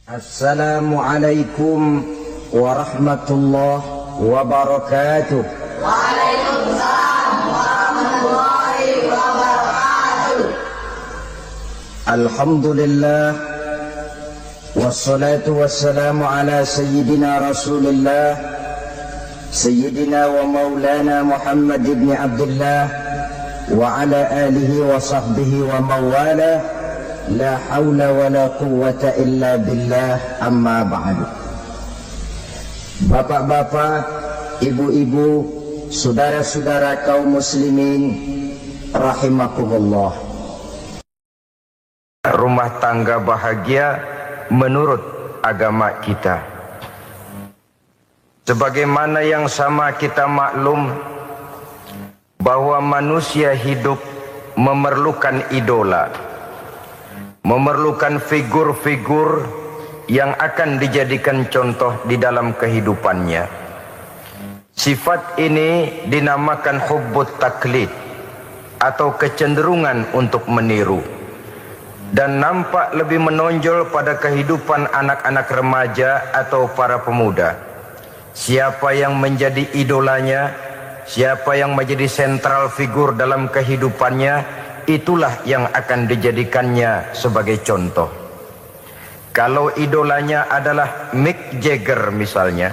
Assalamualaikum warahmatullahi wabarakatuh. Waalaikumsalam warahmatullahi wabarakatuh. Alhamdulillah wassalatu wassalamu ala sayyidina Rasulillah sayyidina wa maulana Muhammad ibn Abdullah wa ala alihi wa sahbihi wa mawala. La hawla wa la quwwata illa billah, amma ba'du. Bapak-bapak, ibu-ibu, saudara-saudara kaum muslimin rahimakumullah. Rumah tangga bahagia menurut agama kita. Sebagaimana yang sama kita maklum bahwa manusia hidup memerlukan idola, memerlukan figur-figur yang akan dijadikan contoh di dalam kehidupannya. Sifat ini dinamakan hubbut taklid atau kecenderungan untuk meniru, dan nampak lebih menonjol pada kehidupan anak-anak remaja atau para pemuda. Siapa yang menjadi idolanya, siapa yang menjadi sentral figur dalam kehidupannya, itulah yang akan dijadikannya sebagai contoh. Kalau idolanya adalah Mick Jagger misalnya,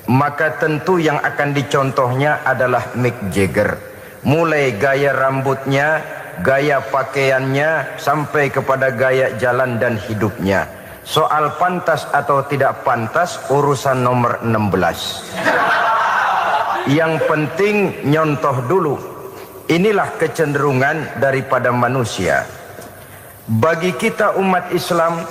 maka tentu yang akan dicontohnya adalah Mick Jagger. Mulai gaya rambutnya, gaya pakaiannya, sampai kepada gaya jalan dan hidupnya. Soal pantas atau tidak pantas urusan nomor 16. Yang penting nyontoh dulu. Inilah kecenderungan daripada manusia. Bagi kita umat Islam,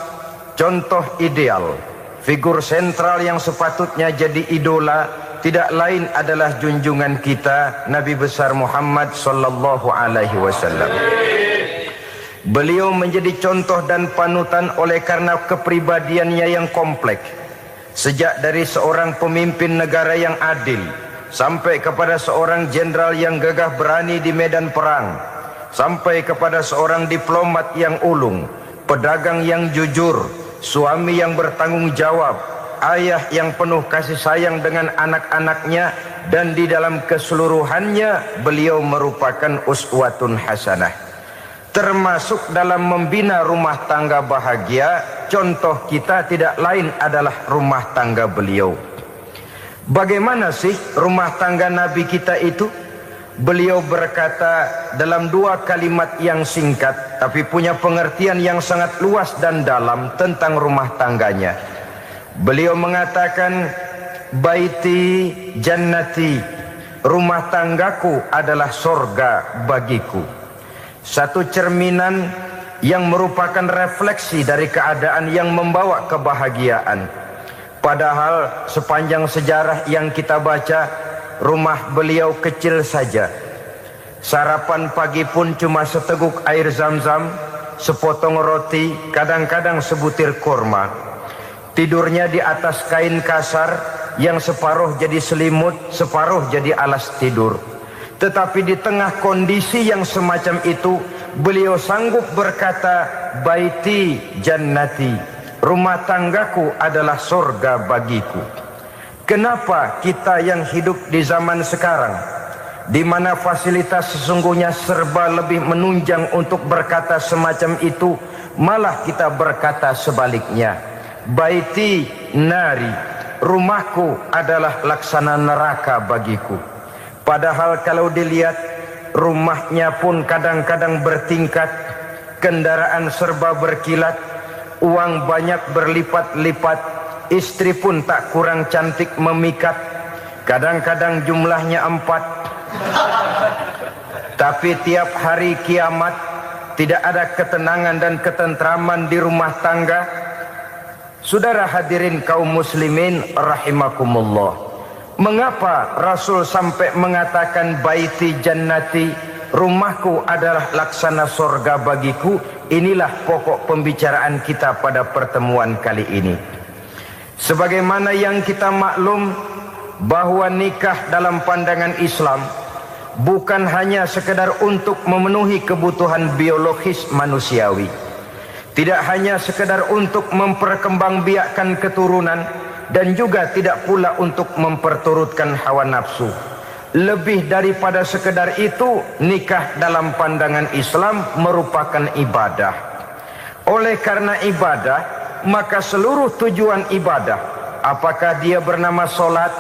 contoh ideal, figur sentral yang sepatutnya jadi idola tidak lain adalah junjungan kita Nabi besar Muhammad sallallahu alaihi wasallam. Beliau menjadi contoh dan panutan oleh karena kepribadiannya yang kompleks. Sejak dari seorang pemimpin negara yang adil, sampai kepada seorang jenderal yang gagah berani di medan perang, sampai kepada seorang diplomat yang ulung, pedagang yang jujur, suami yang bertanggung jawab, ayah yang penuh kasih sayang dengan anak-anaknya, dan di dalam keseluruhannya beliau merupakan uswatun hasanah. Termasuk dalam membina rumah tangga bahagia, contoh kita tidak lain adalah rumah tangga beliau. Bagaimana sih rumah tangga Nabi kita itu? Beliau berkata dalam dua kalimat yang singkat, tapi punya pengertian yang sangat luas dan dalam tentang rumah tangganya. Beliau mengatakan, baiti jannati, rumah tanggaku adalah sorga bagiku. Satu cerminan yang merupakan refleksi dari keadaan yang membawa kebahagiaan. Padahal sepanjang sejarah yang kita baca, rumah beliau kecil saja. Sarapan pagi pun cuma seteguk air zam-zam, sepotong roti, kadang-kadang sebutir kurma. Tidurnya di atas kain kasar yang separuh jadi selimut, separuh jadi alas tidur. Tetapi di tengah kondisi yang semacam itu, beliau sanggup berkata, baiti jannati, rumah tanggaku adalah surga bagiku. Kenapa kita yang hidup di zaman sekarang, di mana fasilitas sesungguhnya serba lebih menunjang untuk berkata semacam itu, malah kita berkata sebaliknya, baiti nari, rumahku adalah laksana neraka bagiku. Padahal kalau dilihat, rumahnya pun kadang-kadang bertingkat, kendaraan serba berkilat, uang banyak berlipat-lipat, istri pun tak kurang cantik memikat, kadang-kadang jumlahnya 4. Tapi tiap hari kiamat tidak ada ketenangan dan ketentraman di rumah tangga. Saudara hadirin kaum muslimin rahimakumullah, mengapa Rasul sampai mengatakan baiti jannati, rumahku adalah laksana surga bagiku? Inilah pokok pembicaraan kita pada pertemuan kali ini. Sebagaimana yang kita maklum bahwa nikah dalam pandangan Islam bukan hanya sekedar untuk memenuhi kebutuhan biologis manusiawi, Tidak hanya sekedar untuk memperkembangbiakkan keturunan, dan juga tidak pula untuk memperturutkan hawa nafsu. Lebih daripada sekedar itu, nikah dalam pandangan Islam merupakan ibadah. Oleh karena ibadah, maka seluruh tujuan ibadah, apakah dia bernama solat,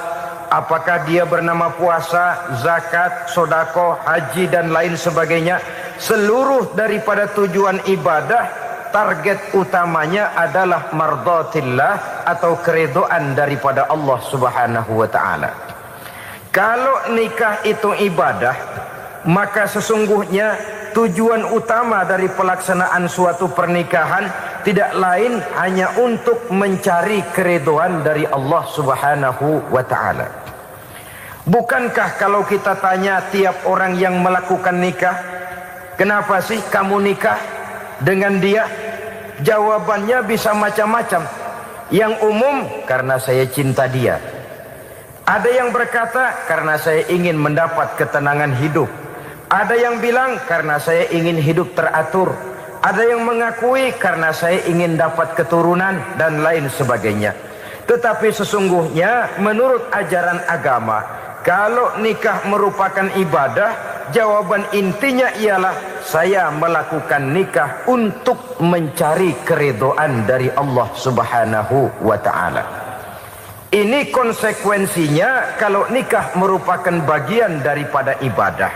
apakah dia bernama puasa, zakat, sodako, haji dan lain sebagainya, seluruh daripada tujuan ibadah, target utamanya adalah mardhatillah atau keridhaan daripada Allah Subhanahu wa taala. Kalau nikah itu ibadah, maka sesungguhnya tujuan utama dari pelaksanaan suatu pernikahan tidak lain hanya untuk mencari keridhaan dari Allah Subhanahu wa taala. Bukankah kalau kita tanya tiap orang yang melakukan nikah, kenapa sih kamu nikah dengan dia? Jawabannya bisa macam-macam. Yang umum, karena saya cinta dia. Ada yang berkata, karena saya ingin mendapat ketenangan hidup. Ada yang bilang, karena saya ingin hidup teratur. Ada yang mengakui, karena saya ingin dapat keturunan dan lain sebagainya. Tetapi sesungguhnya menurut ajaran agama, kalau nikah merupakan ibadah, jawaban intinya ialah saya melakukan nikah untuk mencari keridhaan dari Allah Subhanahu wa taala. Ini konsekuensinya kalau nikah merupakan bagian daripada ibadah.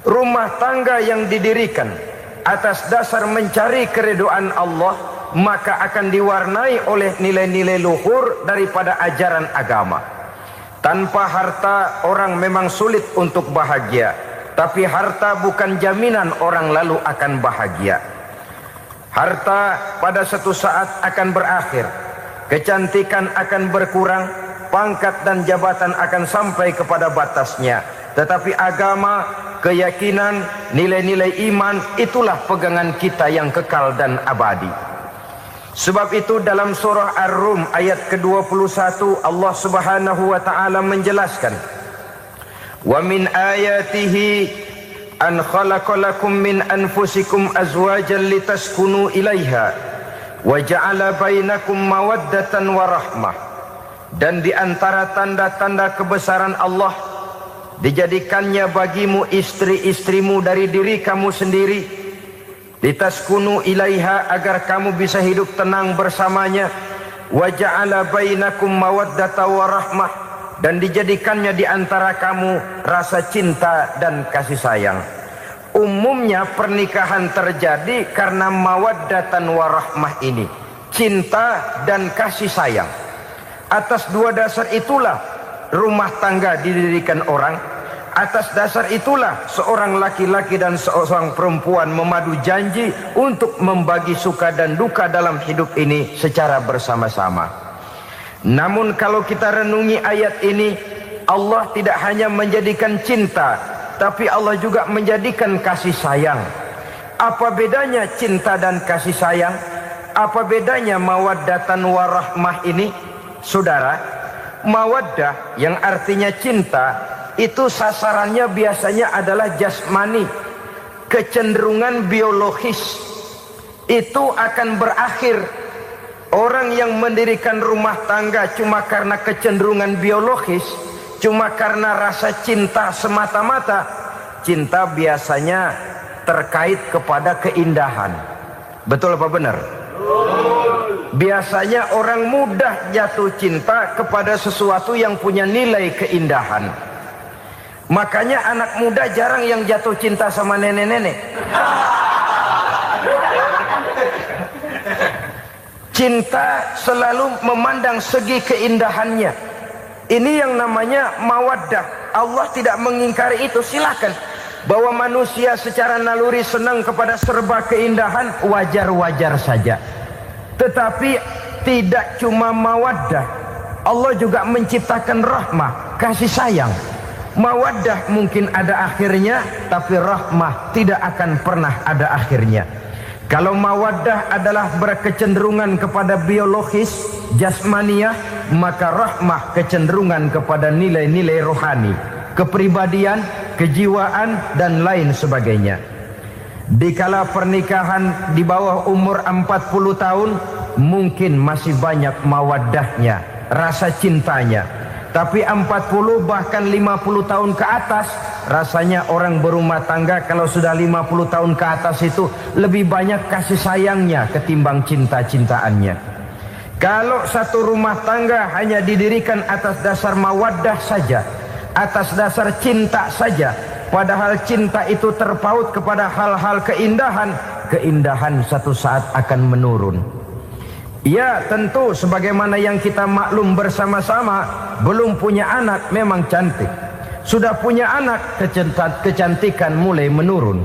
Rumah tangga yang didirikan atas dasar mencari keridhaan Allah, maka akan diwarnai oleh nilai-nilai luhur daripada ajaran agama. Tanpa harta orang memang sulit untuk bahagia, tapi harta bukan jaminan orang lalu akan bahagia. Harta pada suatu saat akan berakhir, kecantikan akan berkurang, pangkat dan jabatan akan sampai kepada batasnya. Tetapi agama, keyakinan, nilai-nilai iman, itulah pegangan kita yang kekal dan abadi. Sebab itu dalam surah Ar-Rum ayat ke-21 Allah Subhanahu wa taala menjelaskan, "Wa min ayatihi an khalaqalakum min anfusikum azwajan litaskunu ilaiha wa ja'ala bainakum mawaddatan wa rahmah." Dan di antara tanda-tanda kebesaran Allah, dijadikannya bagimu istri-istrimu dari diri kamu sendiri, litaskunu ilaiha, agar kamu bisa hidup tenang bersamanya, wa ja'ala bainakum mawaddata wa rahmah, dan dijadikannya di antara kamu rasa cinta dan kasih sayang. Umumnya pernikahan terjadi karena mawaddatan wa rahmah ini, cinta dan kasih sayang. Atas dua dasar itulah rumah tangga didirikan orang. Atas dasar itulah seorang laki-laki dan seorang perempuan memadu janji untuk membagi suka dan duka dalam hidup ini secara bersama-sama. Namun kalau kita renungi ayat ini, Allah tidak hanya menjadikan cinta, tapi Allah juga menjadikan kasih sayang. Apa bedanya cinta dan kasih sayang? Apa bedanya mawaddatan warahmah ini? Saudara, mawaddah yang artinya cinta, itu sasarannya biasanya adalah jasmani, kecenderungan biologis. Itu akan berakhir. Orang yang mendirikan rumah tangga cuma karena kecenderungan biologis, cuma karena rasa cinta semata-mata, cinta biasanya terkait kepada keindahan. Betul apa benar? Biasanya orang mudah jatuh cinta kepada sesuatu yang punya nilai keindahan. Makanya anak muda jarang yang jatuh cinta sama nenek-nenek. Cinta selalu memandang segi keindahannya. Ini yang namanya mawaddah. Allah tidak mengingkari itu, silakan. Bahwa manusia secara naluri senang kepada serba keindahan, wajar-wajar saja. Tetapi tidak cuma mawaddah, Allah juga menciptakan rahmah, kasih sayang. Mawaddah mungkin ada akhirnya, tapi rahmah tidak akan pernah ada akhirnya. Kalau mawaddah adalah berkecenderungan kepada biologis, jasmaniah, maka rahmah kecenderungan kepada nilai-nilai rohani, kepribadian, kejiwaan, dan lain sebagainya. Dikala pernikahan di bawah umur 40 tahun, mungkin masih banyak mawaddahnya, rasa cintanya. Tapi 40 bahkan 50 tahun ke atas, rasanya orang berumah tangga kalau sudah 50 tahun ke atas itu lebih banyak kasih sayangnya ketimbang cinta-cintaannya. Kalau satu rumah tangga hanya didirikan atas dasar mawaddah saja, atas dasar cinta saja, padahal cinta itu terpaut kepada hal-hal keindahan, keindahan satu saat akan menurun. Ya, tentu sebagaimana yang kita maklum bersama-sama, belum punya anak memang cantik. Sudah punya anak, kecantikan mulai menurun.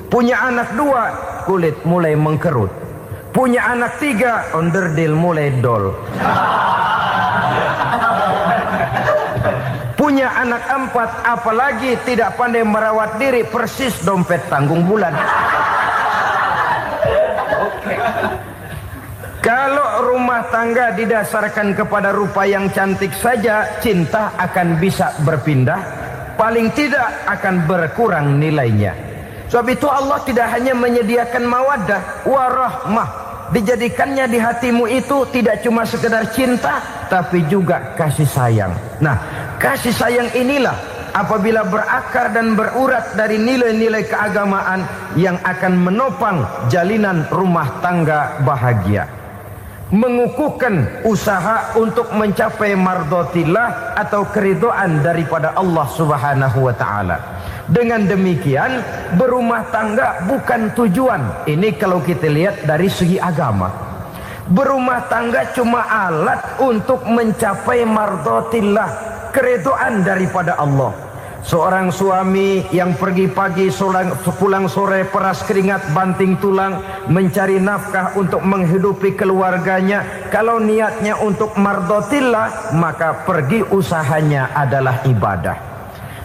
Punya anak 2, kulit mulai mengkerut. Punya anak 3, onderdil mulai dol. Punya anak 4, apalagi tidak pandai merawat diri, persis dompet tanggung bulan. Kalau rumah tangga didasarkan kepada rupa yang cantik saja, cinta akan bisa berpindah, paling tidak akan berkurang nilainya. Sebab itu Allah tidak hanya menyediakan mawaddah, warahmah, dijadikannya di hatimu itu tidak cuma sekedar cinta, tapi juga kasih sayang. Nah, kasih sayang inilah apabila berakar dan berurat dari nilai-nilai keagamaan yang akan menopang jalinan rumah tangga bahagia. Mengukuhkan usaha untuk mencapai mardotillah atau keridhaan daripada Allah Subhanahu wa ta'ala. Dengan demikian, berumah tangga bukan tujuan. Ini kalau kita lihat dari segi agama. Berumah tangga cuma alat untuk mencapai mardotillah, keridhaan daripada Allah. Seorang suami yang pergi pagi pulang sore peras keringat banting tulang mencari nafkah untuk menghidupi keluarganya, kalau niatnya untuk mardotillah maka pergi usahanya adalah ibadah.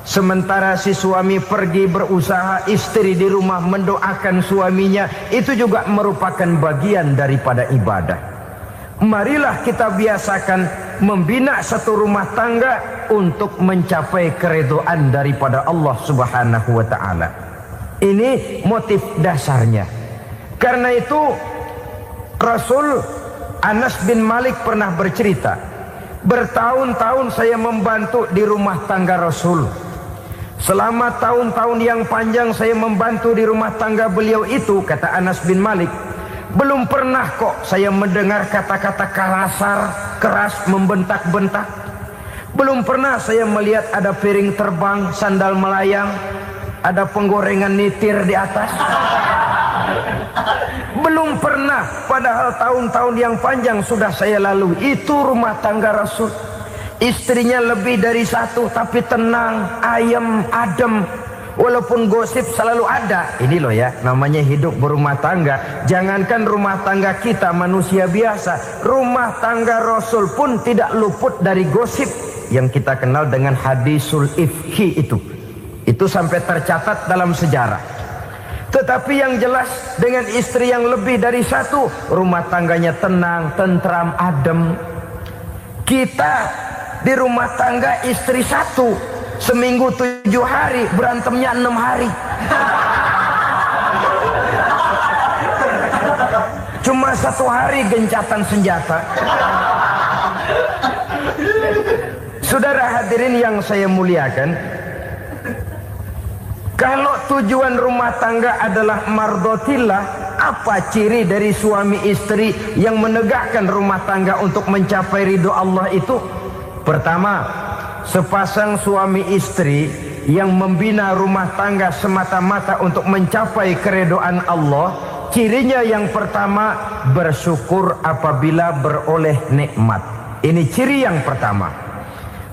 Sementara si suami pergi berusaha, istri di rumah mendoakan suaminya, itu juga merupakan bagian daripada ibadah. Marilah kita biasakan membina satu rumah tangga untuk mencapai keridhaan daripada Allah Subhanahu wa ta'ala. Ini motif dasarnya. Karena itu Rasul Anas bin Malik pernah bercerita, bertahun-tahun saya membantu di rumah tangga Rasul. Selama tahun-tahun yang panjang saya membantu di rumah tangga beliau itu, kata Anas bin Malik, belum pernah kok saya mendengar kata-kata kasar, keras, membentak-bentak. Belum pernah saya melihat ada piring terbang, sandal melayang, ada penggorengan nitir di atas. Belum pernah, padahal tahun-tahun yang panjang sudah saya lalui. Itu rumah tangga Rasul. Istrinya lebih dari 1, tapi tenang, ayem, adem. Walaupun gosip selalu ada. Ini loh ya, namanya hidup berumah tangga. Jangankan rumah tangga kita manusia biasa, rumah tangga Rasul pun tidak luput dari gosip yang kita kenal dengan hadisul ifki itu. Itu sampai tercatat dalam sejarah. Tetapi yang jelas, dengan istri yang lebih dari 1, rumah tangganya tenang, tentram, adem. Kita di rumah tangga istri 1, seminggu 7 hari, berantemnya 6 hari. Cuma 1 hari gencatan senjata. Saudara hadirin yang saya muliakan, kalau tujuan rumah tangga adalah mardotillah, apa ciri dari suami istri yang menegakkan rumah tangga untuk mencapai ridho Allah itu? Pertama, sepasang suami istri yang membina rumah tangga semata-mata untuk mencapai keridhaan Allah, cirinya yang pertama, bersyukur apabila beroleh nikmat. Ini ciri yang pertama.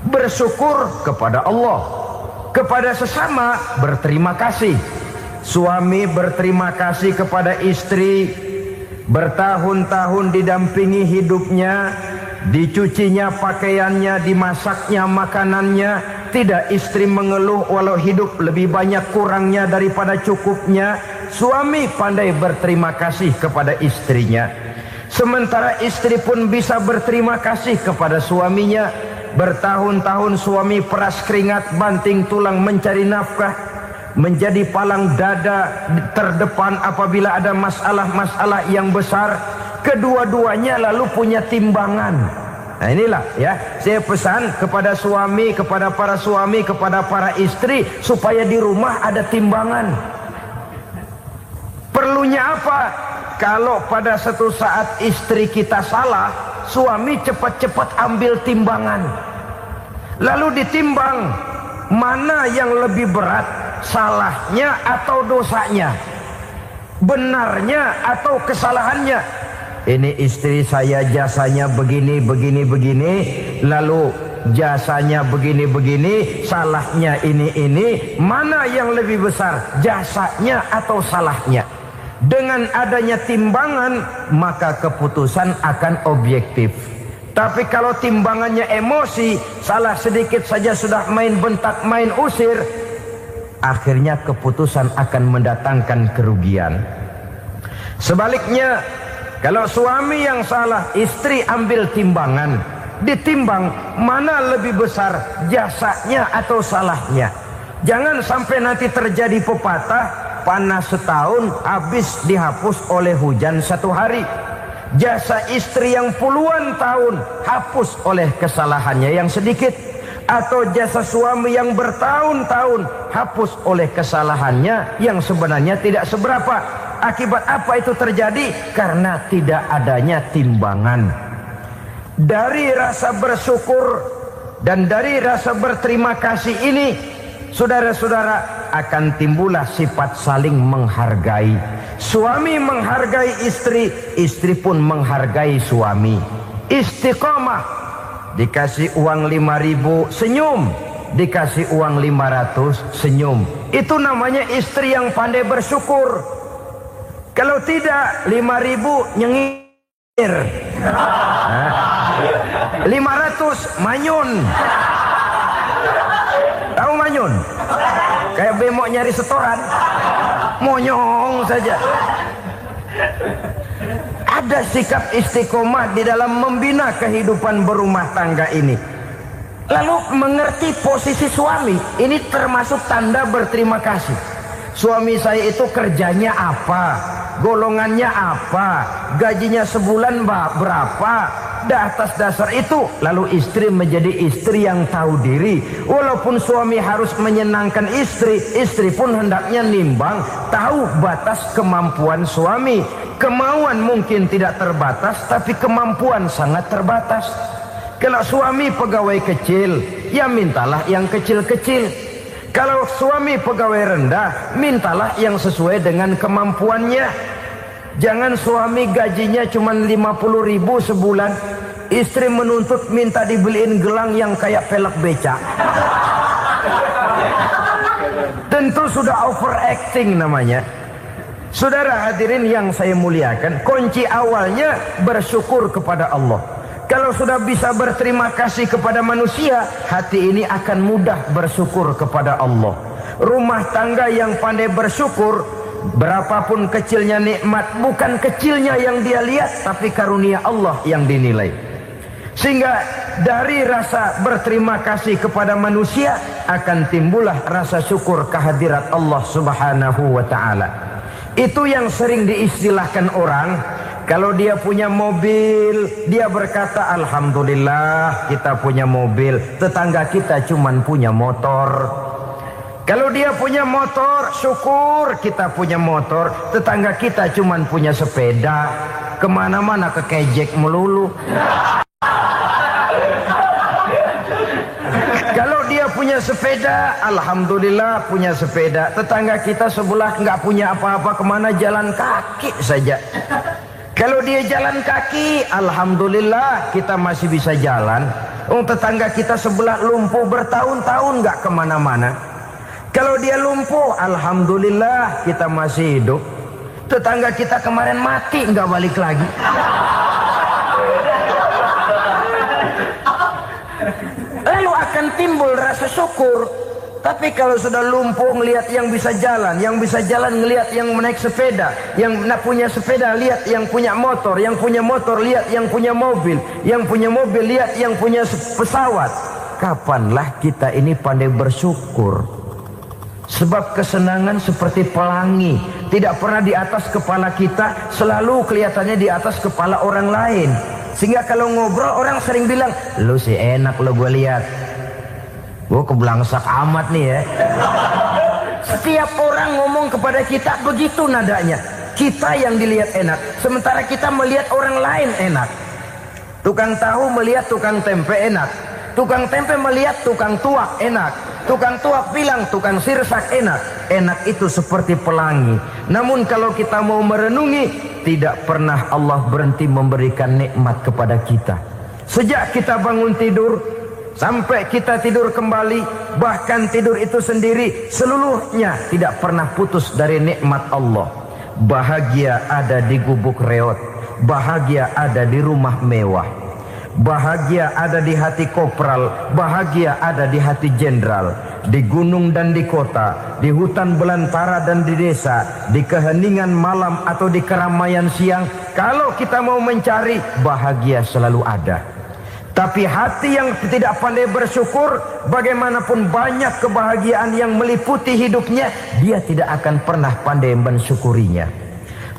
Bersyukur kepada Allah, kepada sesama berterima kasih. Suami berterima kasih kepada istri, bertahun-tahun didampingi hidupnya, dicucinya pakaiannya, dimasaknya makanannya. Tidak istri mengeluh walau hidup lebih banyak kurangnya daripada cukupnya. Suami pandai berterima kasih kepada istrinya. Sementara istri pun bisa berterima kasih kepada suaminya. Bertahun-tahun suami peras keringat, banting tulang mencari nafkah. menjadi palang dada terdepan apabila ada masalah-masalah yang besar. Kedua-duanya lalu punya timbangan. Nah inilah ya, saya pesan kepada suami, kepada para suami, kepada para istri, supaya di rumah ada timbangan. Perlunya apa? Kalau pada satu saat istri kita salah, suami cepat-cepat ambil timbangan, lalu ditimbang mana yang lebih berat, salahnya atau dosanya, benarnya atau kesalahannya. Ini istri saya jasanya begini, lalu jasanya begini, salahnya ini, mana yang lebih besar, jasanya atau salahnya? Dengan adanya timbangan, maka keputusan akan objektif. Tapi kalau timbangannya emosi, salah sedikit saja sudah main bentak, main usir, akhirnya keputusan akan mendatangkan kerugian. Sebaliknya, kalau suami yang salah, istri ambil timbangan, ditimbang mana lebih besar, jasanya atau salahnya. Jangan sampai nanti terjadi pepatah, panas setahun habis dihapus oleh hujan satu hari. Jasa istri yang puluhan tahun hapus oleh kesalahannya yang sedikit, atau jasa suami yang bertahun-tahun hapus oleh kesalahannya yang sebenarnya tidak seberapa. Akibat apa itu terjadi? Karena tidak adanya timbangan. Dari rasa bersyukur dan dari rasa berterima kasih ini, saudara-saudara, akan timbullah sifat saling menghargai. Suami menghargai istri, istri pun menghargai suami. Istiqomah, dikasih uang 5.000 senyum, dikasih uang 500 senyum. Itu namanya istri yang pandai bersyukur. Kalau tidak, 5.000 nyengir, 500 manyun. Tahu manyun? Kayak bemok nyari setoran, monyong saja. Ada sikap istiqomah di dalam membina kehidupan berumah tangga ini. Lalu mengerti posisi suami, ini termasuk tanda berterima kasih. Suami saya itu kerjanya apa, golongannya apa, gajinya sebulan berapa. Atas dasar itu, lalu istri menjadi istri yang tahu diri. Walaupun suami harus menyenangkan istri, istri pun hendaknya nimbang, tahu batas kemampuan suami. Kemauan mungkin tidak terbatas, tapi kemampuan sangat terbatas. Kalau suami pegawai kecil, ya mintalah yang kecil-kecil. Kalau suami pegawai rendah, mintalah yang sesuai dengan kemampuannya. Jangan suami gajinya cuma 50.000 sebulan, istri menuntut minta dibeliin gelang yang kayak pelek becak. Tentu sudah overacting namanya. Saudara hadirin yang saya muliakan, kunci awalnya bersyukur kepada Allah. Kalau sudah bisa berterima kasih kepada manusia, hati ini akan mudah bersyukur kepada Allah. Rumah tangga yang pandai bersyukur, berapapun kecilnya nikmat, bukan kecilnya yang dia lihat, tapi karunia Allah yang dinilai. Sehingga dari rasa berterima kasih kepada manusia akan timbullah rasa syukur kehadirat Allah Subhanahu wa ta'ala. Itu yang sering diistilahkan orang, kalau dia punya mobil, dia berkata alhamdulillah kita punya mobil, tetangga kita cuman punya motor. Kalau dia punya motor, syukur kita punya motor, tetangga kita cuman punya sepeda, kemana-mana kekejek melulu. Kalau dia punya sepeda, alhamdulillah punya sepeda, tetangga kita sebelah nggak punya apa-apa, kemana jalan kaki saja. Kalau dia jalan kaki, alhamdulillah kita masih bisa jalan. Tetangga kita sebelah lumpuh bertahun-tahun nggak kemana-mana. Kalau dia lumpuh, alhamdulillah kita masih hidup. Tetangga kita kemarin mati nggak balik lagi. Lalu akan timbul rasa syukur. Tapi kalau sudah lumpuh ngelihat yang bisa jalan ngelihat yang naik sepeda, yang punya sepeda lihat yang punya motor lihat yang punya mobil lihat yang punya pesawat. Kapanlah kita ini pandai bersyukur? Sebab kesenangan seperti pelangi, tidak pernah di atas kepala kita, selalu kelihatannya di atas kepala orang lain. Sehingga kalau ngobrol orang sering bilang, lu sih enak lo gue lihat, gue keblangsak amat nih ya. Setiap orang ngomong kepada kita begitu nadanya. Kita yang dilihat enak, sementara kita melihat orang lain enak. Tukang tahu melihat tukang tempe enak, tukang tempe melihat tukang tuak enak, tukang tuak bilang tukang sirsak enak. Enak itu seperti pelangi. Namun kalau kita mau merenungi, tidak pernah Allah berhenti memberikan nikmat kepada kita. Sejak kita bangun tidur sampai kita tidur kembali, bahkan tidur itu sendiri, seluruhnya tidak pernah putus dari nikmat Allah. Bahagia ada di gubuk reot, bahagia ada di rumah mewah, bahagia ada di hati kopral, bahagia ada di hati jenderal, di gunung dan di kota, di hutan belantara dan di desa, di keheningan malam atau di keramaian siang. Kalau kita mau mencari, bahagia selalu ada. Tapi hati yang tidak pandai bersyukur, bagaimanapun banyak kebahagiaan yang meliputi hidupnya, dia tidak akan pernah pandai mensyukurinya.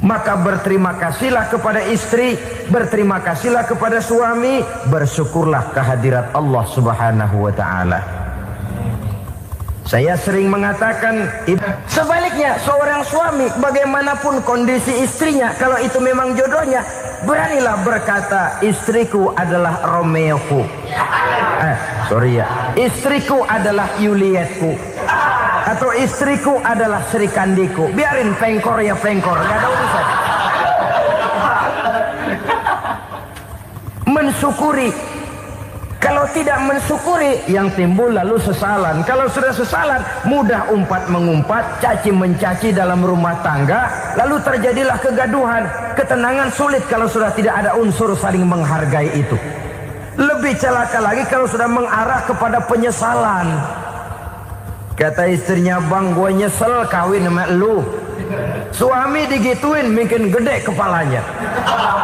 Maka berterima kasihlah kepada istri, berterima kasihlah kepada suami, bersyukurlah kehadirat Allah Subhanahu wa ta'ala. Saya sering mengatakan, sebaliknya seorang suami bagaimanapun kondisi istrinya, kalau itu memang jodohnya, beranilah berkata, istriku adalah Romeoku, istriku adalah Julietku, atau istriku adalah Sri Kandiku. Biarin pengkor ya pengkor, gak ada urusan. Mensyukuri. Kalau tidak mensyukuri, yang timbul lalu sesalan. Kalau sudah sesalan, mudah umpat mengumpat, caci mencaci dalam rumah tangga, lalu terjadilah kegaduhan. Ketenangan sulit kalau sudah tidak ada unsur saling menghargai itu. Lebih celaka lagi kalau sudah mengarah kepada penyesalan. Kata istrinya, bang gue nyesel kawin sama lu. Suami digituin mungkin gede kepalanya.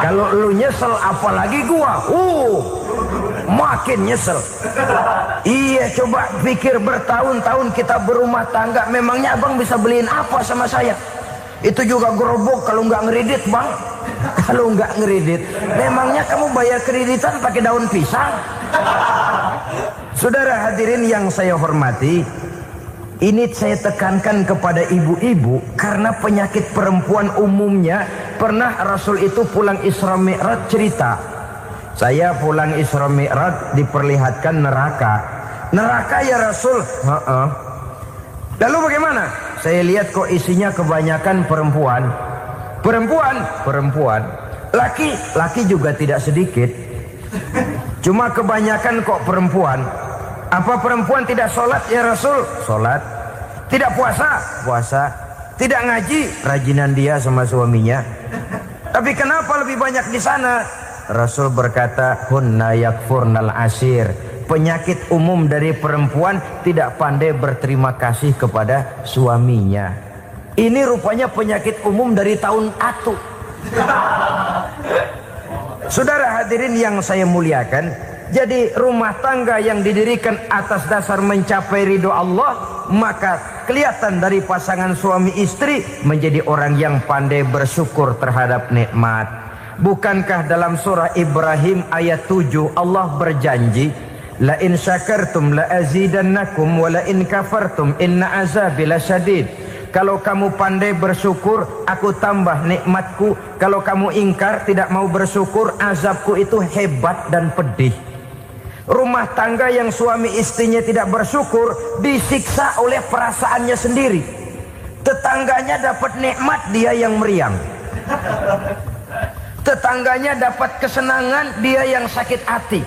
Kalau lu nyesel apalagi gua, makin nyesel. Iya, coba pikir bertahun-tahun kita berumah tangga, memangnya abang bisa beliin apa sama saya? Itu juga gerobok kalau nggak ngeridit bang. Kalau nggak ngeridit, memangnya kamu bayar kreditan pakai daun pisang? Saudara hadirin yang saya hormati, ini saya tekankan kepada ibu-ibu karena penyakit perempuan umumnya. Pernah Rasul itu pulang Isra Mi'raj cerita, saya pulang Isra Mi'raj diperlihatkan neraka. Neraka ya Rasul? Lalu bagaimana? Saya lihat kok isinya kebanyakan perempuan. Perempuan. Laki juga tidak sedikit. Cuma kebanyakan kok perempuan. Apa perempuan tidak sholat ya Rasul? Sholat. Tidak puasa? Puasa. Tidak ngaji? Rajinan dia sama suaminya. Tapi kenapa lebih banyak di sana? Rasul berkata, hunna yakfurnal asir. Penyakit umum dari perempuan tidak pandai berterima kasih kepada suaminya. Ini rupanya penyakit umum dari tahun atu. Saudara hadirin yang saya muliakan, jadi rumah tangga yang didirikan atas dasar mencapai ridho Allah, maka kelihatan dari pasangan suami istri menjadi orang yang pandai bersyukur terhadap nikmat. Bukankah dalam surah Ibrahim ayat 7 Allah berjanji, la in syakartum la azidannakum wa la in kafartum inna azabi lasyadid. Kalau kamu pandai bersyukur, aku tambah nikmatku. Kalau kamu ingkar, tidak mau bersyukur, azabku itu hebat dan pedih. Rumah tangga yang suami istrinya tidak bersyukur disiksa oleh perasaannya sendiri. Tetangganya dapat nikmat, dia yang meriang. Tetangganya dapat kesenangan, dia yang sakit hati.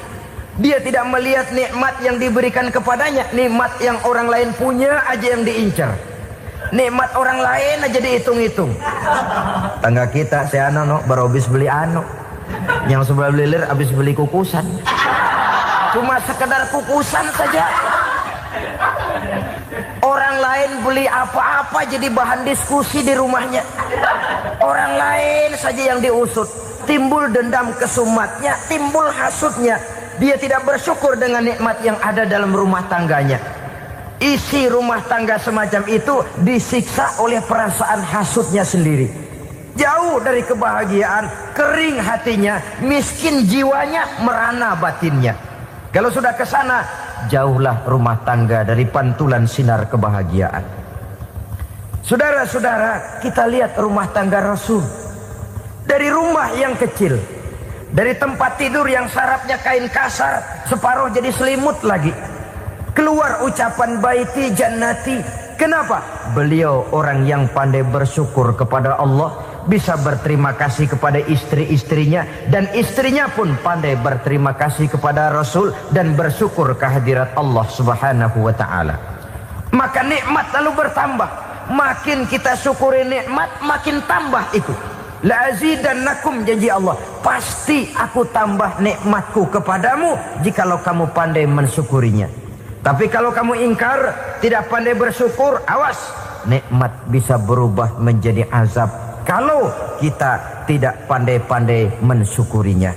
Dia tidak melihat nikmat yang diberikan kepadanya. Nikmat yang orang lain punya aja yang diincar. Nikmat orang lain aja dihitung-hitung. Tangga kita, si Ano baru habis beli yang sebelah belilir habis beli kukusan. Cuma sekedar kukusan saja. Orang lain beli apa-apa jadi bahan diskusi di rumahnya. Orang lain saja yang diusut. Timbul dendam kesumatnya, timbul hasutnya. Dia tidak bersyukur dengan nikmat yang ada dalam rumah tangganya. isi rumah tangga semacam itu disiksa oleh perasaan hasutnya sendiri. Jauh dari kebahagiaan, kering hatinya, miskin jiwanya, merana batinnya. Kalau sudah ke sana, jauhlah rumah tangga dari pantulan sinar kebahagiaan. Saudara-saudara, kita lihat rumah tangga Rasul. Dari rumah yang kecil, dari tempat tidur yang sarapnya kain kasar, separuh jadi selimut lagi, keluar ucapan baiti jannati. Kenapa? Beliau orang yang pandai bersyukur kepada Allah, bisa berterima kasih kepada istri-istrinya, dan istrinya pun pandai berterima kasih kepada Rasul dan bersyukur kehadirat Allah Subhanahu wa ta'ala. Maka nikmat lalu bertambah. Makin kita syukuri nikmat, makin tambah itu. La azidannakum, janji Allah, pasti aku tambah nikmatku kepadamu jikalau kamu pandai mensyukurinya. Tapi kalau kamu ingkar, tidak pandai bersyukur, awas, nikmat bisa berubah menjadi azab kalau kita tidak pandai-pandai mensyukurinya.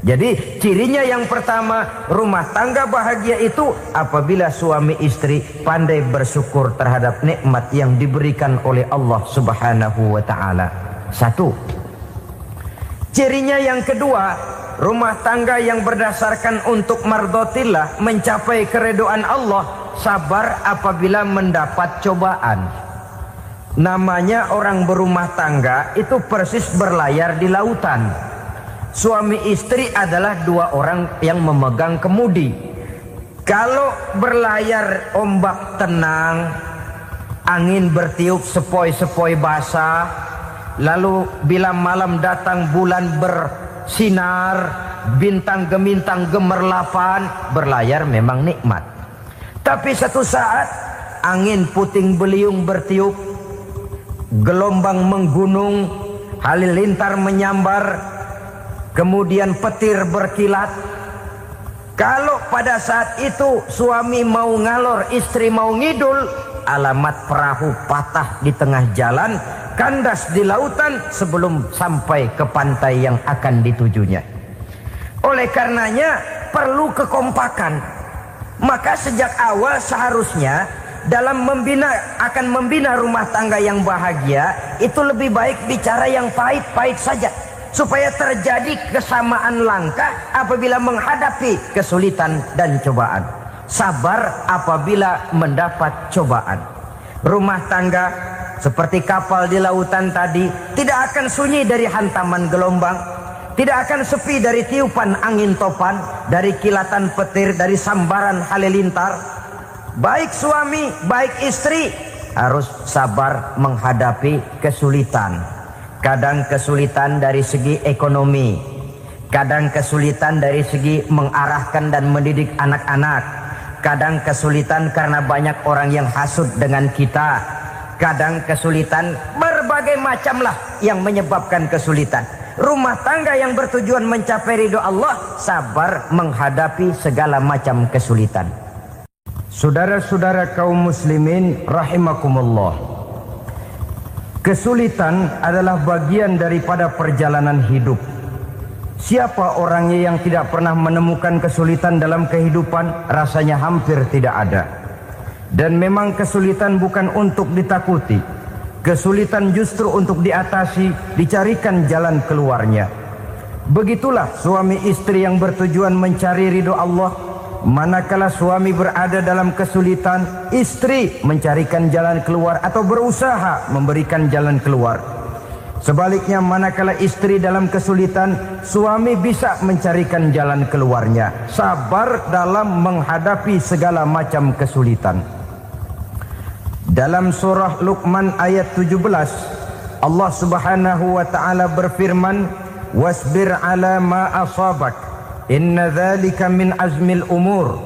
Jadi cirinya yang pertama, rumah tangga bahagia itu apabila suami istri pandai bersyukur terhadap nikmat yang diberikan oleh Allah Subhanahu wa ta'ala. Satu. Cirinya yang kedua, rumah tangga yang berdasarkan untuk mardhatillah, mencapai keridhaan Allah, sabar apabila mendapat cobaan. Namanya orang berumah tangga itu persis berlayar di lautan. Suami istri adalah dua orang yang memegang kemudi. Kalau berlayar ombak tenang, angin bertiup sepoi-sepoi basah, lalu bila malam datang bulan bersinar, bintang gemintang gemerlapan, berlayar memang nikmat. Tapi satu saat angin puting beliung bertiup, gelombang menggunung, halilintar menyambar, kemudian petir berkilat. Kalau pada saat itu suami mau ngalor, istri mau ngidul, alamat perahu patah di tengah jalan, kandas di lautan sebelum sampai ke pantai yang akan ditujunya. Oleh karenanya perlu kekompakan. Maka sejak awal seharusnya dalam akan membina rumah tangga yang bahagia, itu lebih baik bicara yang pahit-pahit saja, supaya terjadi kesamaan langkah apabila menghadapi kesulitan dan cobaan. Sabar apabila mendapat cobaan. Rumah tangga seperti kapal di lautan tadi, tidak akan sunyi dari hantaman gelombang, tidak akan sepi dari tiupan angin topan, dari kilatan petir, dari sambaran halilintar. Baik suami, baik istri harus sabar menghadapi kesulitan. Kadang kesulitan dari segi ekonomi, kadang kesulitan dari segi mengarahkan dan mendidik anak-anak, kadang kesulitan karena banyak orang yang hasut dengan kita, kadang kesulitan berbagai macamlah yang menyebabkan kesulitan. Rumah tangga yang bertujuan mencapai ridho Allah, sabar menghadapi segala macam kesulitan. Saudara-saudara kaum muslimin rahimakumullah, kesulitan adalah bagian daripada perjalanan hidup. Siapa orangnya yang tidak pernah menemukan kesulitan dalam kehidupan? Rasanya hampir tidak ada. Dan memang kesulitan bukan untuk ditakuti. Kesulitan justru untuk diatasi, dicarikan jalan keluarnya. Begitulah suami istri yang bertujuan mencari ridho Allah. Manakala suami berada dalam kesulitan, istri mencarikan jalan keluar atau berusaha memberikan jalan keluar. Sebaliknya, manakala istri dalam kesulitan, suami bisa mencarikan jalan keluarnya. Sabar dalam menghadapi segala macam kesulitan. Dalam surah Luqman ayat 17, Allah Subhanahu wa ta'ala berfirman, "Wasbir ala ma asabak, inna dzalika min azmil umur."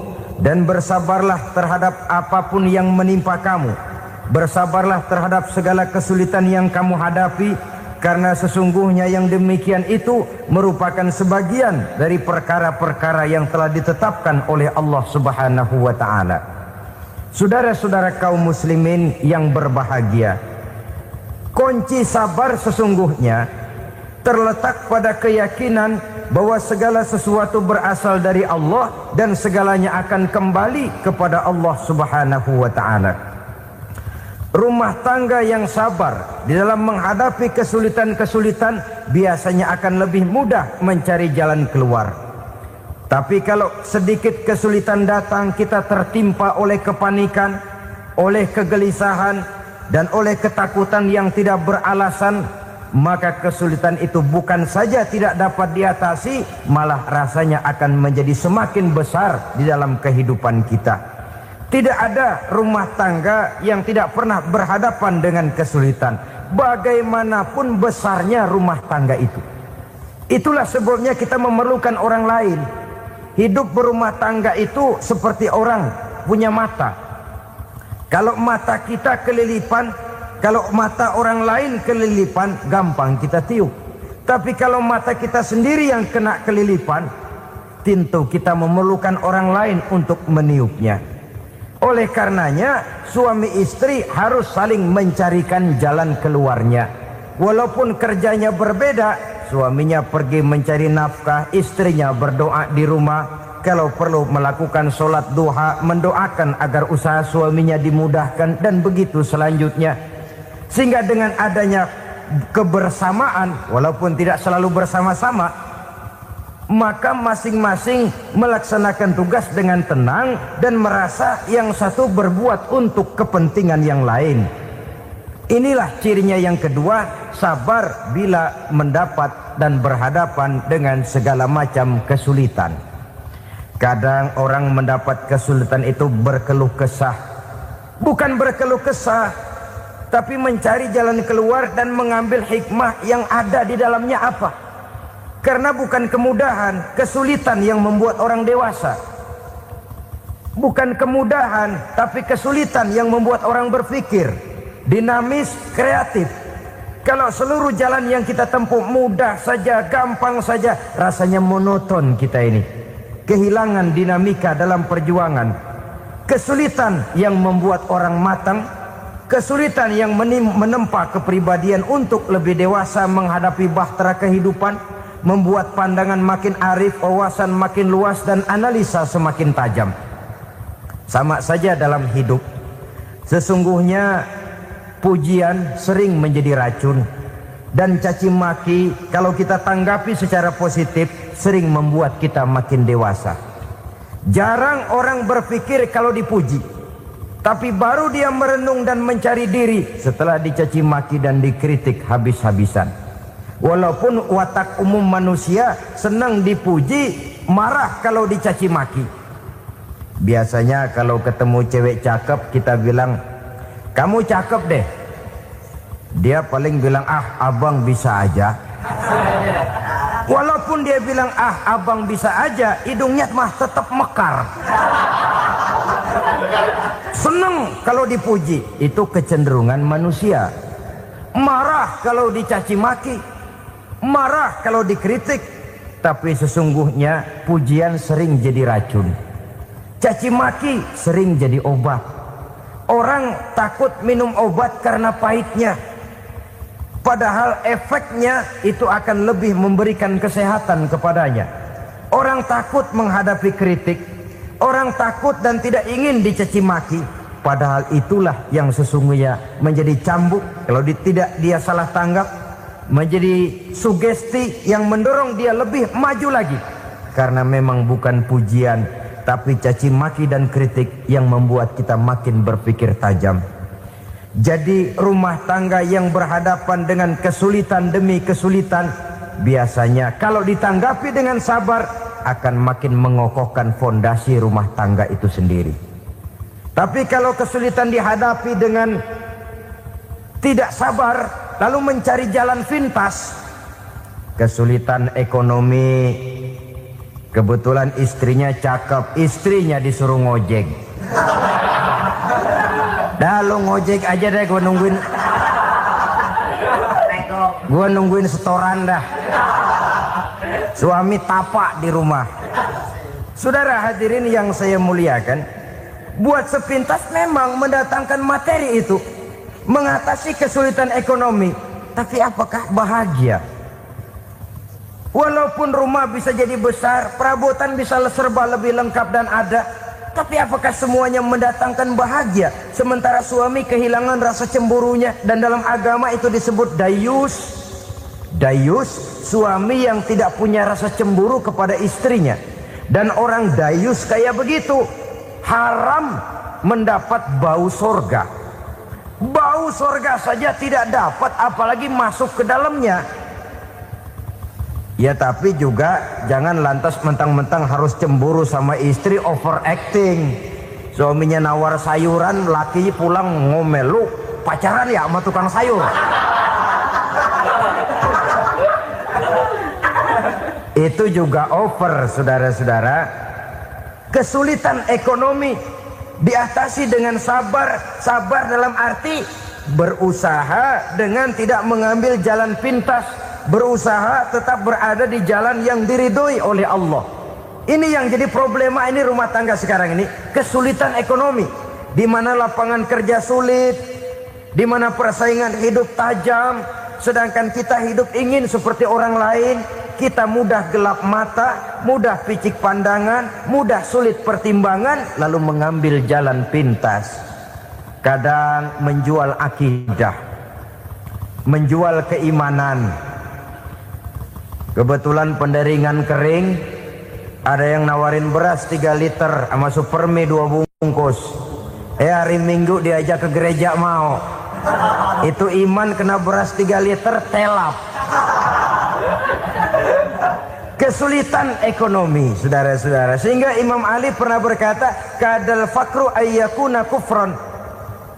Dan bersabarlah terhadap apapun yang menimpa kamu. Bersabarlah terhadap segala kesulitan yang kamu hadapi, karena sesungguhnya yang demikian itu merupakan sebagian dari perkara-perkara yang telah ditetapkan oleh Allah Subhanahu wa ta'ala. Saudara-saudara kaum muslimin yang berbahagia, kunci sabar sesungguhnya terletak pada keyakinan bahwa segala sesuatu berasal dari Allah dan segalanya akan kembali kepada Allah Subhanahu wa ta'ala. Rumah tangga yang sabar di dalam menghadapi kesulitan-kesulitan biasanya akan lebih mudah mencari jalan keluar. Tapi kalau sedikit kesulitan datang, kita tertimpa oleh kepanikan, oleh kegelisahan, dan oleh ketakutan yang tidak beralasan, maka kesulitan itu bukan saja tidak dapat diatasi, malah rasanya akan menjadi semakin besar di dalam kehidupan kita. Tidak ada rumah tangga yang tidak pernah berhadapan dengan kesulitan, bagaimanapun besarnya rumah tangga itu. Itulah sebabnya kita memerlukan orang lain. Hidup berumah tangga itu seperti orang punya mata. Kalau mata kita kelilipan, kalau mata orang lain kelilipan, gampang kita tiup. Tapi kalau mata kita sendiri yang kena kelilipan, tentu kita memerlukan orang lain untuk meniupnya. Oleh karenanya, suami istri harus saling mencarikan jalan keluarnya. Walaupun kerjanya berbeda, suaminya pergi mencari nafkah, istrinya berdoa di rumah. Kalau perlu melakukan sholat duha, mendoakan agar usaha suaminya dimudahkan, dan begitu selanjutnya. Sehingga dengan adanya kebersamaan, walaupun tidak selalu bersama-sama, maka masing-masing melaksanakan tugas dengan tenang dan merasa yang satu berbuat untuk kepentingan yang lain. Inilah cirinya yang kedua, sabar bila mendapat dan berhadapan dengan segala macam kesulitan. Kadang orang mendapat kesulitan itu berkeluh kesah. Bukan berkeluh kesah, tapi mencari jalan keluar dan mengambil hikmah yang ada di dalamnya apa. Karena bukan kemudahan, kesulitan yang membuat orang dewasa. Bukan kemudahan, tapi kesulitan yang membuat orang berpikir, dinamis, kreatif. Kalau seluruh jalan yang kita tempuh mudah saja, gampang saja, rasanya monoton kita ini. Kehilangan dinamika dalam perjuangan. Kesulitan yang membuat orang matang, kesulitan yang menempa kepribadian untuk lebih dewasa menghadapi bahtera kehidupan, membuat pandangan makin arif, wawasan makin luas, dan analisa semakin tajam. Sama saja dalam hidup. Sesungguhnya pujian sering menjadi racun, dan caci maki kalau kita tanggapi secara positif sering membuat kita makin dewasa. Jarang orang berpikir kalau dipuji, tapi baru dia merenung dan mencari diri setelah dicaci maki dan dikritik habis-habisan. Walaupun watak umum manusia senang dipuji, marah kalau dicaci maki. Biasanya kalau ketemu cewek cakep kita bilang, "Kamu cakep deh." Dia paling bilang, "Ah, abang bisa aja." Walaupun dia bilang, "Ah, abang bisa aja," hidungnya mah tetap mekar. Senang kalau dipuji, itu kecenderungan manusia. Marah kalau dicaci maki, marah kalau dikritik. Tapi sesungguhnya pujian sering jadi racun, caci maki sering jadi obat. Orang takut minum obat karena pahitnya, padahal efeknya itu akan lebih memberikan kesehatan kepadanya. Orang takut menghadapi kritik, orang takut dan tidak ingin dicaci maki, padahal itulah yang sesungguhnya menjadi cambuk kalau tidak dia salah tanggap, menjadi sugesti yang mendorong dia lebih maju lagi. Karena memang bukan pujian, tapi caci maki dan kritik yang membuat kita makin berpikir tajam. Jadi rumah tangga yang berhadapan dengan kesulitan demi kesulitan, biasanya kalau ditanggapi dengan sabar akan makin mengokohkan fondasi rumah tangga itu sendiri. Tapi kalau kesulitan dihadapi dengan tidak sabar, lalu mencari jalan pintas, kesulitan ekonomi, kebetulan istrinya cakep, istrinya disuruh ngojek. Dah lu ngojek aja deh, gue nungguin setoran dah. Suami tapak di rumah. Saudara hadirin yang saya muliakan, buat sepintas memang mendatangkan materi itu, mengatasi kesulitan ekonomi. Tapi apakah bahagia? Walaupun rumah bisa jadi besar, perabotan bisa serba lebih lengkap dan ada, tapi apakah semuanya mendatangkan bahagia? Sementara suami kehilangan rasa cemburunya, dan dalam agama itu disebut dayus. Dayus, suami yang tidak punya rasa cemburu kepada istrinya. Dan orang dayus kayak begitu, haram mendapat bau sorga. Bau sorga saja tidak dapat, apalagi masuk ke dalamnya. Ya tapi juga jangan lantas mentang-mentang harus cemburu sama istri, overacting. Suaminya nawar sayuran, laki pulang ngomel, lu pacaran ya sama tukang sayur. Itu juga over, saudara-saudara. Kesulitan ekonomi diatasi dengan sabar. Sabar dalam arti berusaha dengan tidak mengambil jalan pintas, berusaha tetap berada di jalan yang diridhoi oleh Allah. Ini yang jadi problema ini rumah tangga sekarang ini, kesulitan ekonomi, di mana lapangan kerja sulit, di mana persaingan hidup tajam, sedangkan kita hidup ingin seperti orang lain. Kita mudah gelap mata, mudah picik pandangan, mudah sulit pertimbangan, lalu mengambil jalan pintas. Kadang menjual akidah, menjual keimanan. Kebetulan penderingan kering, ada yang nawarin beras 3 liter sama Supermi 2 bungkus. Hari Minggu diajak ke gereja mau. Itu iman kena beras 3 liter telap. Kesulitan ekonomi, saudara-saudara. Sehingga Imam Ali pernah berkata, kadal fakru ayyakuna kufran.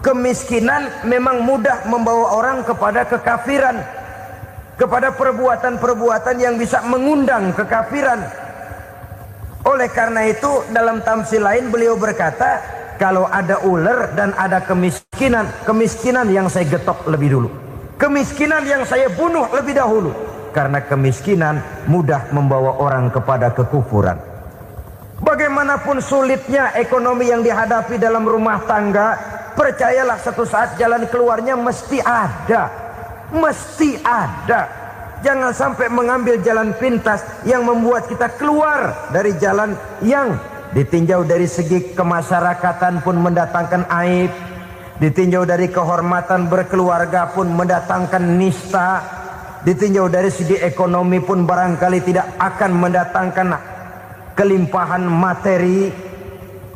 Kemiskinan memang mudah membawa orang kepada kekafiran, kepada perbuatan-perbuatan yang bisa mengundang kekafiran. Oleh karena itu dalam tamsil lain beliau berkata, kalau ada ular dan ada kemiskinan, kemiskinan yang saya getok lebih dulu, kemiskinan yang saya bunuh lebih dahulu. Karena kemiskinan mudah membawa orang kepada kekufuran. Bagaimanapun sulitnya ekonomi yang dihadapi dalam rumah tangga, percayalah satu saat jalan keluarnya mesti ada. Mesti ada. Jangan sampai mengambil jalan pintas yang membuat kita keluar dari jalan yang ditinjau dari segi kemasyarakatan pun mendatangkan aib, ditinjau dari kehormatan berkeluarga pun mendatangkan nista, ditinjau dari segi ekonomi pun barangkali tidak akan mendatangkan kelimpahan materi.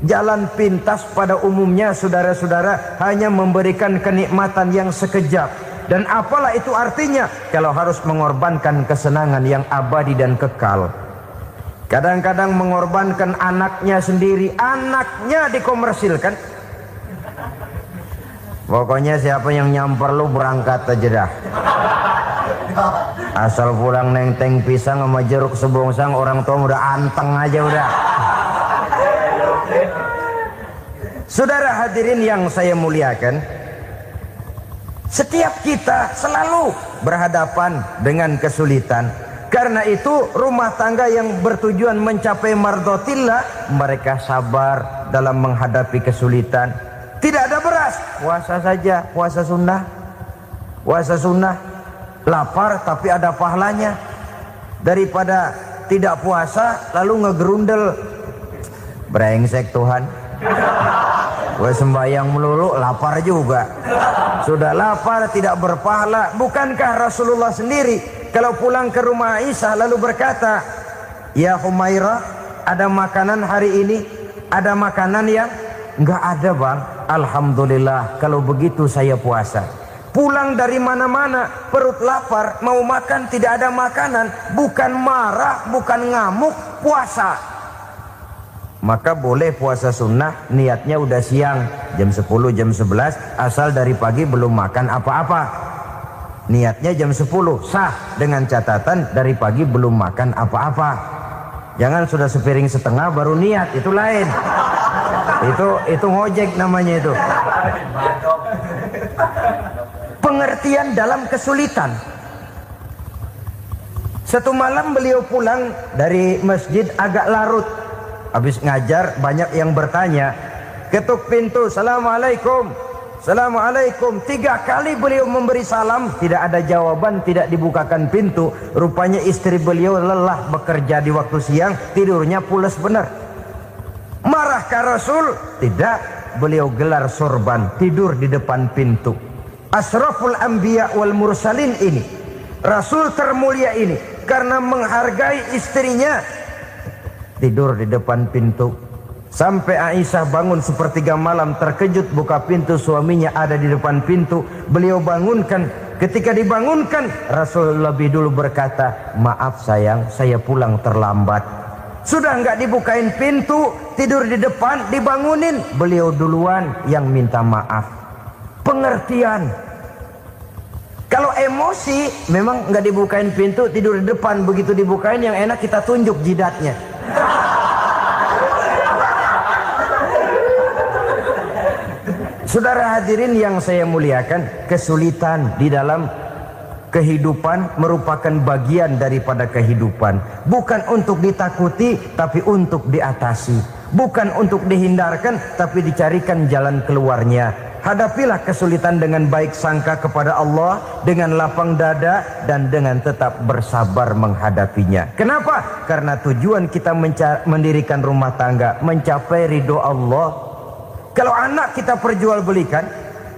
Jalan pintas pada umumnya, saudara-saudara, hanya memberikan kenikmatan yang sekejap. Dan apalah itu artinya kalau harus mengorbankan kesenangan yang abadi dan kekal. Kadang-kadang mengorbankan anaknya sendiri, anaknya dikomersilkan. Pokoknya siapa yang nyamper lu berangkat aja dah. Asal pulang nenteng pisang sama jeruk sebongsang, orang tua udah anteng aja udah. Saudara hadirin yang saya muliakan, setiap kita selalu berhadapan dengan kesulitan. Karena itu rumah tangga yang bertujuan mencapai mardhatillah, mereka sabar dalam menghadapi kesulitan. Tidak ada beras, puasa saja, puasa sunnah. Puasa sunnah, lapar tapi ada pahalanya. Daripada tidak puasa lalu ngegerundel, brengsek Tuhan. Gue sembahyang melulu, lapar juga. Sudah lapar tidak berpahala. Bukankah Rasulullah sendiri kalau pulang ke rumah Aisyah lalu berkata, ya Humairah, ada makanan hari ini? Ada makanan yang enggak ada bang. Alhamdulillah, kalau begitu saya puasa. Pulang dari mana-mana perut lapar, mau makan tidak ada makanan, bukan marah, bukan ngamuk, puasa. Maka boleh puasa sunnah, niatnya udah siang, jam 10, jam 11, asal dari pagi belum makan apa-apa. Niatnya jam 10, sah, dengan catatan dari pagi belum makan apa-apa. Jangan sudah sepiring setengah baru niat, itu lain. Itu ngojek namanya itu. Pengertian dalam kesulitan. Satu malam beliau pulang dari masjid agak larut. Habis ngajar banyak yang bertanya, ketuk pintu, assalamualaikum. Assalamualaikum. 3 kali beliau memberi salam, tidak ada jawaban, tidak dibukakan pintu. Rupanya istri beliau lelah bekerja di waktu siang, tidurnya pules benar. Marahkah Rasul? Tidak. Beliau gelar sorban, tidur di depan pintu. Asraful anbiya wal mursalin ini, Rasul termulia ini, karena menghargai istrinya, tidur di depan pintu. Sampai Aisyah bangun sepertiga malam, terkejut buka pintu, suaminya ada di depan pintu. Beliau bangunkan. Ketika dibangunkan, Rasul lebih dulu berkata, maaf sayang, saya pulang terlambat. Sudah nggak dibukain pintu, tidur di depan, dibangunin, beliau duluan yang minta maaf. Pengertian. Kalau emosi, memang nggak dibukain pintu, tidur di depan. Begitu dibukain, yang enak kita tunjuk jidatnya. Saudara hadirin yang saya muliakan, kesulitan di dalam kehidupan merupakan bagian daripada kehidupan. Bukan untuk ditakuti, tapi untuk diatasi. Bukan untuk dihindarkan, tapi dicarikan jalan keluarnya. Hadapilah kesulitan dengan baik sangka kepada Allah, dengan lapang dada, dan dengan tetap bersabar menghadapinya. Kenapa? Karena tujuan kita mendirikan rumah tangga, mencapai ridho Allah. Kalau anak kita perjualbelikan,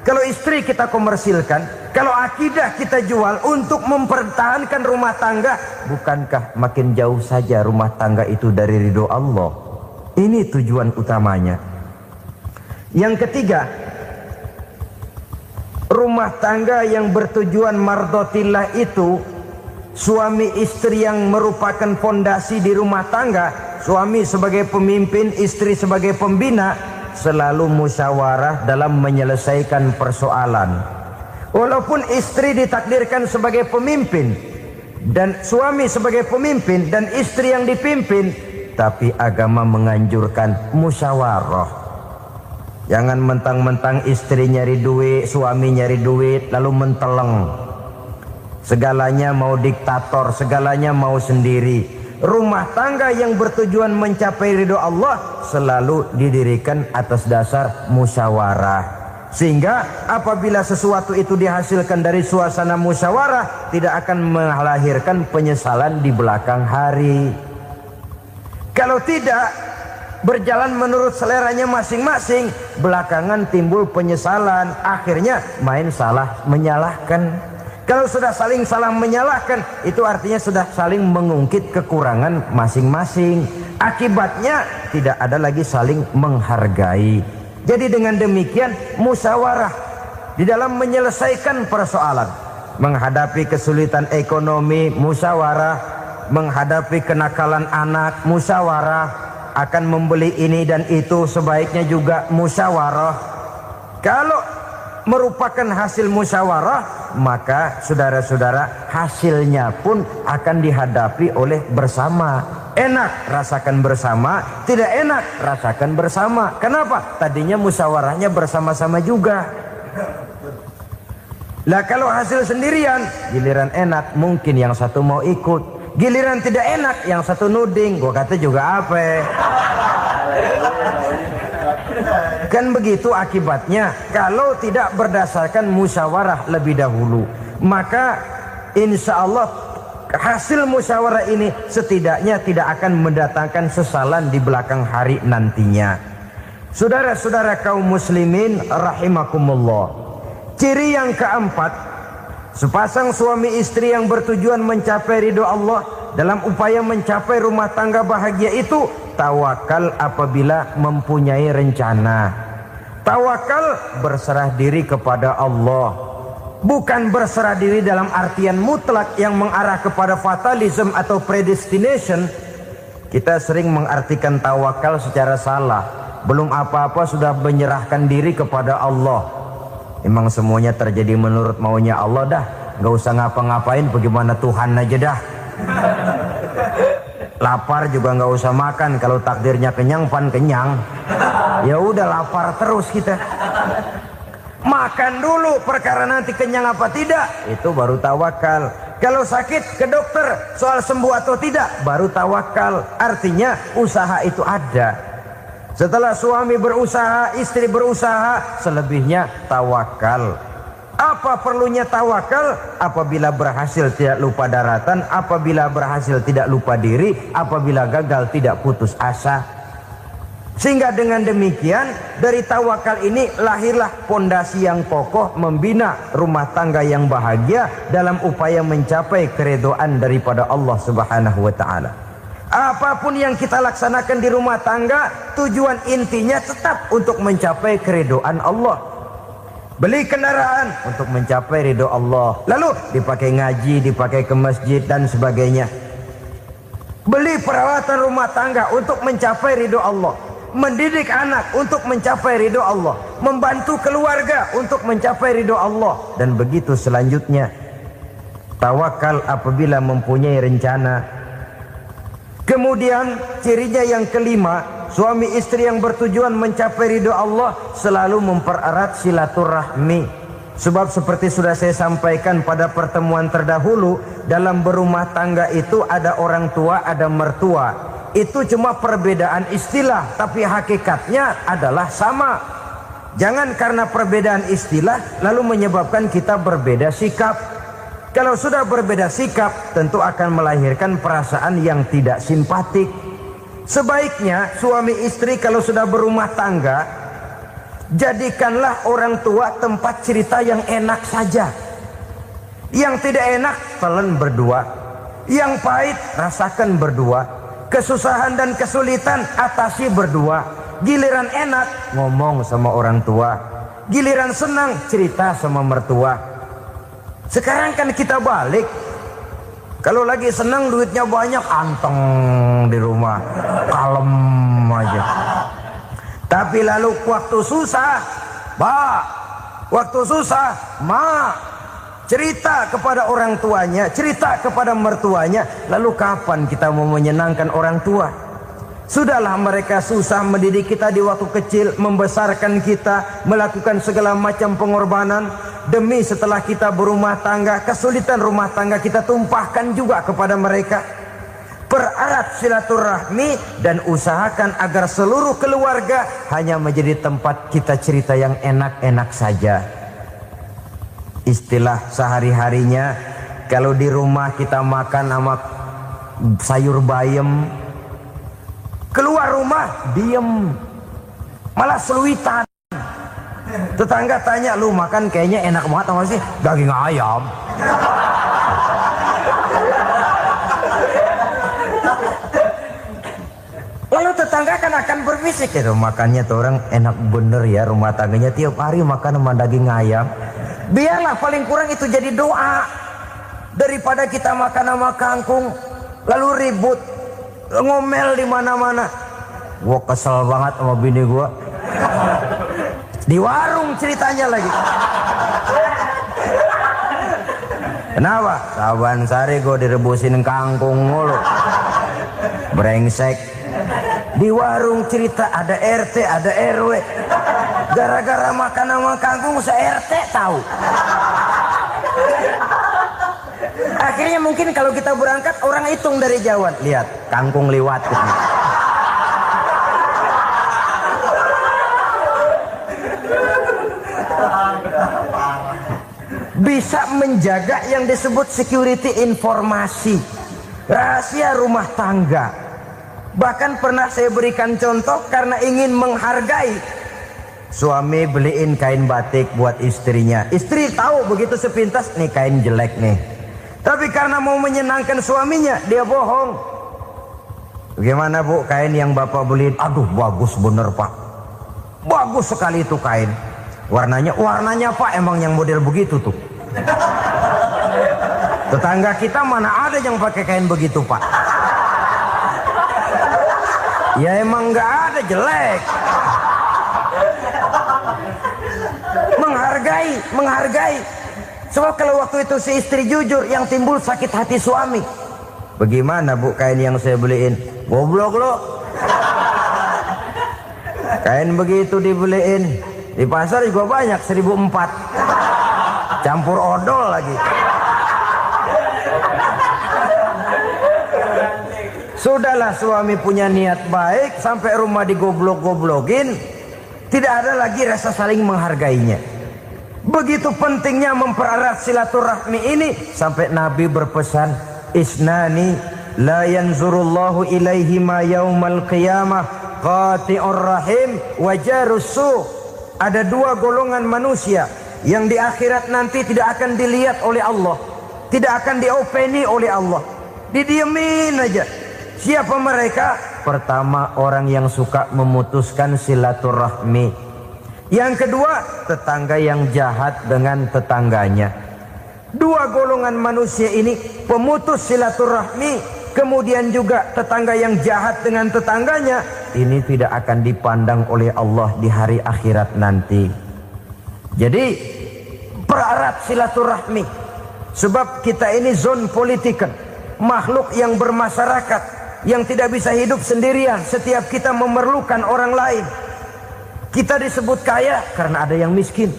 kalau istri kita komersilkan, kalau akidah kita jual untuk mempertahankan rumah tangga, bukankah makin jauh saja rumah tangga itu dari ridho Allah? Ini tujuan utamanya. Yang ketiga, rumah tangga yang bertujuan mardotillah itu, suami istri yang merupakan fondasi di rumah tangga, suami sebagai pemimpin, istri sebagai pembina, selalu musyawarah dalam menyelesaikan persoalan. Walaupun istri ditakdirkan sebagai pemimpin dan suami sebagai pemimpin dan istri yang dipimpin, tapi agama menganjurkan musyawarah. Jangan mentang-mentang istri nyari duit, suami nyari duit, lalu menteleng. Segalanya mau diktator, segalanya mau sendiri. Rumah tangga yang bertujuan mencapai ridho Allah selalu didirikan atas dasar musyawarah. Sehingga apabila sesuatu itu dihasilkan dari suasana musyawarah, tidak akan melahirkan penyesalan di belakang hari. Kalau tidak, berjalan menurut seleranya masing-masing, belakangan timbul penyesalan, akhirnya main salah menyalahkan. Kalau sudah saling salah menyalahkan, itu artinya sudah saling mengungkit kekurangan masing-masing. Akibatnya tidak ada lagi saling menghargai. Jadi dengan demikian musyawarah di dalam menyelesaikan persoalan. Menghadapi kesulitan ekonomi, musyawarah. Menghadapi kenakalan anak, musyawarah. Akan membeli ini dan itu, sebaiknya juga musyawarah. Kalau merupakan hasil musyawarah, maka saudara-saudara hasilnya pun akan dihadapi oleh bersama. Enak rasakan bersama, tidak enak rasakan bersama. Kenapa? Tadinya musyawarahnya bersama-sama juga. Lah kalau hasil sendirian, giliran enak mungkin yang satu mau ikut, giliran tidak enak yang satu nuding, gua kata juga apa. Kan begitu akibatnya kalau tidak berdasarkan musyawarah lebih dahulu. Maka insya Allah hasil musyawarah ini setidaknya tidak akan mendatangkan sesalan di belakang hari nantinya. Saudara-saudara kaum muslimin rahimakumullah, ciri yang keempat, sepasang suami istri yang bertujuan mencapai ridho Allah dalam upaya mencapai rumah tangga bahagia itu tawakal apabila mempunyai rencana. Tawakal berserah diri kepada Allah. Bukan berserah diri dalam artian mutlak yang mengarah kepada fatalism atau predestination. Kita sering mengartikan tawakal secara salah. Belum apa-apa sudah menyerahkan diri kepada Allah. Emang semuanya terjadi menurut maunya Allah dah. Gak usah ngapa-ngapain, bagaimana Tuhan aja dah. Lapar juga nggak usah makan, kalau takdirnya kenyang pan kenyang. Ya udah lapar terus kita. Makan dulu, perkara nanti kenyang apa tidak, itu baru tawakal. Kalau sakit ke dokter, soal sembuh atau tidak, baru tawakal. Artinya usaha itu ada. Setelah suami berusaha, istri berusaha, selebihnya tawakal. Apa perlunya tawakal? Apabila berhasil tidak lupa daratan, apabila berhasil tidak lupa diri, apabila gagal tidak putus asa. Sehingga dengan demikian dari tawakal ini lahirlah pondasi yang kokoh membina rumah tangga yang bahagia dalam upaya mencapai keridhaan daripada Allah Subhanahu wa taala. Apapun yang kita laksanakan di rumah tangga, tujuan intinya tetap untuk mencapai keridhaan Allah. Beli kendaraan untuk mencapai ridho Allah, lalu dipakai ngaji, dipakai ke masjid dan sebagainya. Beli peralatan rumah tangga untuk mencapai ridho Allah. Mendidik anak untuk mencapai ridho Allah. Membantu keluarga untuk mencapai ridho Allah. Dan begitu selanjutnya. Tawakal apabila mempunyai rencana. Kemudian cirinya yang kelima, suami istri yang bertujuan mencapai ridho Allah selalu mempererat silaturahmi. Sebab seperti sudah saya sampaikan pada pertemuan terdahulu, dalam berumah tangga itu ada orang tua, ada mertua. Itu cuma perbedaan istilah, tapi hakikatnya adalah sama. Jangan karena perbedaan istilah lalu menyebabkan kita berbeda sikap. Kalau sudah berbeda sikap, tentu akan melahirkan perasaan yang tidak simpatik. Sebaiknya suami istri kalau sudah berumah tangga, jadikanlah orang tua tempat cerita yang enak saja. Yang tidak enak, telan berdua. Yang pahit, rasakan berdua. Kesusahan dan kesulitan, atasi berdua. Giliran enak, ngomong sama orang tua. Giliran senang, cerita sama mertua. Sekarang kan kita balik. Kalau lagi senang duitnya banyak, anteng di rumah, kalem aja. Tapi lalu waktu susah, waktu susah, cerita kepada orang tuanya, cerita kepada mertuanya. Lalu kapan kita mau menyenangkan orang tua? Sudahlah mereka susah mendidik kita di waktu kecil, membesarkan kita, melakukan segala macam pengorbanan. Demi setelah kita berumah tangga, kesulitan rumah tangga kita tumpahkan juga kepada mereka. Pererat silaturahmi dan usahakan agar seluruh keluarga hanya menjadi tempat kita cerita yang enak-enak saja. Istilah sehari-harinya, kalau di rumah kita makan sama sayur bayam, keluar rumah diem, malah seluitan. Tetangga tanya, lu makan kayaknya enak banget apa sih? Daging ayam. Lalu tetangga kan akan berbisik, itu makannya tuh orang enak bener ya, rumah tangganya tiap hari makan sama daging ayam. Biarlah paling kurang itu jadi doa. Daripada kita makan sama kangkung lalu ribut, ngomel di mana-mana. Gua kesel banget sama bini gua. Di warung ceritanya lagi. Kenapa? Saban sari gue direbusin kangkung mulu. Brengsek. Di warung cerita ada RT, ada RW. Gara-gara makan sama kangkung se-RT tahu. Akhirnya mungkin kalau kita berangkat orang hitung dari jauhan. Lihat, kangkung liwat. Bisa menjaga yang disebut security informasi, rahasia rumah tangga. Bahkan pernah saya berikan contoh karena ingin menghargai. Suami beliin kain batik buat istrinya. Istri tahu begitu sepintas, nih kain jelek nih. Tapi karena mau menyenangkan suaminya, dia bohong. Bagaimana bu, kain yang bapak beliin? Aduh bagus bener pak. Bagus sekali itu kain. Warnanya pak emang yang model begitu tuh. Tetangga kita mana ada yang pakai kain begitu pak? Ya emang nggak ada, jelek. Menghargai. Sebab kalau waktu itu si istri jujur, yang timbul sakit hati suami. Bagaimana bu kain yang saya beliin? Goblok lo. Kain begitu dibeliin di pasar juga banyak 1.400. Campur odol lagi. Sudahlah suami punya niat baik, sampai rumah digoblok-goblokin, tidak ada lagi rasa saling menghargainya. Begitu pentingnya mempererat silaturahmi ini, sampai Nabi berpesan, isnani la yanzurullahu ilaihima yaumal qiyamah qati'ur rahim wa jarus su'. Ada dua golongan manusia yang di akhirat nanti tidak akan dilihat oleh Allah, tidak akan diopeni oleh Allah, didiemin aja. Siapa mereka? Pertama, orang yang suka memutuskan silaturahmi. Yang kedua, tetangga yang jahat dengan tetangganya. Dua golongan manusia ini, pemutus silaturahmi, kemudian juga tetangga yang jahat dengan tetangganya, ini tidak akan dipandang oleh Allah di hari akhirat nanti. Jadi pererat silaturahmi, sebab kita ini zon politiken, makhluk yang bermasyarakat, yang tidak bisa hidup sendirian. Setiap kita memerlukan orang lain. Kita disebut kaya karena ada yang miskin.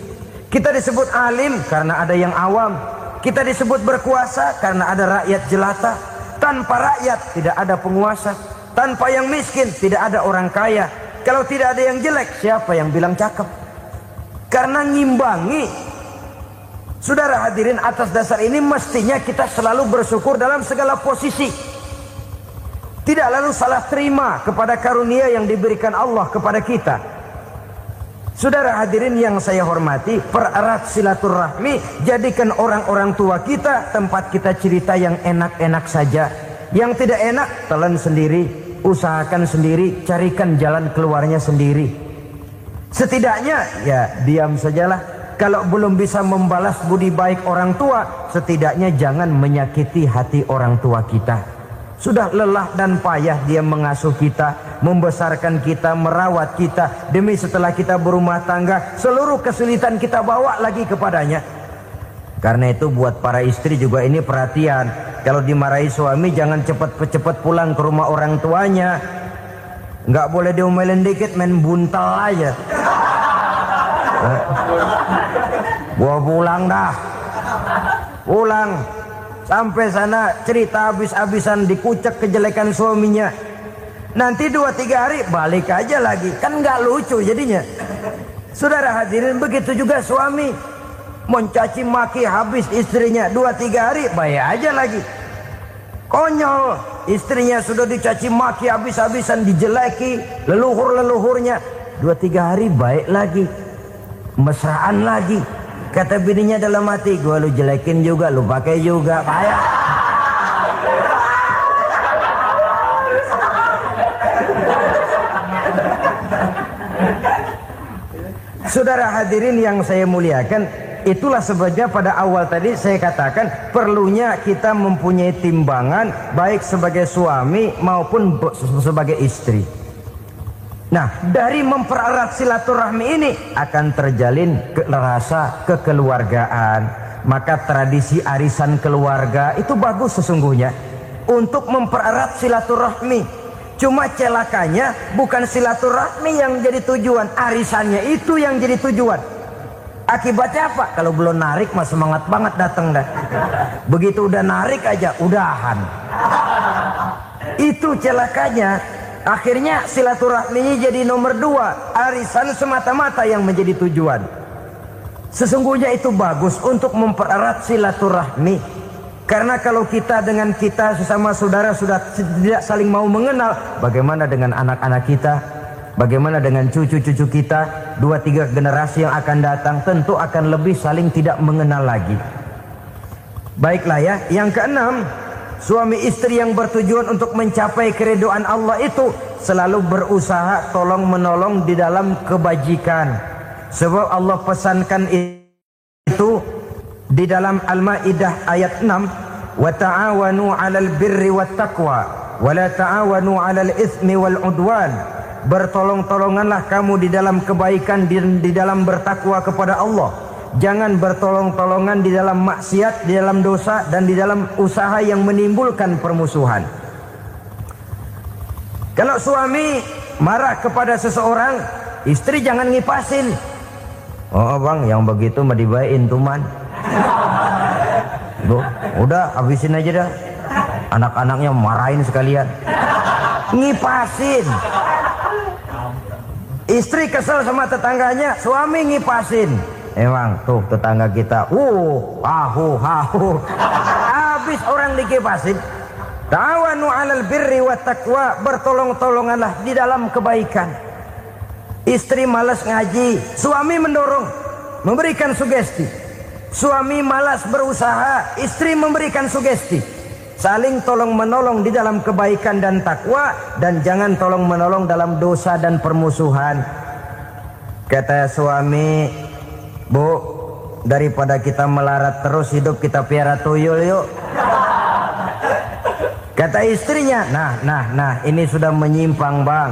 Kita disebut alim karena ada yang awam. Kita disebut berkuasa karena ada rakyat jelata. Tanpa rakyat tidak ada penguasa. Tanpa yang miskin tidak ada orang kaya. Kalau tidak ada yang jelek, siapa yang bilang cakep? Karena ngimbangi. Saudara hadirin, atas dasar ini mestinya kita selalu bersyukur dalam segala posisi. Tidak lalu salah terima kepada karunia yang diberikan Allah kepada kita. Saudara hadirin yang saya hormati, pererat silaturahmi, jadikan orang-orang tua kita tempat kita cerita yang enak-enak saja. Yang tidak enak, telan sendiri, usahakan sendiri, carikan jalan keluarnya sendiri. Setidaknya, ya diam sajalah. Kalau belum bisa membalas budi baik orang tua, setidaknya jangan menyakiti hati orang tua kita. Sudah lelah dan payah dia mengasuh kita, membesarkan kita, merawat kita. Demi setelah kita berumah tangga, seluruh kesulitan kita bawa lagi kepadanya. Karena itu buat para istri juga ini perhatian. Kalau dimarahi suami, jangan cepat-cepat pulang ke rumah orang tuanya. Nggak boleh diomelin dikit, main buntal aja. Gua pulang dah. Pulang. Sampai sana cerita habis-habisan, dikucek kejelekan suaminya. Nanti 2-3 hari balik aja lagi. Kan nggak lucu jadinya. Saudara hadirin, begitu juga suami. Mencaci maki habis istrinya, 2-3 hari baik aja lagi. Konyol, istrinya sudah dicaci maki habis-habisan, dijeleki leluhur-leluhurnya, 2-3 hari baik lagi. Mesraan lagi. Kata bininya dalam hati, gua lu jelekin juga, lu pakai juga, payah. Saudara hadirin yang saya muliakan, itulah sebabnya pada awal tadi saya katakan perlunya kita mempunyai timbangan baik sebagai suami maupun sebagai istri. Nah, dari mempererat silaturahmi ini akan terjalin rasa kekeluargaan. Maka tradisi arisan keluarga itu bagus sesungguhnya untuk mempererat silaturahmi. Cuma celakanya bukan silaturahmi yang jadi tujuan, arisannya itu yang jadi tujuan. Akibatnya apa? Kalau belum narik mah semangat banget datang dah. Begitu udah narik aja udahan. Itu celakanya. Akhirnya silaturahminya jadi nomor 2, arisan semata-mata yang menjadi tujuan. Sesungguhnya itu bagus untuk mempererat silaturahmi. Karena kalau kita dengan kita sesama saudara sudah tidak saling mau mengenal, bagaimana dengan anak-anak kita? Bagaimana dengan cucu-cucu kita? 2-3 generasi yang akan datang tentu akan lebih saling tidak mengenal lagi. Baiklah ya, yang keenam, suami istri yang bertujuan untuk mencapai keridhaan Allah itu selalu berusaha tolong menolong di dalam kebajikan. Sebab Allah pesankan itu di dalam Al-Maidah ayat 6, wa ta'awanu 'alal birri wat taqwa wa la ta'awanu 'alal itsmi wal 'udwan. Bertolong-tolonganlah kamu di dalam kebaikan, di dalam bertakwa kepada Allah. Jangan bertolong-tolongan di dalam maksiat, di dalam dosa, dan di dalam usaha yang menimbulkan permusuhan. Kalau suami marah kepada seseorang, istri jangan ngipasin. Oh bang, yang begitu mah dibayain tuman. Udah habisin aja dah. Anak-anaknya marahin sekalian. ngipasin. Istri kesel sama tetangganya, suami ngipasin. Emang tuh tetangga kita, hahu. Habis orang dikipasin. Ta'awanu 'alal birri wat taqwa, bertolong-tolonganlah di dalam kebaikan. Istri malas ngaji, suami mendorong, memberikan sugesti. Suami malas berusaha, istri memberikan sugesti. Saling tolong menolong di dalam kebaikan dan takwa, dan jangan tolong menolong dalam dosa dan permusuhan. Kata suami, Bu, daripada kita melarat terus hidup, kita piara tuyul yuk. Kata istrinya, nah ini sudah menyimpang bang.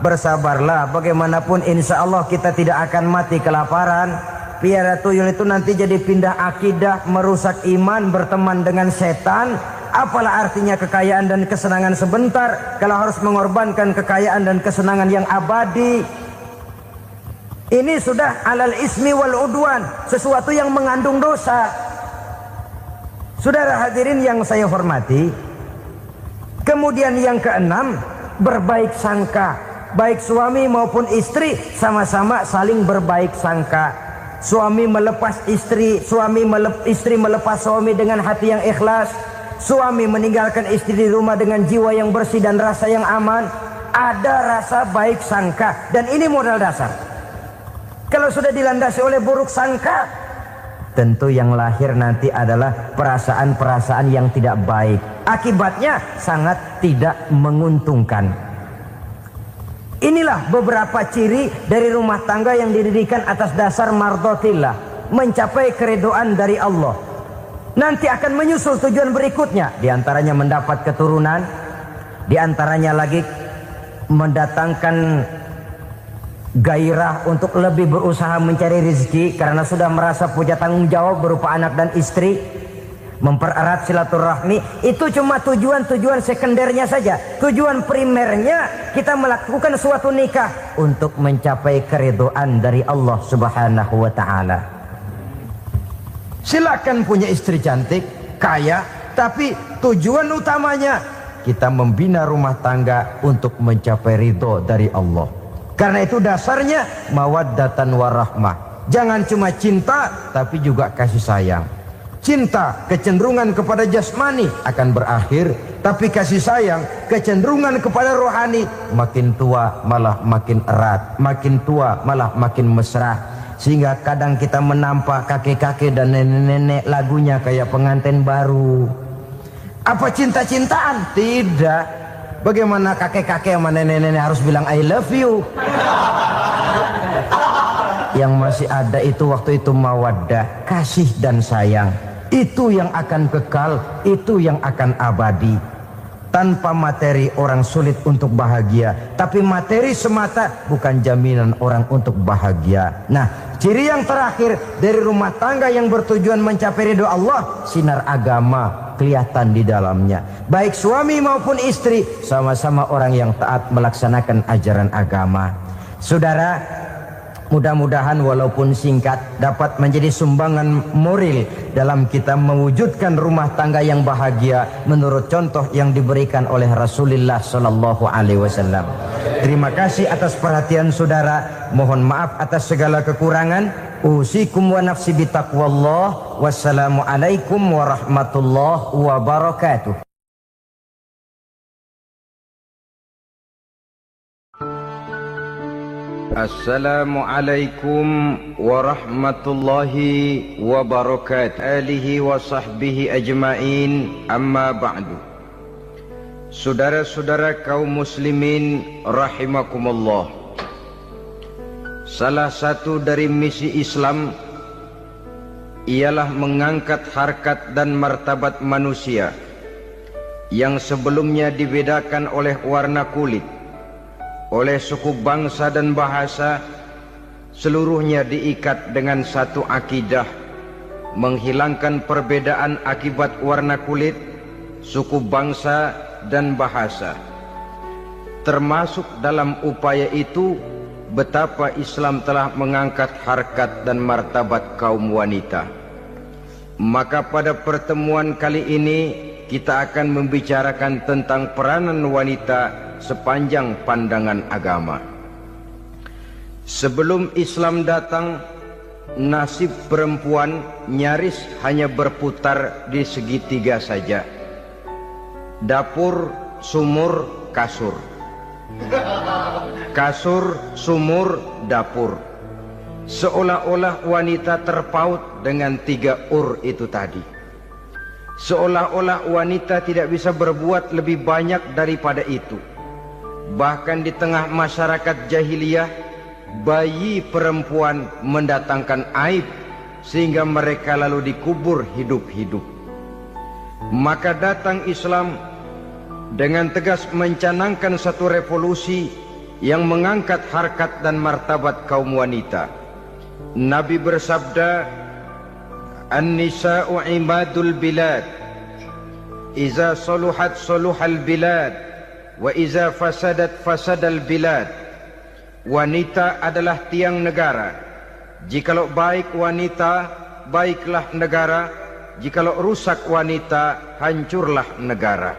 Bersabarlah, bagaimanapun insya Allah kita tidak akan mati kelaparan. Piara tuyul itu nanti jadi pindah akidah, merusak iman, berteman dengan setan. Apalah artinya kekayaan dan kesenangan sebentar kalau harus mengorbankan kekayaan dan kesenangan yang abadi. Ini sudah alal ismi wal udwan, sesuatu yang mengandung dosa. Saudara hadirin yang saya hormati, kemudian yang keenam, berbaik sangka. Baik suami maupun istri sama-sama saling berbaik sangka. Suami melepas istri, istri melepas suami dengan hati yang ikhlas. Suami meninggalkan istri di rumah dengan jiwa yang bersih dan rasa yang aman. Ada rasa baik sangka, dan ini modal dasar. Kalau sudah dilandasi oleh buruk sangka, tentu yang lahir nanti adalah perasaan-perasaan yang tidak baik. Akibatnya sangat tidak menguntungkan. Inilah beberapa ciri dari rumah tangga yang didirikan atas dasar mardhatillah, mencapai keridhaan dari Allah. Nanti akan menyusul tujuan berikutnya, diantaranya mendapat keturunan, diantaranya lagi mendatangkan gairah untuk lebih berusaha mencari rezeki karena sudah merasa punya tanggung jawab berupa anak dan istri. Mempererat silaturahmi, itu cuma tujuan-tujuan sekundernya saja. Tujuan primernya kita melakukan suatu nikah untuk mencapai keridhaan dari Allah Subhanahu wa taala. Silakan punya istri cantik, kaya, tapi tujuan utamanya kita membina rumah tangga untuk mencapai ridho dari Allah. Karena itu dasarnya mawaddatan warahmah. Jangan cuma cinta, tapi juga kasih sayang. Cinta, kecenderungan kepada jasmani akan berakhir, tapi kasih sayang, kecenderungan kepada rohani, makin tua malah makin erat, makin tua malah makin mesra. Sehingga kadang kita menampak kakek-kakek dan nenek-nenek lagunya kayak pengantin baru. Apa cinta-cintaan? Tidak. Bagaimana kakek-kakek sama nenek-nenek harus bilang I love you? Yang masih ada itu waktu itu mawaddah, kasih dan sayang. Itu yang akan kekal, itu yang akan abadi. Tanpa materi orang sulit untuk bahagia, tapi materi semata bukan jaminan orang untuk bahagia. Nah, ciri yang terakhir dari rumah tangga yang bertujuan mencapai ridho Allah, sinar agama kelihatan di dalamnya. Baik suami maupun istri sama-sama orang yang taat melaksanakan ajaran agama. Saudara, mudah-mudahan walaupun singkat dapat menjadi sumbangan moral dalam kita mewujudkan rumah tangga yang bahagia menurut contoh yang diberikan oleh Rasulullah sallallahu alaihi wasallam. Terima kasih atas perhatian saudara. Mohon maaf atas segala kekurangan. Usikum wa nafsi bitaqwallah. Wassalamualaikum warahmatullahi wabarakatuh. Assalamualaikum warahmatullahi wabarakatuh. Alihi wa sahbihi ajma'in. Amma ba'du. Saudara-saudara kaum muslimin rahimakumullah. Salah satu dari misi Islam ialah mengangkat harkat dan martabat manusia yang sebelumnya dibedakan oleh warna kulit, oleh suku bangsa dan bahasa, seluruhnya diikat dengan satu akidah, menghilangkan perbedaan akibat warna kulit, suku bangsa dan bahasa. Termasuk dalam upaya itu betapa Islam telah mengangkat harkat dan martabat kaum wanita. Maka pada pertemuan kali ini kita akan membicarakan tentang peranan wanita sepanjang pandangan agama. Sebelum Islam datang, nasib perempuan nyaris hanya berputar di segitiga saja. Dapur, sumur, kasur. Kasur, sumur, dapur. Seolah-olah wanita terpaut dengan 3 itu tadi. Seolah-olah wanita tidak bisa berbuat lebih banyak daripada itu. Bahkan di tengah masyarakat jahiliyah, bayi perempuan mendatangkan aib sehingga mereka lalu dikubur hidup-hidup. Maka datang Islam dengan tegas mencanangkan satu revolusi yang mengangkat harkat dan martabat kaum wanita. Nabi bersabda, "An-nisa'u imadul bilad, iza saluhat saluhal bilad, wa iza fasadat fasadal bilad." Wanita adalah tiang negara. Jikalau baik wanita, baiklah negara. Jikalau rusak wanita, hancurlah negara.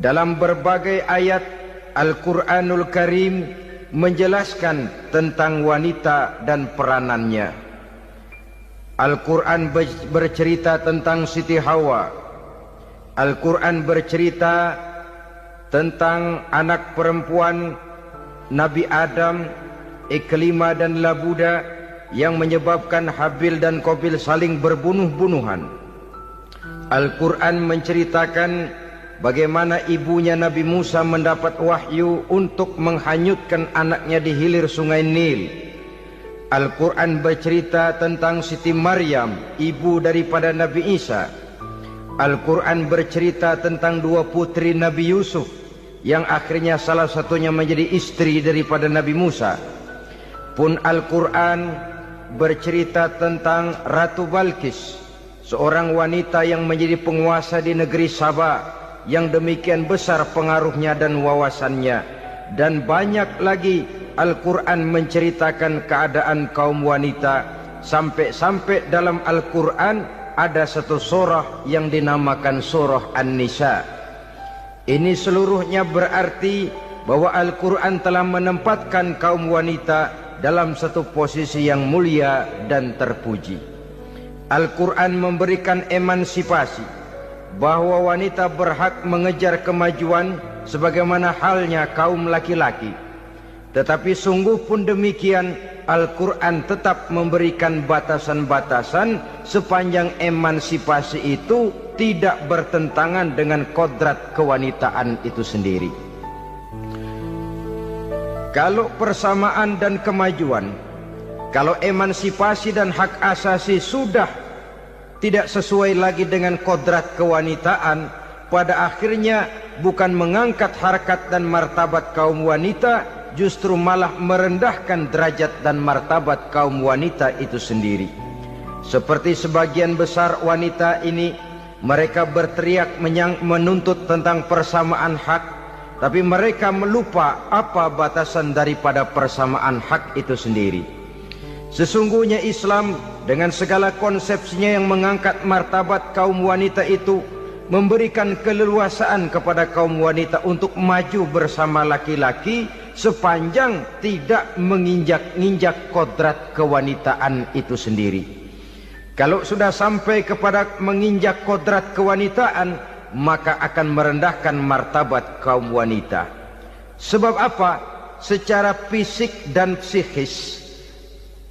Dalam berbagai ayat Al-Quranul Karim menjelaskan tentang wanita dan peranannya. Al-Quran bercerita tentang Siti Hawa. Al-Quran bercerita tentang anak perempuan Nabi Adam, Iklima dan Labuda, yang menyebabkan Habil dan Qabil saling berbunuh-bunuhan. Al-Quran menceritakan bagaimana ibunya Nabi Musa mendapat wahyu untuk menghanyutkan anaknya di hilir sungai Nil. Al-Quran bercerita tentang Siti Maryam, ibu daripada Nabi Isa. Al-Quran bercerita tentang 2 putri Nabi Yusuf, yang akhirnya salah satunya menjadi istri daripada Nabi Musa. Pun Al-Quran bercerita tentang Ratu Balkis, seorang wanita yang menjadi penguasa di negeri Sabah, yang demikian besar pengaruhnya dan wawasannya. Dan banyak lagi Al-Quran menceritakan keadaan kaum wanita, sampai-sampai dalam Al-Quran ada satu surah yang dinamakan surah An-Nisa. Ini seluruhnya berarti bahwa Al-Quran telah menempatkan kaum wanita dalam satu posisi yang mulia dan terpuji. Al-Quran memberikan emansipasi, bahwa wanita berhak mengejar kemajuan sebagaimana halnya kaum laki-laki. Tetapi sungguh pun demikian, Al-Quran tetap memberikan batasan-batasan sepanjang emansipasi itu tidak bertentangan dengan kodrat kewanitaan itu sendiri. Kalau persamaan dan kemajuan, kalau emansipasi dan hak asasi sudah tidak sesuai lagi dengan kodrat kewanitaan, pada akhirnya bukan mengangkat harkat dan martabat kaum wanita, justru malah merendahkan derajat dan martabat kaum wanita itu sendiri. Seperti sebagian besar wanita ini, mereka berteriak menuntut tentang persamaan hak, tapi mereka melupa apa batasan daripada persamaan hak itu sendiri. Sesungguhnya Islam dengan segala konsepsinya yang mengangkat martabat kaum wanita itu, memberikan keleluasaan kepada kaum wanita untuk maju bersama laki-laki sepanjang tidak menginjak-injak kodrat kewanitaan itu sendiri. Kalau sudah sampai kepada menginjak kodrat kewanitaan, maka akan merendahkan martabat kaum wanita. Sebab apa? Secara fisik dan psikis,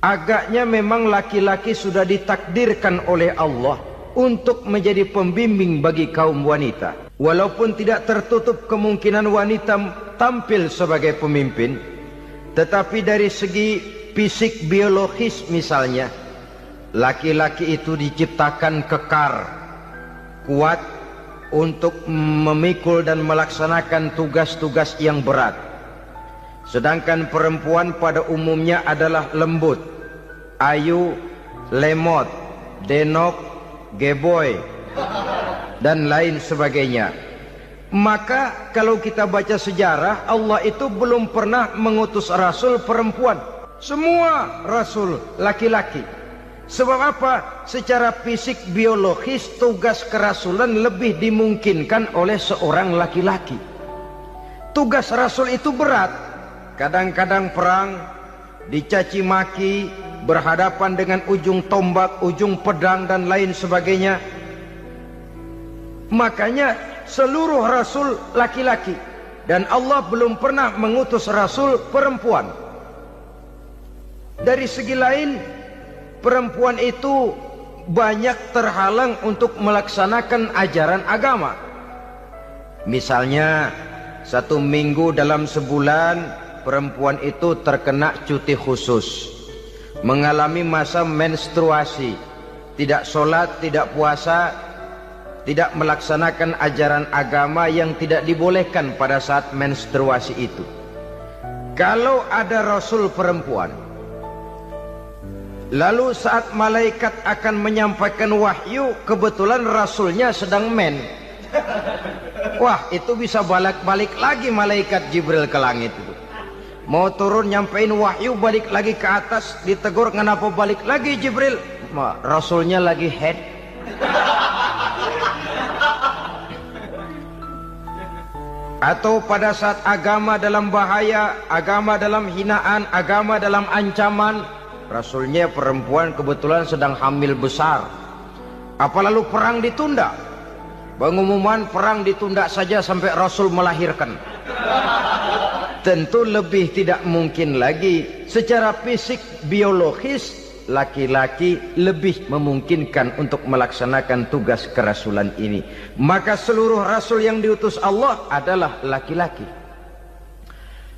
agaknya memang laki-laki sudah ditakdirkan oleh Allah untuk menjadi pembimbing bagi kaum wanita. Walaupun tidak tertutup kemungkinan wanita tampil sebagai pemimpin, tetapi dari segi fisik biologis misalnya, laki-laki itu diciptakan kekar, kuat untuk memikul dan melaksanakan tugas-tugas yang berat. Sedangkan perempuan pada umumnya adalah lembut, ayu, lemot, denok, geboy, dan lain sebagainya. Maka kalau kita baca sejarah, Allah itu belum pernah mengutus rasul perempuan. Semua rasul laki-laki. Sebab apa? Secara fisik biologis tugas kerasulan lebih dimungkinkan oleh seorang laki-laki. Tugas Rasul itu berat. Kadang-kadang perang, dicaci maki, berhadapan dengan ujung tombak, ujung pedang dan lain sebagainya. Makanya seluruh Rasul laki-laki, dan Allah belum pernah mengutus Rasul perempuan. Dari segi lain, perempuan itu banyak terhalang untuk melaksanakan ajaran agama. Misalnya 1 minggu dalam sebulan perempuan itu terkena cuti khusus, mengalami masa menstruasi, tidak sholat, tidak puasa, tidak melaksanakan ajaran agama yang tidak dibolehkan pada saat menstruasi itu. Kalau ada Rasul perempuan, lalu saat malaikat akan menyampaikan wahyu, kebetulan Rasulnya sedang wah, itu bisa balik lagi malaikat Jibril ke langit itu. Mau turun nyampein wahyu, balik lagi ke atas, ditegur, kenapa balik lagi Jibril? Rasulnya lagi head. Atau pada saat agama dalam bahaya, agama dalam hinaan, agama dalam ancaman, Rasulnya perempuan kebetulan sedang hamil besar. Apa lalu perang ditunda? Pengumuman perang ditunda saja sampai Rasul melahirkan. Tentu lebih tidak mungkin lagi. Secara fisik biologis, laki-laki lebih memungkinkan untuk melaksanakan tugas kerasulan ini. Maka seluruh Rasul yang diutus Allah adalah laki-laki.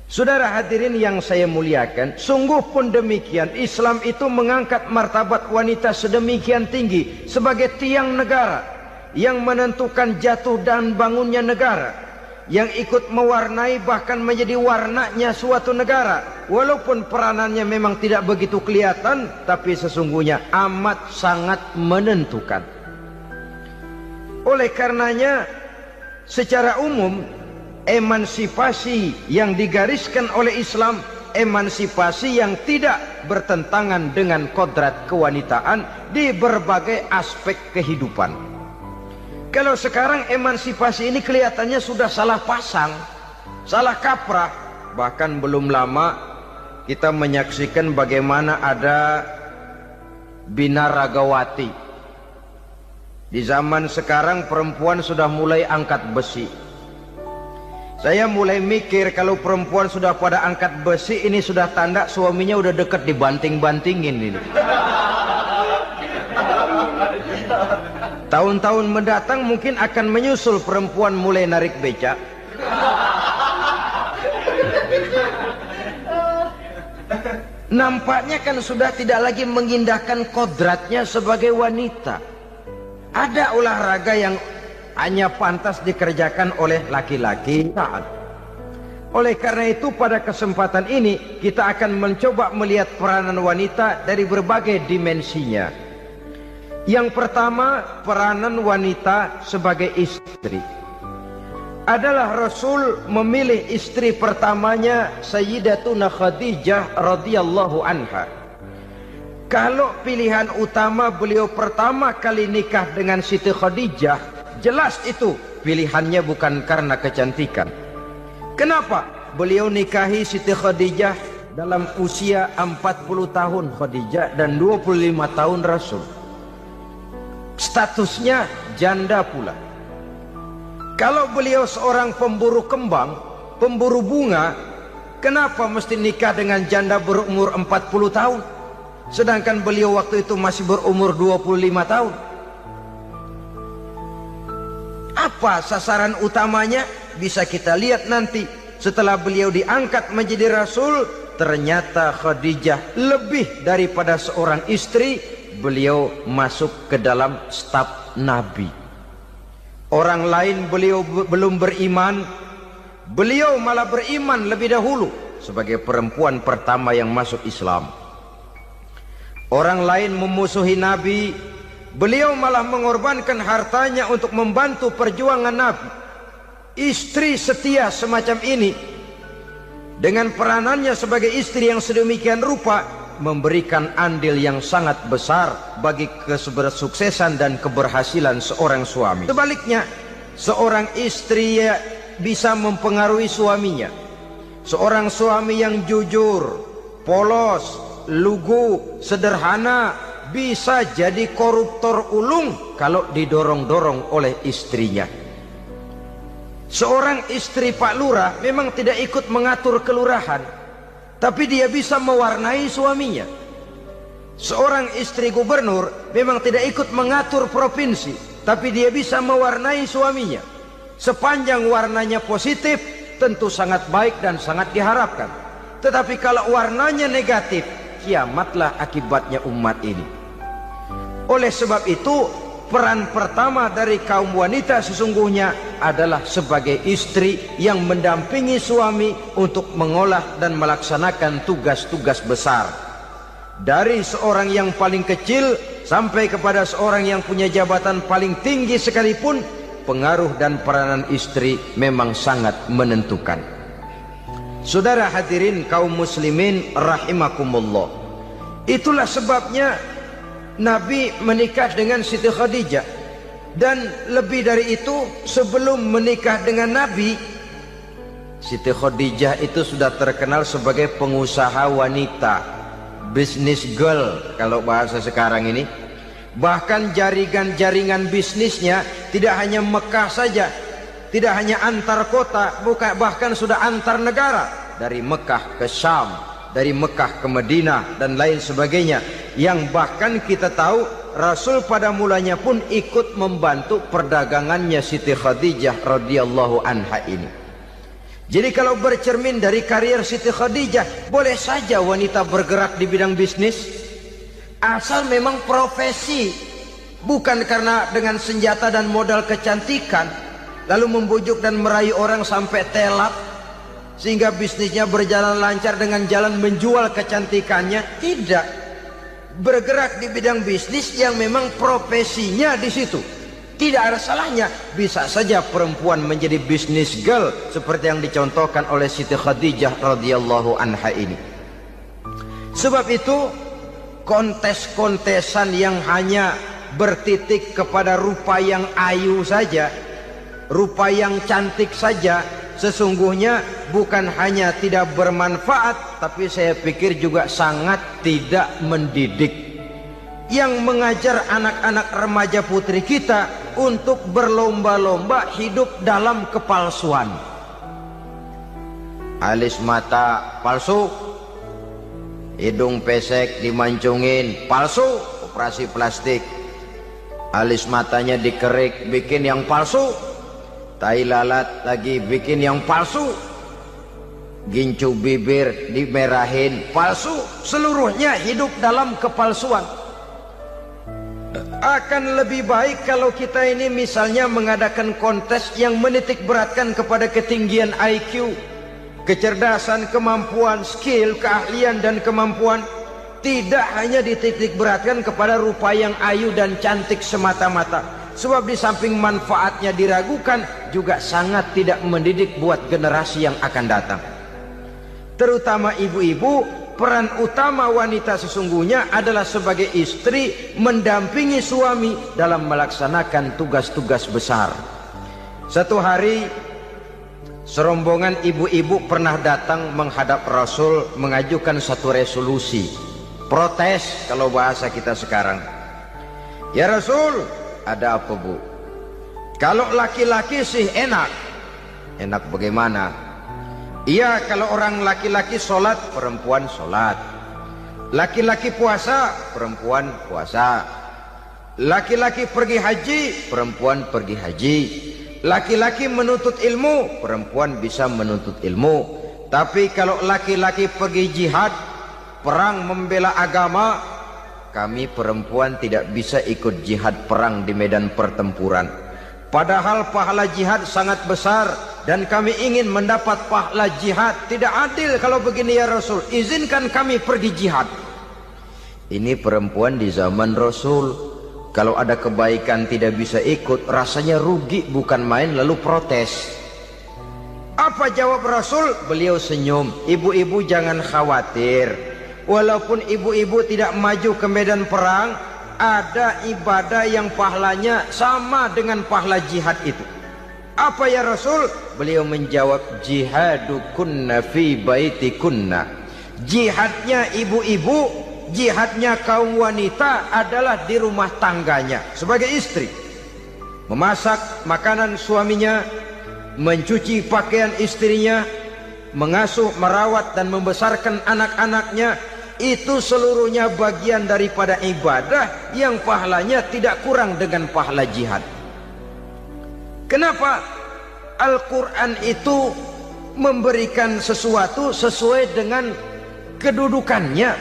Saudara hadirin yang saya muliakan, sungguh pun demikian, Islam itu mengangkat martabat wanita sedemikian tinggi sebagai tiang negara yang menentukan jatuh dan bangunnya negara, yang ikut mewarnai bahkan menjadi warnanya suatu negara. Walaupun peranannya memang tidak begitu kelihatan, tapi sesungguhnya amat sangat menentukan. Oleh karenanya, secara umum, emansipasi yang digariskan oleh Islam, emansipasi yang tidak bertentangan dengan kodrat kewanitaan di berbagai aspek kehidupan. Kalau sekarang emansipasi ini kelihatannya sudah salah pasang, salah kaprah. Bahkan belum lama kita menyaksikan bagaimana ada binaragawati. Di zaman sekarang perempuan sudah mulai angkat besi. Saya mulai mikir kalau perempuan sudah pada angkat besi, ini sudah tanda suaminya udah deket dibanting-bantingin ini. Tahun-tahun mendatang mungkin akan menyusul perempuan mulai narik becak. Nampaknya kan sudah tidak lagi mengindahkan kodratnya sebagai wanita. Ada olahraga yang hanya pantas dikerjakan oleh laki-laki. Oleh karena itu pada kesempatan ini kita akan mencoba melihat peranan wanita dari berbagai dimensinya. Yang pertama, peranan wanita sebagai istri. Adalah Rasul memilih istri pertamanya Sayyidatuna Khadijah radhiyallahu anha. Kalau pilihan utama beliau pertama kali nikah dengan Siti Khadijah, jelas itu pilihannya bukan karena kecantikan. Kenapa? Beliau nikahi Siti Khadijah dalam usia 40 tahun Khadijah dan 25 tahun Rasul. Statusnya janda pula. Kalau beliau seorang pemburu kembang, pemburu bunga, kenapa mesti nikah dengan janda berumur 40 tahun? Sedangkan beliau waktu itu masih berumur 25 tahun. Apa sasaran utamanya? Bisa kita lihat nanti. Setelah beliau diangkat menjadi Rasul, ternyata Khadijah lebih daripada seorang istri. Beliau masuk ke dalam staf Nabi. Orang lain beliau belum beriman, beliau malah beriman lebih dahulu sebagai perempuan pertama yang masuk Islam. Orang lain memusuhi Nabi, beliau malah mengorbankan hartanya untuk membantu perjuangan Nabi. Istri setia semacam ini dengan peranannya sebagai istri yang sedemikian rupa memberikan andil yang sangat besar bagi kesuksesan dan keberhasilan seorang suami. Sebaliknya, seorang istri bisa mempengaruhi suaminya. Seorang suami yang jujur, polos, lugu, sederhana bisa jadi koruptor ulung kalau didorong-dorong oleh istrinya. Seorang istri Pak Lurah memang tidak ikut mengatur kelurahan, tapi dia bisa mewarnai suaminya. Seorang istri gubernur memang tidak ikut mengatur provinsi, tapi dia bisa mewarnai suaminya. Sepanjang warnanya positif, tentu sangat baik dan sangat diharapkan. Tetapi kalau warnanya negatif, kiamatlah akibatnya umat ini. Oleh sebab itu, peran pertama dari kaum wanita sesungguhnya adalah sebagai istri yang mendampingi suami untuk mengolah dan melaksanakan tugas-tugas besar. Dari seorang yang paling kecil sampai kepada seorang yang punya jabatan paling tinggi sekalipun, pengaruh dan peranan istri memang sangat menentukan. Saudara hadirin kaum muslimin rahimakumullah, itulah sebabnya Nabi menikah dengan Siti Khadijah. Dan lebih dari itu, sebelum menikah dengan Nabi, Siti Khadijah itu sudah terkenal sebagai pengusaha wanita, business girl kalau bahasa sekarang ini. Bahkan jaringan-jaringan bisnisnya tidak hanya Mekah saja, tidak hanya antar kota, bahkan sudah antar negara, dari Mekah ke Syam, dari Mekah ke Madinah dan lain sebagainya, yang bahkan kita tahu Rasul pada mulanya pun ikut membantu perdagangannya Siti Khadijah radhiyallahu anha ini. Jadi kalau bercermin dari karier Siti Khadijah, boleh saja wanita bergerak di bidang bisnis, asal memang profesi, bukan karena dengan senjata dan modal kecantikan lalu membujuk dan merayu orang sampai telap sehingga bisnisnya berjalan lancar dengan jalan menjual kecantikannya. Tidak, bergerak di bidang bisnis yang memang profesinya di situ. Tidak ada salahnya. Bisa saja perempuan menjadi business girl seperti yang dicontohkan oleh Siti Khadijah radhiyallahu anha ini. Sebab itu, kontes-kontesan yang hanya bertitik kepada rupa yang ayu saja, rupa yang cantik saja, sesungguhnya bukan hanya tidak bermanfaat, tapi saya pikir juga sangat tidak mendidik. Yang mengajar anak-anak remaja putri kita untuk berlomba-lomba hidup dalam kepalsuan. Alis mata palsu, hidung pesek dimancungin, palsu, operasi plastik. Alis matanya dikerik, bikin yang palsu. Tai lalat lagi bikin yang palsu. Gincu bibir dimerahin, palsu. Seluruhnya hidup dalam kepalsuan. Akan lebih baik kalau kita ini misalnya mengadakan kontes yang menitik beratkan kepada ketinggian IQ, kecerdasan, kemampuan, skill, keahlian dan kemampuan. Tidak hanya dititik beratkan kepada rupa yang ayu dan cantik semata-mata. Sebab di samping manfaatnya diragukan, juga sangat tidak mendidik buat generasi yang akan datang. Terutama ibu-ibu, peran utama wanita sesungguhnya adalah sebagai istri mendampingi suami dalam melaksanakan tugas-tugas besar. Satu hari, serombongan ibu-ibu pernah datang menghadap Rasul mengajukan satu resolusi, protes kalau bahasa kita sekarang. Ya Rasul, ada apa bu? Kalau laki-laki sih enak. Enak bagaimana? Iya, kalau orang laki-laki sholat, perempuan sholat. Laki-laki puasa, perempuan puasa. Laki-laki pergi haji, perempuan pergi haji. Laki-laki menuntut ilmu, perempuan bisa menuntut ilmu. Tapi kalau laki-laki pergi jihad, perang membela agama, kami perempuan tidak bisa ikut jihad perang di medan pertempuran. Padahal pahala jihad sangat besar dan kami ingin mendapat pahala jihad. Tidak adil kalau begini ya Rasul, izinkan kami pergi jihad. Ini perempuan di zaman Rasul, kalau ada kebaikan tidak bisa ikut, rasanya rugi bukan main, lalu protes. Apa jawab Rasul? Beliau senyum. Ibu-ibu jangan khawatir, walaupun ibu-ibu tidak maju ke medan perang, ada ibadah yang pahalanya sama dengan pahala jihad itu. Apa ya Rasul? Beliau menjawab, jihadukunna fi baitikunna. Jihadnya ibu-ibu, jihadnya kaum wanita adalah di rumah tangganya sebagai istri. Memasak makanan suaminya, mencuci pakaian istrinya, mengasuh, merawat dan membesarkan anak-anaknya, itu seluruhnya bagian daripada ibadah yang pahalanya tidak kurang dengan pahala jihad. Kenapa? Al-Quran itu memberikan sesuatu sesuai dengan kedudukannya.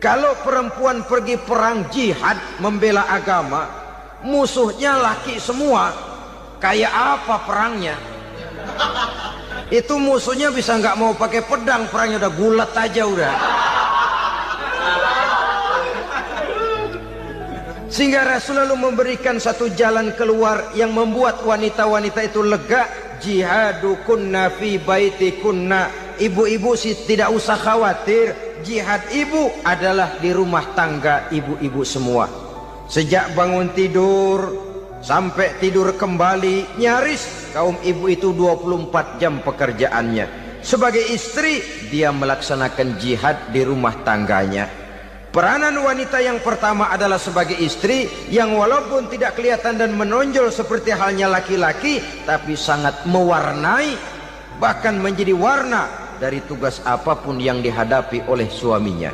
Kalau perempuan pergi perang jihad membela agama, musuhnya laki semua, kayak apa perangnya? Itu musuhnya bisa nggak mau pakai pedang, perangnya udah gulat aja udah. Sehingga Rasul lalu memberikan satu jalan keluar yang membuat wanita-wanita itu lega. Jihadukunna fi baitikunna. Ibu-ibu sih tidak usah khawatir, jihad ibu adalah di rumah tangga ibu-ibu semua. Sejak bangun tidur sampai tidur kembali, nyaris kaum ibu itu 24 jam pekerjaannya. Sebagai istri, dia melaksanakan jihad di rumah tangganya. Peranan wanita yang pertama adalah sebagai istri, yang walaupun tidak kelihatan dan menonjol seperti halnya laki-laki, tapi sangat mewarnai, bahkan menjadi warna dari tugas apapun yang dihadapi oleh suaminya.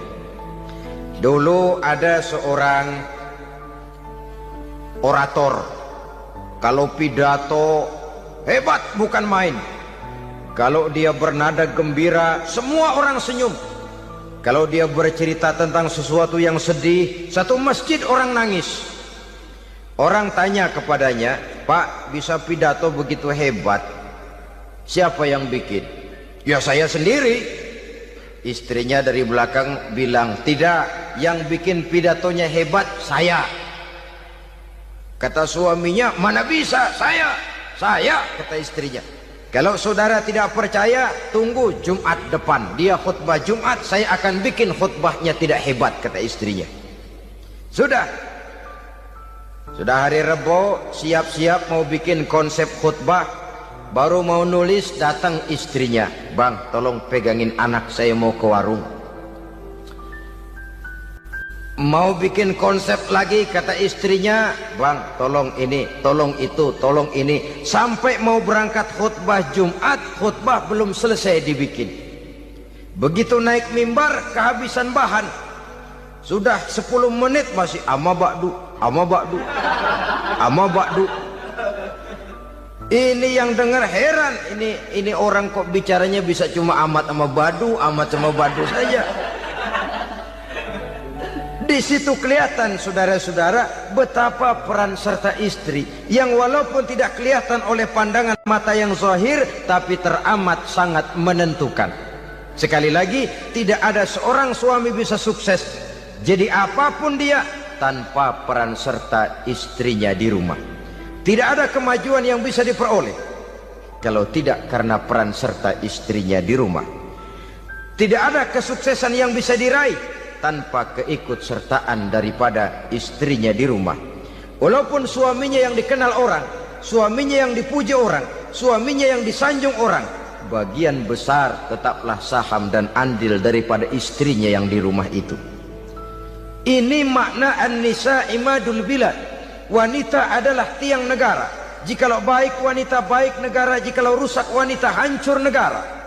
Dulu ada seorang orator, kalau pidato hebat bukan main. Kalau dia bernada gembira, semua orang senyum. Kalau dia bercerita tentang sesuatu yang sedih, satu masjid orang nangis. Orang tanya kepadanya, Pak, bisa pidato begitu hebat, siapa yang bikin? Ya saya sendiri. Istrinya dari belakang bilang, tidak, yang bikin pidatonya hebat saya. Kata suaminya, mana bisa, saya, kata istrinya. Kalau saudara tidak percaya, tunggu Jumat depan. Dia khutbah Jumat, saya akan bikin khutbahnya tidak hebat, kata istrinya. Sudah hari Rebo, siap-siap mau bikin konsep khutbah. Baru mau nulis, datang istrinya. Bang, tolong pegangin anak, saya mau ke warung. Mau bikin konsep lagi, kata istrinya, bang tolong ini, tolong itu, tolong ini. Sampai mau berangkat khutbah Jumat, khutbah belum selesai dibikin. Begitu naik mimbar, kehabisan bahan. Sudah 10 menit masih ama ba'du. Ini yang dengar heran, ini orang kok bicaranya bisa cuma amat sama badu saja. Di situ kelihatan saudara-saudara betapa peran serta istri yang walaupun tidak kelihatan oleh pandangan mata yang zahir, tapi teramat sangat menentukan. Sekali lagi, tidak ada seorang suami bisa sukses jadi apapun dia tanpa peran serta istrinya di rumah. Tidak ada kemajuan yang bisa diperoleh kalau tidak karena peran serta istrinya di rumah. Tidak ada kesuksesan yang bisa diraih tanpa keikutsertaan daripada istrinya di rumah. Walaupun suaminya yang dikenal orang, suaminya yang dipuji orang, suaminya yang disanjung orang, bagian besar tetaplah saham dan andil daripada istrinya yang di rumah itu. Ini makna an-nisa imadul bilad. Wanita adalah tiang negara. Jikalau baik wanita, baik negara. Jikalau rusak wanita, hancur negara.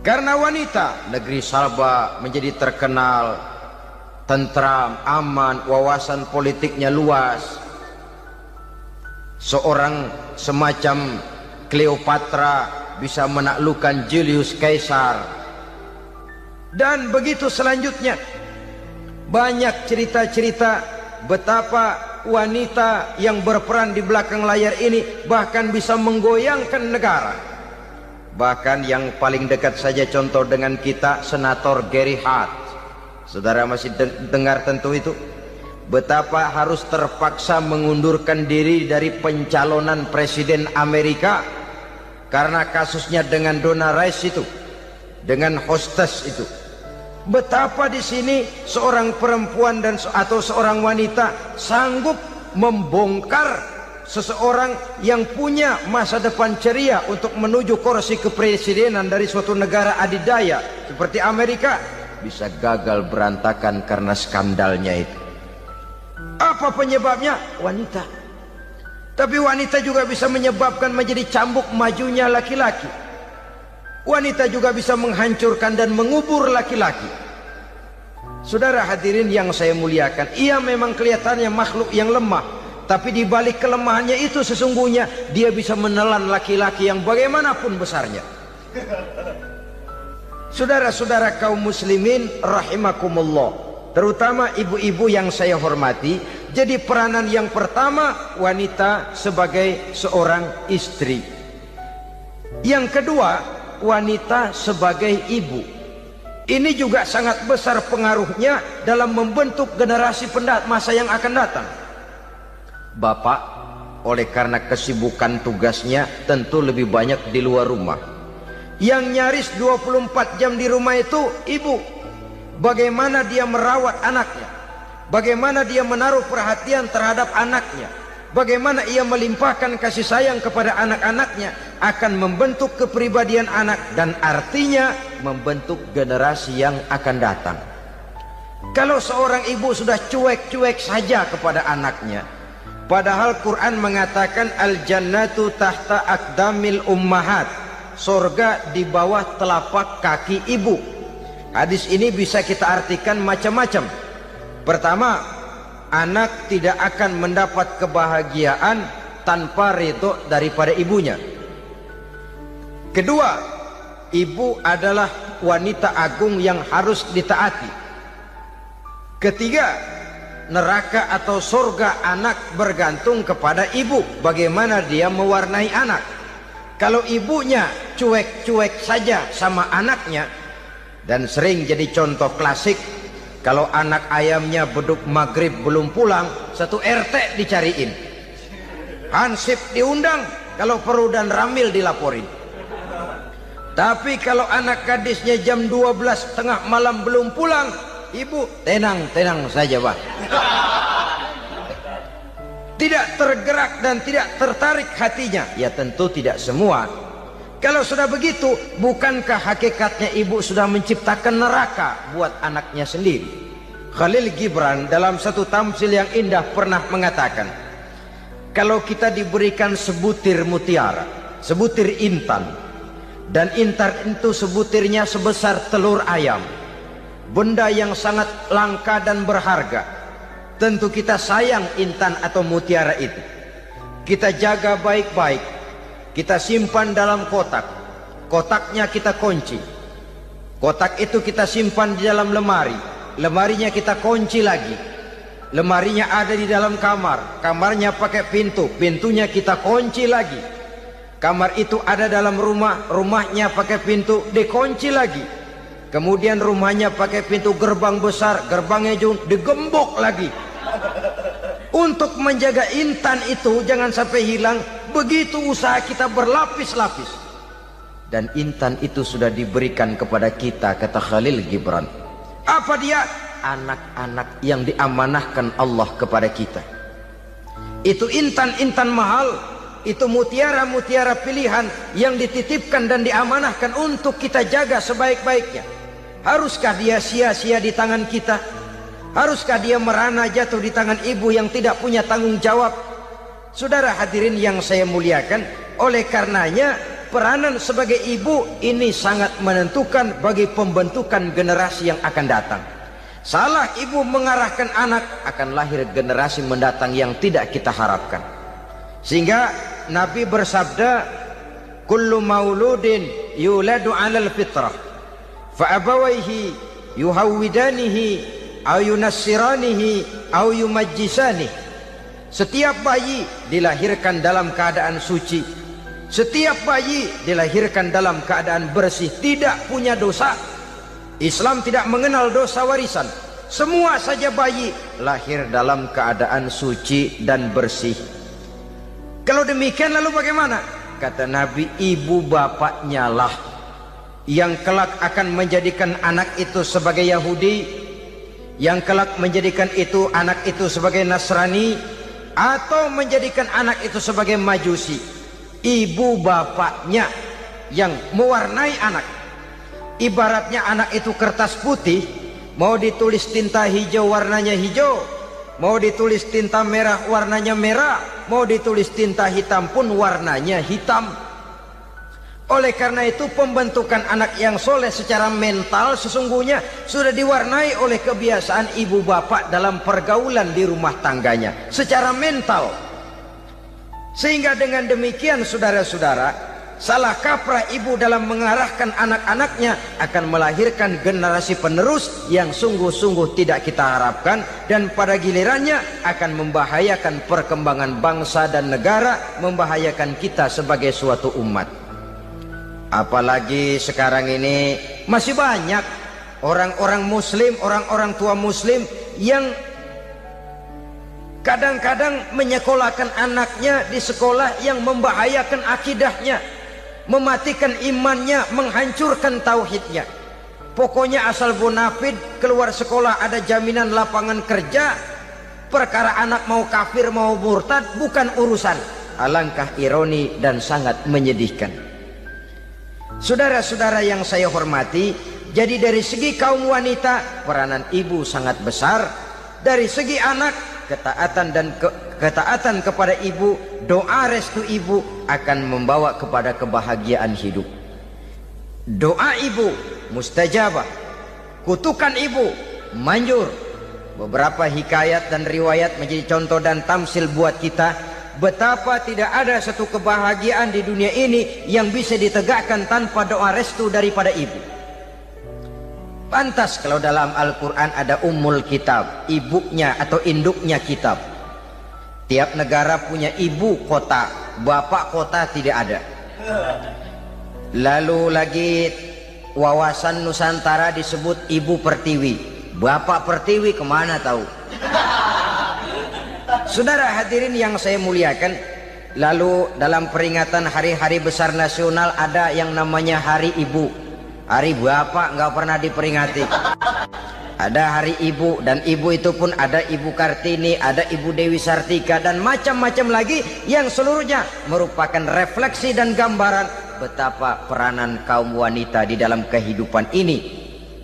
Karena wanita, negeri Salba menjadi terkenal, tentram, aman, wawasan politiknya luas. Seorang semacam Cleopatra bisa menaklukkan Julius Caesar. Dan begitu selanjutnya. Banyak cerita-cerita betapa wanita yang berperan di belakang layar ini bahkan bisa menggoyangkan negara. Bahkan yang paling dekat saja contoh dengan kita, Senator Gary Hart. Saudara masih dengar tentu itu. Betapa harus terpaksa mengundurkan diri dari pencalonan presiden Amerika karena kasusnya dengan Donna Rice itu, dengan hostess itu. Betapa di sini seorang perempuan atau seorang wanita sanggup membongkar seseorang yang punya masa depan ceria untuk menuju kursi kepresidenan dari suatu negara adidaya seperti Amerika bisa gagal berantakan karena skandalnya itu. Apa penyebabnya? Wanita. Tapi wanita juga bisa menyebabkan menjadi cambuk majunya laki-laki. Wanita juga bisa menghancurkan dan mengubur laki-laki. Saudara hadirin yang saya muliakan, ia memang kelihatannya makhluk yang lemah, tapi di balik kelemahannya itu sesungguhnya dia bisa menelan laki-laki yang bagaimanapun besarnya. Saudara-saudara kaum muslimin rahimakumullah, terutama ibu-ibu yang saya hormati, jadi peranan yang pertama wanita sebagai seorang istri. Yang kedua, wanita sebagai ibu. Ini juga sangat besar pengaruhnya dalam membentuk generasi masa yang akan datang. Bapak, oleh karena kesibukan tugasnya tentu lebih banyak di luar rumah. Yang nyaris 24 jam di rumah itu ibu. Bagaimana dia merawat anaknya, bagaimana dia menaruh perhatian terhadap anaknya, bagaimana ia melimpahkan kasih sayang kepada anak-anaknya, akan membentuk kepribadian anak dan artinya membentuk generasi yang akan datang. Kalau seorang ibu sudah cuek-cuek saja kepada anaknya, padahal Quran mengatakan al-jannatu tahta aqdamil ummahat, surga di bawah telapak kaki ibu. Hadis ini bisa kita artikan macam-macam. Pertama, anak tidak akan mendapat kebahagiaan tanpa ridho daripada ibunya. Kedua, ibu adalah wanita agung yang harus ditaati. Ketiga, neraka atau surga anak bergantung kepada ibu, bagaimana dia mewarnai anak. Kalau ibunya cuek-cuek saja sama anaknya, dan sering jadi contoh klasik, kalau anak ayamnya beduk maghrib belum pulang, satu RT dicariin, hansip diundang, kalau perlu dan ramil dilaporin. Tapi kalau anak gadisnya jam 12 tengah malam belum pulang, ibu tenang-tenang saja Pak. Tidak tergerak dan tidak tertarik hatinya. Ya tentu tidak semua. Kalau sudah begitu, bukankah hakikatnya ibu sudah menciptakan neraka buat anaknya sendiri? Khalil Gibran dalam satu tamsil yang indah pernah mengatakan, kalau kita diberikan sebutir mutiara, sebutir intan, dan intan itu sebutirnya sebesar telur ayam, benda yang sangat langka dan berharga, tentu kita sayang intan atau mutiara itu. Kita jaga baik-baik, kita simpan dalam kotak, kotaknya kita kunci, kotak itu kita simpan di dalam lemari, lemarinya kita kunci lagi, lemarinya ada di dalam kamar, kamarnya pakai pintu, pintunya kita kunci lagi, kamar itu ada dalam rumah, rumahnya pakai pintu, dikunci lagi, kemudian rumahnya pakai pintu gerbang besar, gerbangnya juga digembok lagi. Untuk menjaga intan itu jangan sampai hilang, begitu usaha kita berlapis-lapis. Dan intan itu sudah diberikan kepada kita, kata Khalil Gibran. Apa dia? Anak-anak yang diamanahkan Allah kepada kita. Itu intan-intan mahal, itu mutiara-mutiara pilihan yang dititipkan dan diamanahkan untuk kita jaga sebaik-baiknya. Haruskah dia sia-sia di tangan kita? Haruskah dia merana jatuh di tangan ibu yang tidak punya tanggung jawab? Saudara hadirin yang saya muliakan, oleh karenanya peranan sebagai ibu ini sangat menentukan bagi pembentukan generasi yang akan datang. Salah ibu mengarahkan anak, akan lahir generasi mendatang yang tidak kita harapkan. Sehingga Nabi bersabda, kullu mauludin yuladu 'alal fitrah fa abawaihi yuhawwidanihi aw yunassiranihi aw yumajjisanihi. Setiap bayi dilahirkan dalam keadaan suci, setiap bayi dilahirkan dalam keadaan bersih, tidak punya dosa. Islam tidak mengenal dosa warisan. Semua saja bayi lahir dalam keadaan suci dan bersih. Kalau demikian lalu bagaimana? Kata Nabi, ibu bapaknya lah yang kelak akan menjadikan anak itu sebagai Yahudi, yang kelak menjadikan itu anak itu sebagai Nasrani, atau menjadikan anak itu sebagai majusi. Ibu bapaknya yang mewarnai anak. Ibaratnya anak itu kertas putih, mau ditulis tinta hijau warnanya hijau, mau ditulis tinta merah warnanya merah, mau ditulis tinta hitam pun warnanya hitam. Oleh karena itu pembentukan anak yang soleh secara mental sesungguhnya sudah diwarnai oleh kebiasaan ibu bapak dalam pergaulan di rumah tangganya secara mental. Sehingga dengan demikian saudara-saudara, salah kaprah ibu dalam mengarahkan anak-anaknya akan melahirkan generasi penerus yang sungguh-sungguh tidak kita harapkan, dan pada gilirannya akan membahayakan perkembangan bangsa dan negara, membahayakan kita sebagai suatu umat. Apalagi sekarang ini masih banyak orang-orang muslim, orang-orang tua muslim yang kadang-kadang menyekolahkan anaknya di sekolah yang membahayakan akidahnya, mematikan imannya, menghancurkan tauhidnya. Pokoknya asal bonafid keluar sekolah ada jaminan lapangan kerja, perkara anak mau kafir mau murtad bukan urusan. Alangkah ironi dan sangat menyedihkan. Saudara-saudara yang saya hormati, jadi dari segi kaum wanita peranan ibu sangat besar. Dari segi anak, ketaatan kepada ibu, doa restu ibu akan membawa kepada kebahagiaan hidup. Doa ibu mustajabah, kutukan ibu manjur. Beberapa hikayat dan riwayat menjadi contoh dan tamsil buat kita betapa tidak ada satu kebahagiaan di dunia ini yang bisa ditegakkan tanpa doa restu daripada ibu. Pantas kalau dalam Al-Quran ada ummul kitab, ibunya atau induknya kitab. Tiap negara punya ibu kota, bapak kota tidak ada. Lalu lagi wawasan Nusantara disebut ibu pertiwi, bapak pertiwi kemana tahu. Saudara hadirin yang saya muliakan, lalu dalam peringatan hari-hari besar nasional ada yang namanya Hari Ibu. Hari bapak nggak pernah diperingati. Ada Hari Ibu, dan ibu itu pun ada Ibu Kartini, ada Ibu Dewi Sartika, dan macam-macam lagi yang seluruhnya merupakan refleksi dan gambaran betapa peranan kaum wanita di dalam kehidupan ini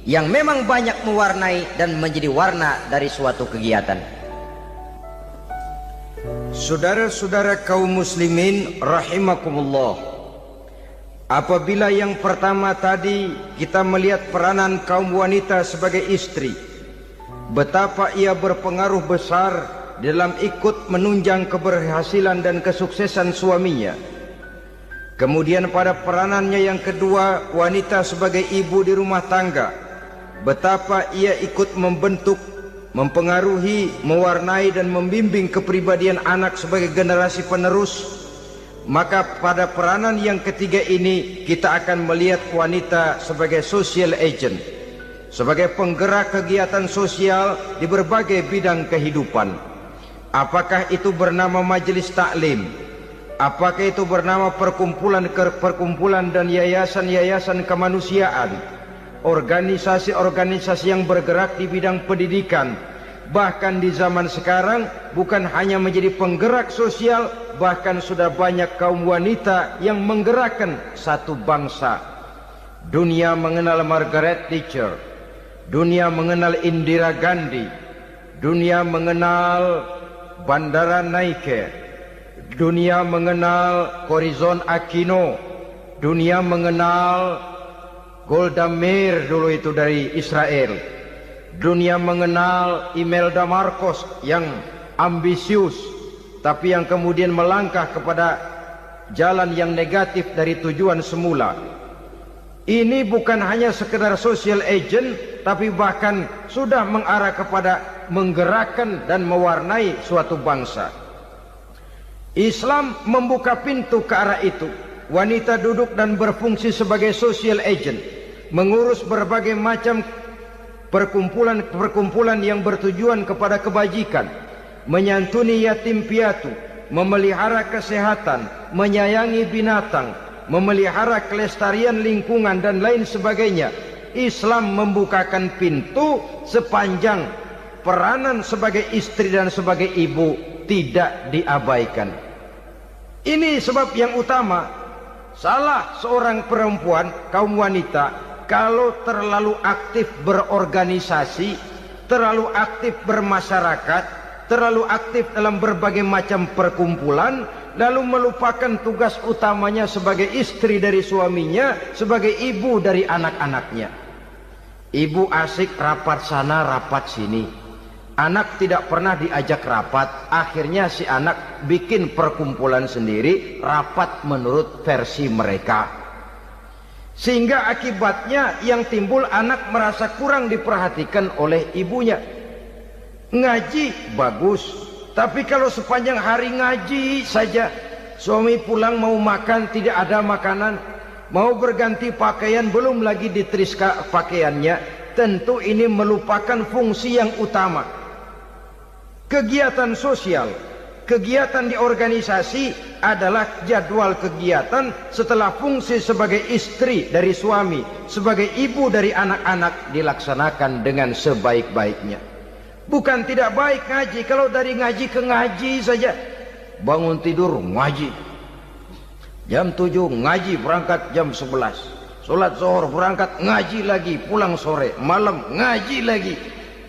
yang memang banyak mewarnai dan menjadi warna dari suatu kegiatan. Saudara-saudara kaum muslimin rahimakumullah, apabila yang pertama tadi kita melihat peranan kaum wanita sebagai istri, betapa ia berpengaruh besar dalam ikut menunjang keberhasilan dan kesuksesan suaminya. Kemudian pada peranannya yang kedua, wanita sebagai ibu di rumah tangga, betapa ia ikut membentuk, mempengaruhi, mewarnai dan membimbing kepribadian anak sebagai generasi penerus. Maka pada peranan yang ketiga ini kita akan melihat wanita sebagai social agent, sebagai penggerak kegiatan sosial di berbagai bidang kehidupan. Apakah itu bernama majelis taklim, apakah itu bernama perkumpulan dan yayasan-yayasan kemanusiaan, organisasi-organisasi yang bergerak di bidang pendidikan, bahkan di zaman sekarang bukan hanya menjadi penggerak sosial, bahkan sudah banyak kaum wanita yang menggerakkan satu bangsa. Dunia mengenal Margaret Thatcher, dunia mengenal Indira Gandhi, dunia mengenal Bandara Naike, dunia mengenal Corazon Aquino, dunia mengenal Golda Meir dulu itu dari Israel. Dunia mengenal Imelda Marcos yang ambisius, tapi yang kemudian melangkah kepada jalan yang negatif dari tujuan semula. Ini bukan hanya sekedar social agent, tapi bahkan sudah mengarah kepada menggerakkan dan mewarnai suatu bangsa. Islam membuka pintu ke arah itu. Wanita duduk dan berfungsi sebagai social agent, mengurus berbagai macam perkumpulan yang bertujuan kepada kebajikan, menyantuni yatim piatu, memelihara kesehatan, menyayangi binatang, memelihara kelestarian lingkungan dan lain sebagainya. Islam membukakan pintu sepanjang peranan sebagai istri dan sebagai ibu tidak diabaikan. Ini sebab yang utama, salah seorang perempuan, kaum wanita, kalau terlalu aktif berorganisasi, terlalu aktif bermasyarakat, terlalu aktif dalam berbagai macam perkumpulan, lalu melupakan tugas utamanya sebagai istri dari suaminya, sebagai ibu dari anak-anaknya. Ibu asik rapat sana, rapat sini. Anak tidak pernah diajak rapat. Akhirnya si anak bikin perkumpulan sendiri, rapat menurut versi mereka. Sehingga akibatnya yang timbul, anak merasa kurang diperhatikan oleh ibunya. Ngaji bagus, tapi kalau sepanjang hari ngaji saja, suami pulang mau makan tidak ada makanan, mau berganti pakaian belum lagi diteriska pakaiannya, tentu ini melupakan fungsi yang utama. Kegiatan sosial, kegiatan di organisasi adalah jadwal kegiatan setelah fungsi sebagai istri dari suami, sebagai ibu dari anak-anak dilaksanakan dengan sebaik-baiknya. Bukan tidak baik ngaji, kalau dari ngaji ke ngaji saja. Bangun tidur ngaji, jam 7 ngaji, berangkat jam 11. Sholat zuhur berangkat ngaji lagi, pulang sore, malam ngaji lagi.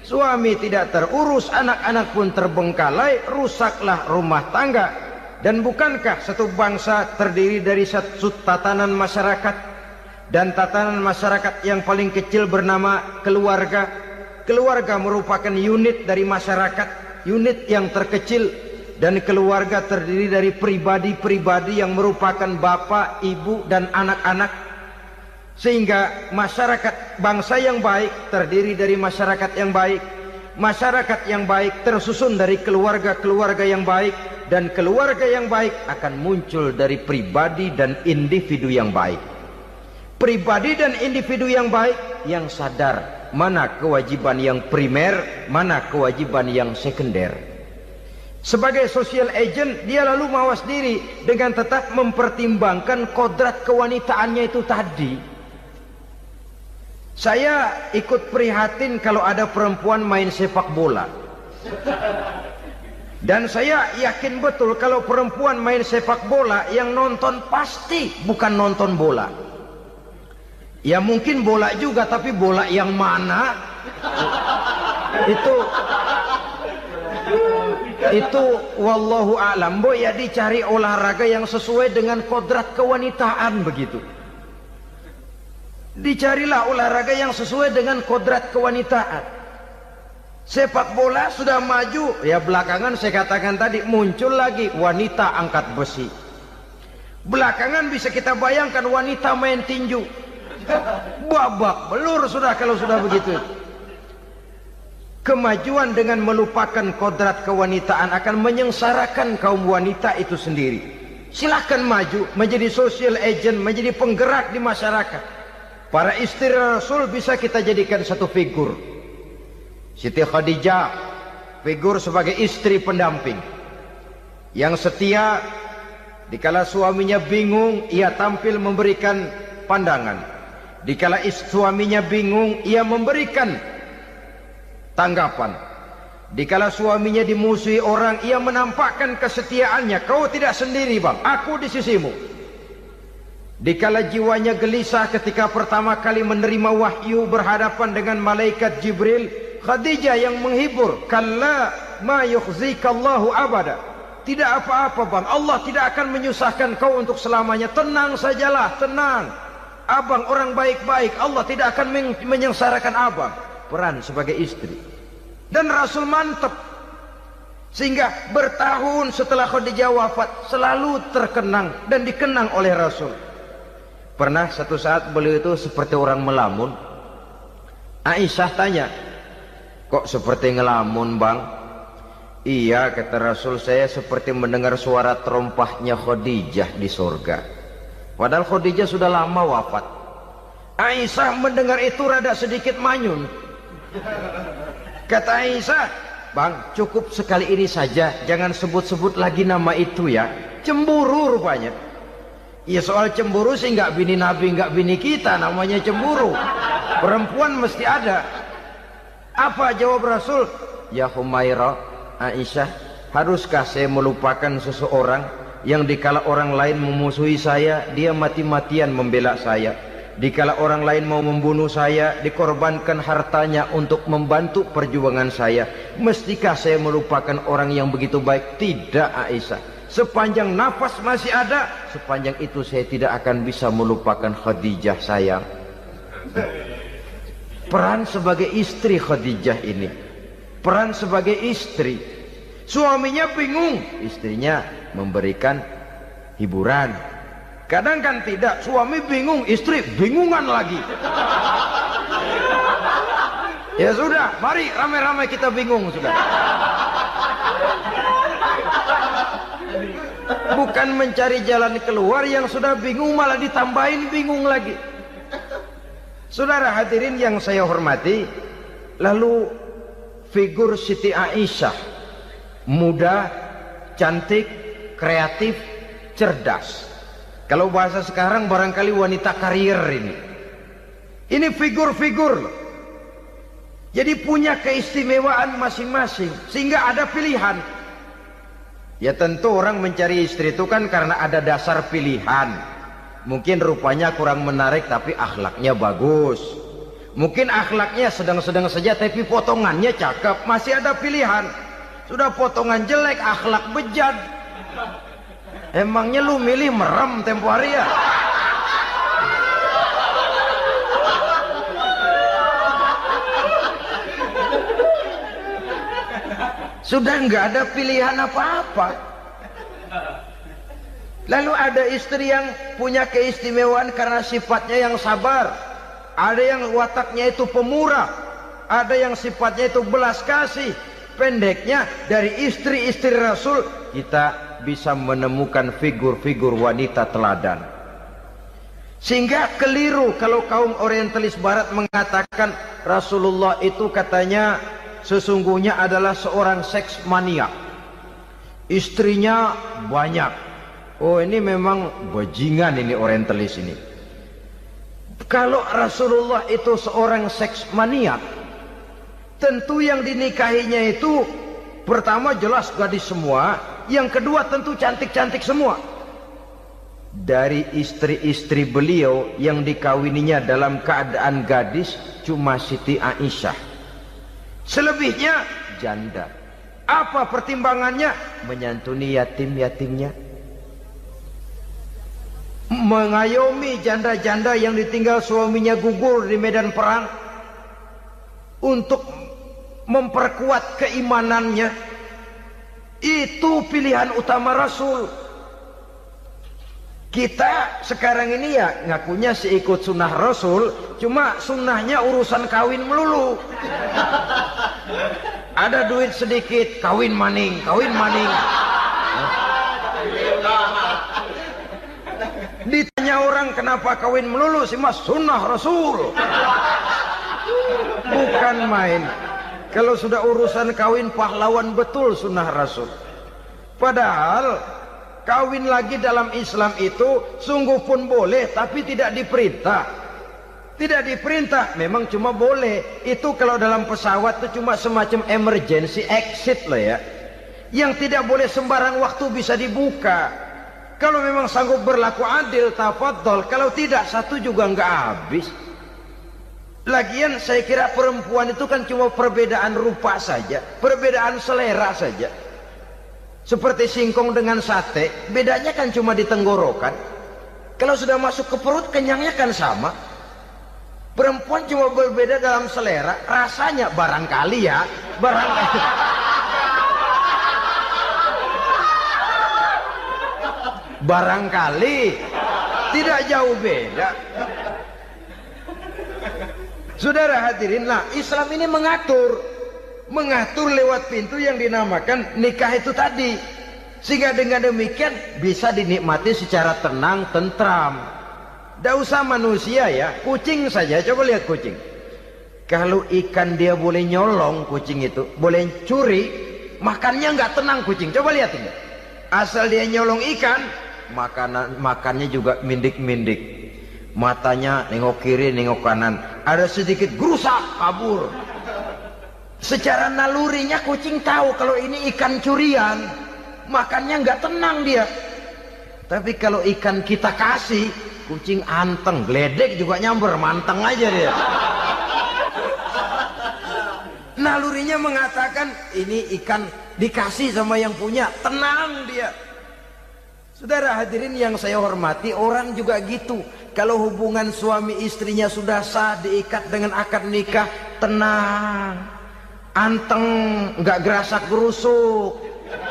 Suami tidak terurus, anak-anak pun terbengkalai, rusaklah rumah tangga. Dan bukankah satu bangsa terdiri dari satu tatanan masyarakat, dan tatanan masyarakat yang paling kecil bernama keluarga? Keluarga merupakan unit dari masyarakat, unit yang terkecil, dan keluarga terdiri dari pribadi-pribadi yang merupakan bapak, ibu, dan anak-anak. Sehingga masyarakat bangsa yang baik terdiri dari masyarakat yang baik. Masyarakat yang baik tersusun dari keluarga-keluarga yang baik, dan keluarga yang baik akan muncul dari pribadi dan individu yang baik. Pribadi dan individu yang baik yang sadar mana kewajiban yang primer, mana kewajiban yang sekunder. Sebagai social agent, dia lalu mawas diri dengan tetap mempertimbangkan kodrat kewanitaannya itu tadi. Saya ikut prihatin kalau ada perempuan main sepak bola. Dan saya yakin betul kalau perempuan main sepak bola, yang nonton pasti bukan nonton bola. Ya mungkin bola juga, tapi bola yang mana? Itu wallahu a'lam. Boy, ya dicari olahraga yang sesuai dengan kodrat kewanitaan begitu. Dicarilah olahraga yang sesuai dengan kodrat kewanitaan. Sepak bola sudah maju, ya belakangan saya katakan tadi muncul lagi wanita angkat besi. Belakangan bisa kita bayangkan wanita main tinju. Babak belur sudah kalau sudah begitu. Kemajuan dengan melupakan kodrat kewanitaan akan menyengsarakan kaum wanita itu sendiri. Silahkan maju menjadi social agent, menjadi penggerak di masyarakat. Para istri Rasul bisa kita jadikan satu figur. Siti Khadijah, figur sebagai istri pendamping yang setia. Dikala suaminya bingung, ia tampil memberikan pandangan. Dikala suaminya bingung, ia memberikan tanggapan. Dikala suaminya dimusuhi orang, ia menampakkan kesetiaannya. Kau tidak sendiri bang, aku di sisimu. Dikala jiwanya gelisah ketika pertama kali menerima wahyu berhadapan dengan malaikat Jibril, Khadijah yang menghibur. Kalla ma yukhzikallahu abada. Tidak apa-apa bang, Allah tidak akan menyusahkan kau untuk selamanya. Tenang sajalah, tenang. Abang orang baik-baik, Allah tidak akan menyengsarakan abang. Peran sebagai istri. Dan Rasul mantap. Sehingga bertahun setelah Khadijah wafat, selalu terkenang dan dikenang oleh Rasul. Pernah satu saat beliau itu seperti orang melamun. Aisyah tanya, kok seperti ngelamun bang? Iya, kata Rasul, saya seperti mendengar suara terompahnya Khadijah di surga. Padahal Khadijah sudah lama wafat. Aisyah mendengar itu rada sedikit manyun. Kata Aisyah, bang, cukup sekali ini saja, jangan sebut-sebut lagi nama itu ya. Cemburu rupanya. Ya soal cemburu sih nggak bini Nabi, nggak bini kita, namanya cemburu. Perempuan mesti ada. Apa jawab Rasul? Ya Humairah, Aisyah, Haruskah saya melupakan seseorang yang dikala orang lain memusuhi saya, dia mati-matian membela saya? Dikala orang lain mau membunuh saya, dikorbankan hartanya untuk membantu perjuangan saya. Mestikah saya melupakan orang yang begitu baik? Tidak, Aisyah. Sepanjang nafas masih ada, sepanjang itu saya tidak akan bisa melupakan Khadijah sayang. Peran sebagai istri Khadijah ini, peran sebagai istri. Suaminya bingung, istrinya memberikan hiburan. Kadang kan tidak, suami bingung, istri bingungan lagi. Ya sudah, mari ramai-ramai kita bingung sudah. Bukan mencari jalan keluar, yang sudah bingung malah ditambahin bingung lagi. Saudara hadirin yang saya hormati, lalu figur Siti Aisyah, muda, cantik, kreatif, cerdas. Kalau bahasa sekarang barangkali wanita karier ini. Ini figur-figur loh. Jadi punya keistimewaan masing-masing, sehingga ada pilihan. Ya tentu orang mencari istri itu kan karena ada dasar pilihan. Mungkin rupanya kurang menarik tapi akhlaknya bagus. Mungkin akhlaknya sedang-sedang saja tapi potongannya cakep. Masih ada pilihan. Sudah potongan jelek, akhlak bejat. Emangnya lu milih merem tempo hari ya? Sudah nggak ada pilihan apa-apa. Lalu ada istri yang punya keistimewaan karena sifatnya yang sabar. Ada yang wataknya itu pemurah. Ada yang sifatnya itu belas kasih. Pendeknya, dari istri-istri Rasul kita bisa menemukan figur-figur wanita teladan. Sehingga keliru kalau kaum orientalis barat mengatakan Rasulullah itu katanya sesungguhnya adalah seorang seks mania. Istrinya banyak. Oh, ini memang bajingan ini orientalis ini. Kalau Rasulullah itu seorang seks mania, tentu yang dinikahinya itu pertama jelas gadis semua, yang kedua tentu cantik-cantik semua. Dari istri-istri beliau yang dikawininya dalam keadaan gadis cuma Siti Aisyah. Selebihnya janda. Apa pertimbangannya? Menyantuni yatim-yatimnya, mengayomi janda-janda yang ditinggal suaminya gugur di medan perang, untuk memperkuat keimanannya. Itu pilihan utama Rasul. Kita sekarang ini ya ngakunya sih ikut sunnah Rasul, cuma sunnahnya urusan kawin melulu. Ada duit sedikit, kawin maning, kawin maning. Ditanya orang kenapa kawin melulu, sih mas sunnah Rasul. Bukan main. Kalau sudah urusan kawin pahlawan betul sunnah Rasul. Padahal kawin lagi dalam Islam itu sungguh pun boleh, tapi tidak diperintah. Tidak diperintah, memang cuma boleh. Itu kalau dalam pesawat itu cuma semacam emergency exit lah ya. Yang tidak boleh sembarang waktu bisa dibuka. Kalau memang sanggup berlaku adil, tafadhol. Kalau tidak, satu juga nggak habis. Lagian saya kira perempuan itu kan cuma perbedaan rupa saja, perbedaan selera saja. Seperti singkong dengan sate, bedanya kan cuma di tenggorokan. Kalau sudah masuk ke perut, kenyangnya kan sama. Perempuan cuma berbeda dalam selera, rasanya barangkali ya, barangkali. Barangkali tidak jauh beda. Saudara hadirinlah, Islam ini mengatur lewat pintu yang dinamakan nikah itu tadi, sehingga dengan demikian bisa dinikmati secara tenang, tentram. Tidak usah manusia ya, kucing saja. Coba lihat kucing. Kalau ikan dia boleh nyolong, kucing itu boleh curi, makannya nggak tenang kucing. Coba lihat ini. Asal dia nyolong ikan, makannya juga mindik-mindik. Matanya nengok kiri, nengok kanan. Ada sedikit gerusak, kabur. Secara nalurinya kucing tahu kalau ini ikan curian, makannya nggak tenang dia. Tapi kalau ikan kita kasih, kucing anteng, geledek juga nyamber, manteng aja dia. Nalurinya mengatakan ini ikan dikasih sama yang punya, tenang dia. Saudara hadirin yang saya hormati, orang juga gitu. Kalau hubungan suami istrinya sudah sah, diikat dengan akad nikah, tenang, anteng, nggak gerasak gerusuk,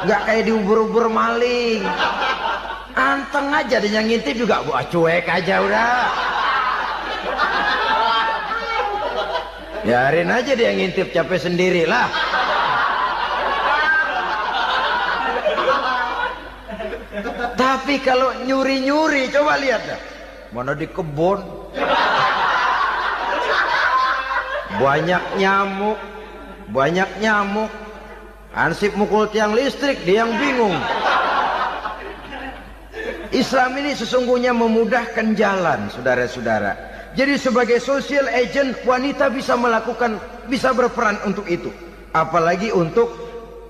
nggak kayak diuber-uber maling, anteng aja. Dia ngintip juga, wah cuek aja udah. Biarin aja dia ngintip, capek sendirilah. Tapi kalau nyuri-nyuri, coba lihat dah. Mana di kebun banyak nyamuk, ansip mukul tiang listrik, dia yang bingung. Islam ini sesungguhnya memudahkan jalan, saudara-saudara. Jadi sebagai social agent, wanita bisa berperan untuk itu. Apalagi untuk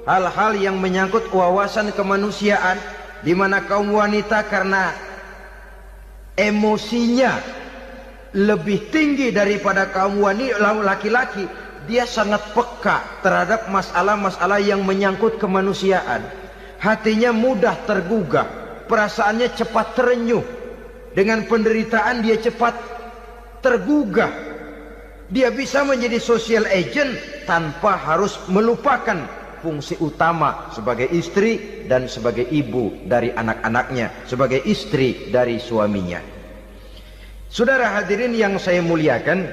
hal-hal yang menyangkut wawasan kemanusiaan, di mana kaum wanita karena emosinya lebih tinggi daripada kaum laki-laki, dia sangat peka terhadap masalah-masalah yang menyangkut kemanusiaan. Hatinya mudah tergugah, perasaannya cepat terenyuh. Dengan penderitaan dia cepat tergugah. Dia bisa menjadi social agent tanpa harus melupakan fungsi utama sebagai istri dan sebagai ibu dari anak-anaknya, sebagai istri dari suaminya. Saudara hadirin yang saya muliakan,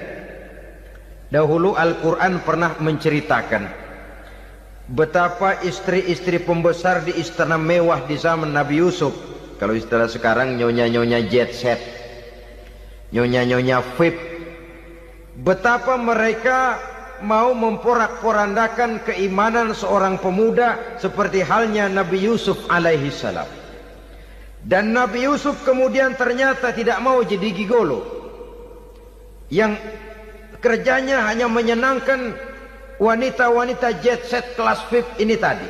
dahulu Al-Quran pernah menceritakan betapa istri-istri pembesar di istana mewah di zaman Nabi Yusuf, kalau istilah sekarang nyonya-nyonya jet set, nyonya-nyonya VIP, betapa mereka mau memporak-porandakan keimanan seorang pemuda seperti halnya Nabi Yusuf alaihi salam. Dan Nabi Yusuf kemudian ternyata tidak mau jadi gigolo yang kerjanya hanya menyenangkan wanita-wanita jet set kelas VIP ini tadi.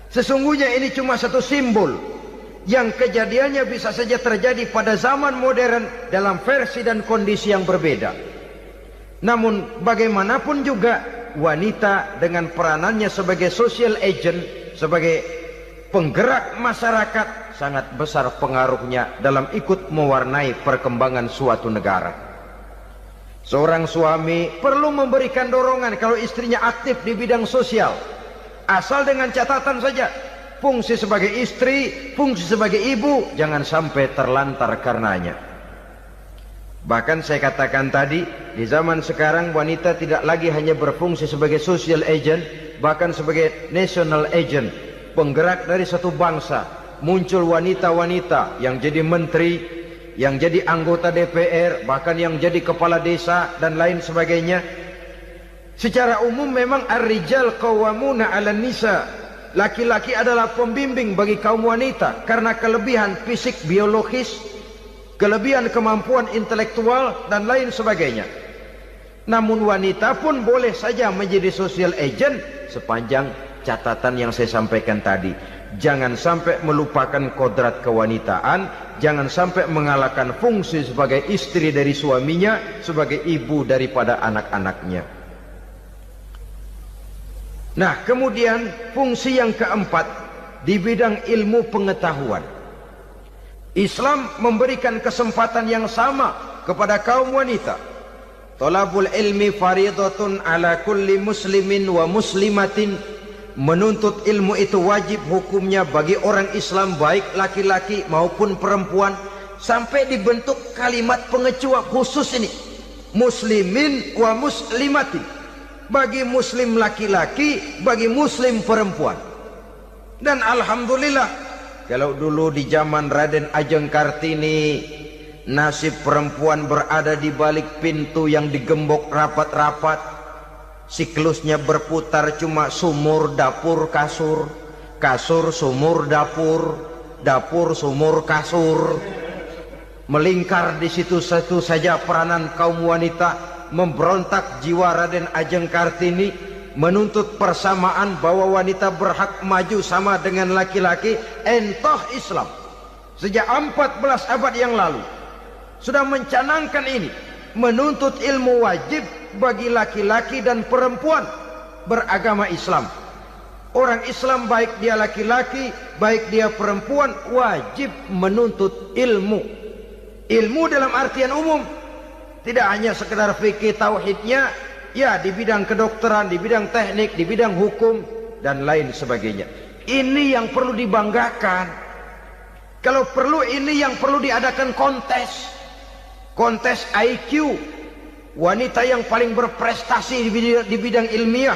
Sesungguhnya ini cuma satu simbol yang kejadiannya bisa saja terjadi pada zaman modern dalam versi dan kondisi yang berbeda. Namun bagaimanapun juga wanita dengan peranannya sebagai social agent, sebagai penggerak masyarakat, sangat besar pengaruhnya dalam ikut mewarnai perkembangan suatu negara. Seorang suami perlu memberikan dorongan kalau istrinya aktif di bidang sosial, asal dengan catatan saja, fungsi sebagai istri, fungsi sebagai ibu jangan sampai terlantar karenanya. Bahkan saya katakan tadi, di zaman sekarang wanita tidak lagi hanya berfungsi sebagai social agent, bahkan sebagai national agent, penggerak dari satu bangsa. Muncul wanita-wanita yang jadi menteri, yang jadi anggota DPR, bahkan yang jadi kepala desa dan lain sebagainya. Secara umum memang ar-rijal qawwamuna 'alan nisa. Laki-laki adalah pembimbing bagi kaum wanita karena kelebihan fisik biologis, kelebihan kemampuan intelektual dan lain sebagainya. Namun wanita pun boleh saja menjadi social agent sepanjang catatan yang saya sampaikan tadi. Jangan sampai melupakan kodrat kewanitaan, jangan sampai mengalahkan fungsi sebagai istri dari suaminya, sebagai ibu daripada anak-anaknya. Nah, kemudian fungsi yang keempat di bidang ilmu pengetahuan. Islam memberikan kesempatan yang sama kepada kaum wanita. Thalabul ilmi faridatun ala kulli muslimin wa muslimatin. Menuntut ilmu itu wajib hukumnya bagi orang Islam, baik laki-laki maupun perempuan. Sampai dibentuk kalimat pengecuali khusus ini, muslimin wa muslimatin, bagi muslim laki-laki, bagi muslim perempuan. Dan alhamdulillah, kalau dulu di zaman Raden Ajeng Kartini, nasib perempuan berada di balik pintu yang digembok rapat-rapat. Siklusnya berputar cuma sumur, dapur, kasur, kasur, sumur, dapur, dapur, sumur, kasur. Melingkar di situ satu saja peranan kaum wanita. Memberontak jiwa Raden Ajeng Kartini menuntut persamaan bahwa wanita berhak maju sama dengan laki-laki, entah Islam sejak 14 abad yang lalu sudah mencanangkan ini, menuntut ilmu wajib bagi laki-laki dan perempuan beragama Islam. Orang Islam baik dia laki-laki, baik dia perempuan, wajib menuntut ilmu. Ilmu dalam artian umum, tidak hanya sekedar fikih tauhidnya, ya di bidang kedokteran, di bidang teknik, di bidang hukum dan lain sebagainya. Ini yang perlu dibanggakan. Kalau perlu, ini yang perlu diadakan kontes. Kontes IQ. Wanita yang paling berprestasi di bidang ilmiah,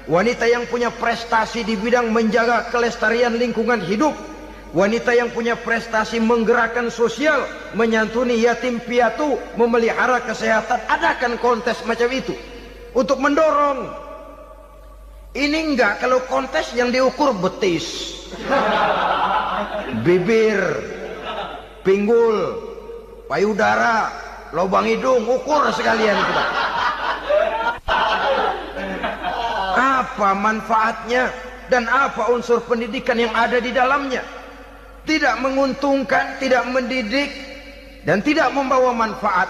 wanita yang punya prestasi di bidang menjaga kelestarian lingkungan hidup, wanita yang punya prestasi menggerakkan sosial, menyantuni yatim piatu, memelihara kesehatan. Adakan kontes macam itu untuk mendorong. Ini enggak, kalau kontes yang diukur betis, bibir, pinggul, payudara, lubang hidung, ukur sekalian kita. Apa manfaatnya dan apa unsur pendidikan yang ada di dalamnya? Tidak menguntungkan, tidak mendidik, dan tidak membawa manfaat.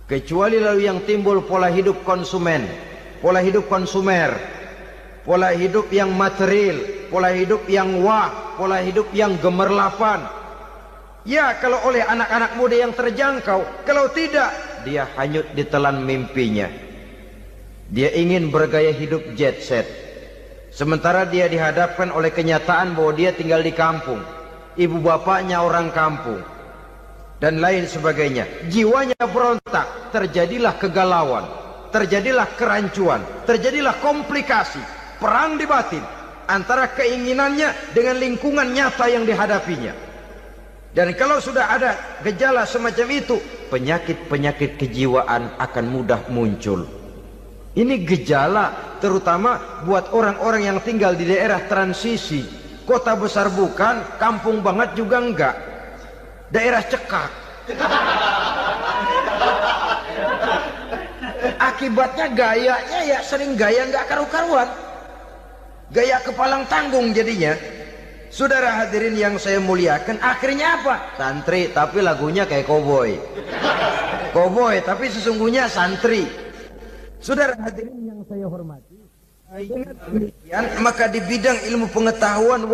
Kecuali lalu yang timbul pola hidup konsumen, pola hidup konsumer, pola hidup yang material, pola hidup yang wah, pola hidup yang gemerlapan. Ya, kalau oleh anak-anak muda yang terjangkau. Kalau tidak, dia hanyut ditelan mimpinya. Dia ingin bergaya hidup jet set, sementara dia dihadapkan oleh kenyataan bahwa dia tinggal di kampung, ibu bapaknya orang kampung, dan lain sebagainya. Jiwanya berontak, terjadilah kegalauan, terjadilah kerancuan, terjadilah komplikasi, perang di batin antara keinginannya dengan lingkungan nyata yang dihadapinya. Dan kalau sudah ada gejala semacam itu, penyakit-penyakit kejiwaan akan mudah muncul. Ini gejala terutama buat orang-orang yang tinggal di daerah transisi. Kota besar bukan, kampung banget juga enggak, daerah cekak. Akibatnya gayanya ya sering gaya enggak karu-karuan, gaya kepalang tanggung jadinya. Saudara hadirin yang saya muliakan, akhirnya apa? Santri tapi lagunya kayak koboi. Koboi tapi sesungguhnya santri. Saudara hadirin yang saya hormati, maka di bidang ilmu pengetahuan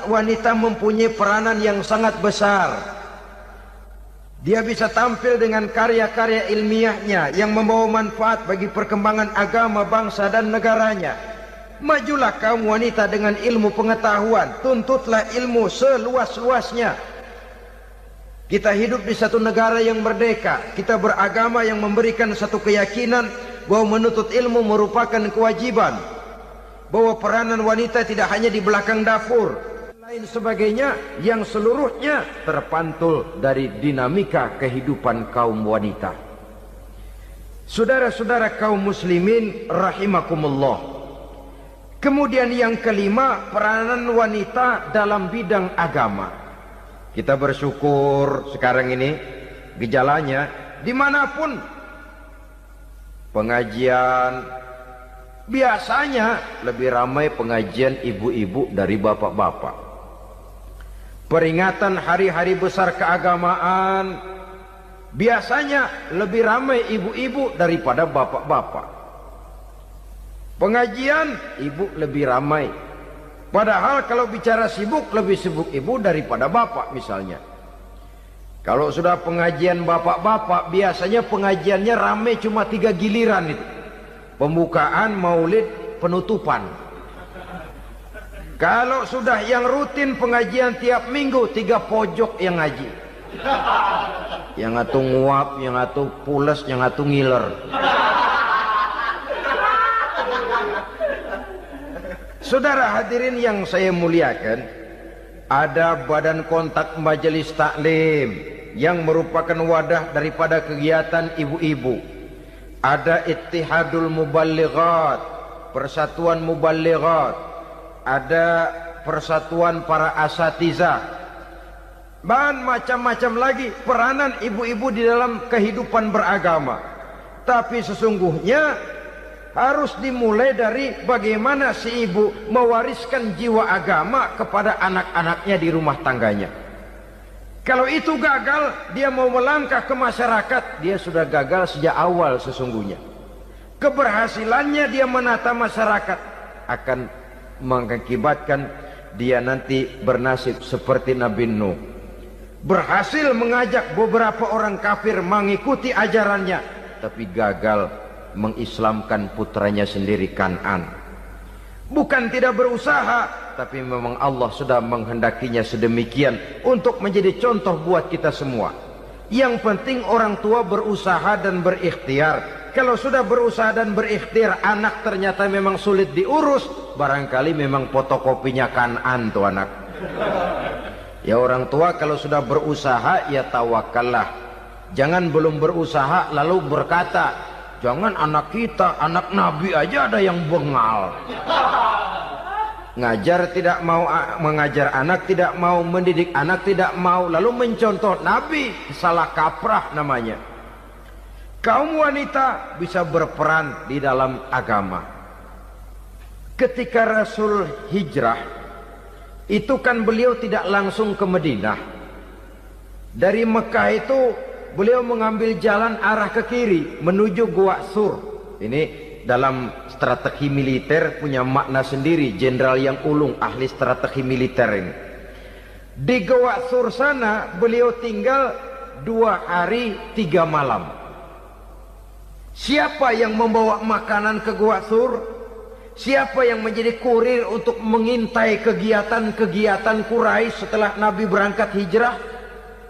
wanita mempunyai peranan yang sangat besar. Dia bisa tampil dengan karya-karya ilmiahnya yang membawa manfaat bagi perkembangan agama, bangsa dan negaranya. Majulah kaum wanita dengan ilmu pengetahuan, tuntutlah ilmu seluas-luasnya. Kita hidup di satu negara yang merdeka, kita beragama yang memberikan satu keyakinan bahwa menuntut ilmu merupakan kewajiban, bahwa peranan wanita tidak hanya di belakang dapur, lain sebagainya, yang seluruhnya terpantul dari dinamika kehidupan kaum wanita. Saudara-saudara kaum muslimin rahimakumullah. Kemudian yang kelima, peranan wanita dalam bidang agama. Kita bersyukur sekarang ini gejalanya dimanapun pengajian, biasanya lebih ramai pengajian ibu-ibu dari bapak-bapak. Peringatan hari-hari besar keagamaan, biasanya lebih ramai ibu-ibu daripada bapak-bapak. Pengajian ibu lebih ramai, padahal kalau bicara sibuk, lebih sibuk ibu daripada bapak misalnya. Kalau sudah pengajian bapak-bapak, biasanya pengajiannya ramai cuma 3 giliran itu. Pembukaan, maulid, penutupan. Kalau sudah yang rutin pengajian tiap minggu, 3 pojok yang ngaji. Yang atuh nguap, yang atuh pules, yang atuh ngiler. Saudara hadirin yang saya muliakan, ada badan kontak majelis taklim yang merupakan wadah daripada kegiatan ibu-ibu. Ada Ittihadul Muballighat, Persatuan Muballighat. Ada Persatuan Para Asatizah. Dan macam-macam lagi peranan ibu-ibu di dalam kehidupan beragama. Tapi sesungguhnya harus dimulai dari bagaimana si ibu mewariskan jiwa agama kepada anak-anaknya di rumah tangganya. Kalau itu gagal, dia mau melangkah ke masyarakat, dia sudah gagal sejak awal sesungguhnya. Keberhasilannya dia menata masyarakat akan mengakibatkan dia nanti bernasib seperti Nabi Nuh. Berhasil mengajak beberapa orang kafir mengikuti ajarannya, tapi gagal mengislamkan putranya sendiri Kan'an. Bukan tidak berusaha, tapi memang Allah sudah menghendakinya sedemikian untuk menjadi contoh buat kita semua. Yang penting orang tua berusaha dan berikhtiar. Kalau sudah berusaha dan berikhtiar, anak ternyata memang sulit diurus, barangkali memang fotokopinya Kan'an tuh anak. Ya orang tua kalau sudah berusaha, ya tawakallah. Jangan belum berusaha lalu berkata, jangan anak kita, anak Nabi aja ada yang bengal. Ngajar tidak mau, mengajar anak tidak mau, mendidik anak tidak mau, lalu mencontoh Nabi, salah kaprah namanya. Kaum wanita bisa berperan di dalam agama. Ketika Rasul hijrah, itu kan beliau tidak langsung ke Madinah. Dari Mekah itu beliau mengambil jalan arah ke kiri menuju Gua Sur. Ini dalam strategi militer punya makna sendiri. Jenderal yang ulung, ahli strategi militer ini. Di Gua Sur sana beliau tinggal 2 hari 3 malam. Siapa yang membawa makanan ke Gua Sur? Siapa yang menjadi kurir untuk mengintai kegiatan-kegiatan Quraisy setelah Nabi berangkat hijrah?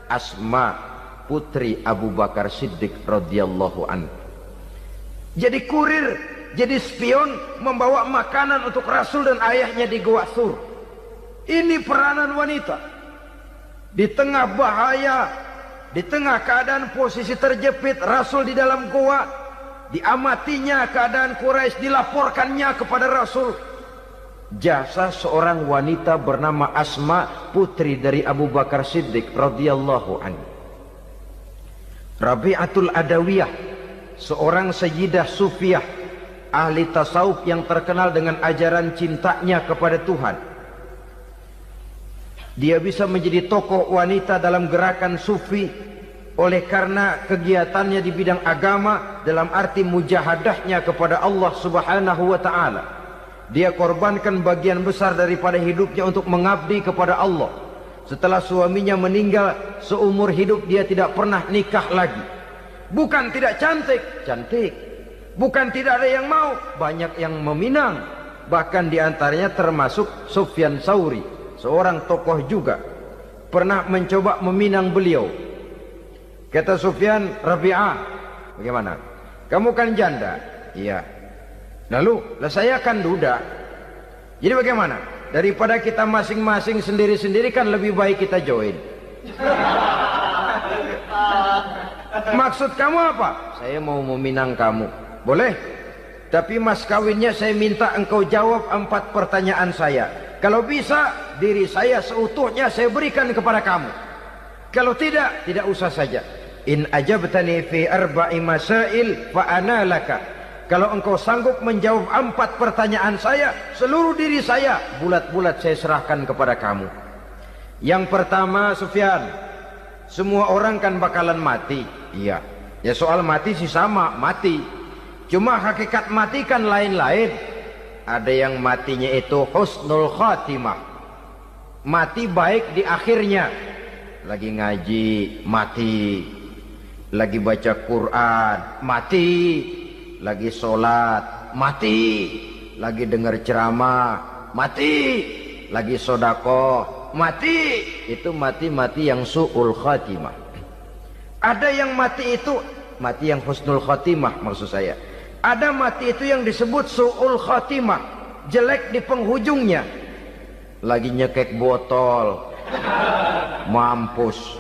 Asma, putri Abu Bakar Siddiq radhiyallahu anhu. Jadi kurir, jadi spion, membawa makanan untuk Rasul dan ayahnya di Gua Sur. Ini peranan wanita. Di tengah bahaya, di tengah keadaan posisi terjepit, Rasul di dalam gua, diamatinya keadaan Quraisy, dilaporkannya kepada Rasul. Jasa seorang wanita bernama Asma, putri dari Abu Bakar Siddiq radhiyallahu anhu. Rabi'atul Adawiyah, seorang sayyidah sufiyah, ahli tasawuf yang terkenal dengan ajaran cintanya kepada Tuhan. Dia bisa menjadi tokoh wanita dalam gerakan sufi oleh karena kegiatannya di bidang agama, dalam arti mujahadahnya kepada Allah Subhanahu wa ta'ala. Dia korbankan bagian besar daripada hidupnya untuk mengabdi kepada Allah. Setelah suaminya meninggal, seumur hidup dia tidak pernah nikah lagi. Bukan tidak cantik, cantik. Bukan tidak ada yang mau, banyak yang meminang. Bahkan diantaranya termasuk Sufyan Tsauri, seorang tokoh juga, pernah mencoba meminang beliau. Kata Sufyan, Rabi'ah, bagaimana? Kamu kan janda? Iya. Lalu, lah saya kan duda. Jadi bagaimana? Daripada kita masing-masing sendiri-sendiri kan lebih baik kita join. Maksud kamu apa? Saya mau meminang kamu. Boleh? Tapi mas kawinnya saya minta engkau jawab 4 pertanyaan saya. Kalau bisa, diri saya seutuhnya saya berikan kepada kamu. Kalau tidak, tidak usah saja. In ajabtani fi 4 masail fa ana laka. Kalau engkau sanggup menjawab 4 pertanyaan saya, seluruh diri saya bulat-bulat saya serahkan kepada kamu. Yang pertama, Sufyan, semua orang kan bakalan mati. Iya. Ya soal mati sih sama, mati. Cuma hakikat mati kan lain-lain. Ada yang matinya itu husnul khatimah. Mati baik di akhirnya. Lagi ngaji, mati. Lagi baca Quran, mati. Lagi sholat, mati. Lagi dengar ceramah, mati. Lagi sodakoh, mati. Itu mati-mati yang su'ul khatimah. Ada yang mati itu mati yang husnul khatimah, maksud saya. Ada mati itu yang disebut su'ul khatimah, jelek di penghujungnya. Lagi nyekek botol, mampus.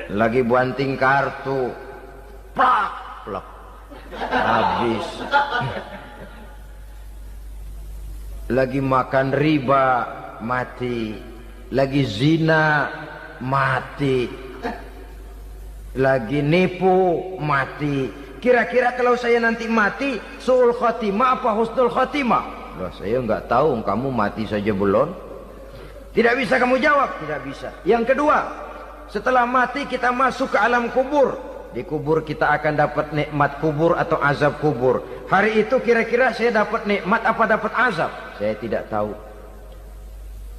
Lagi banting kartu, plak plak, habis. Lagi makan riba, mati. Lagi zina, mati. Lagi nipu, mati. Kira-kira kalau saya nanti mati, su'ul khotimah apa husnul khotimah? Loh, saya nggak tahu, kamu mati saja belum. Tidak bisa kamu jawab, tidak bisa. Yang kedua, setelah mati kita masuk ke alam kubur. Di kubur kita akan dapat nikmat kubur atau azab kubur. Hari itu kira-kira saya dapat nikmat apa dapat azab? Saya tidak tahu.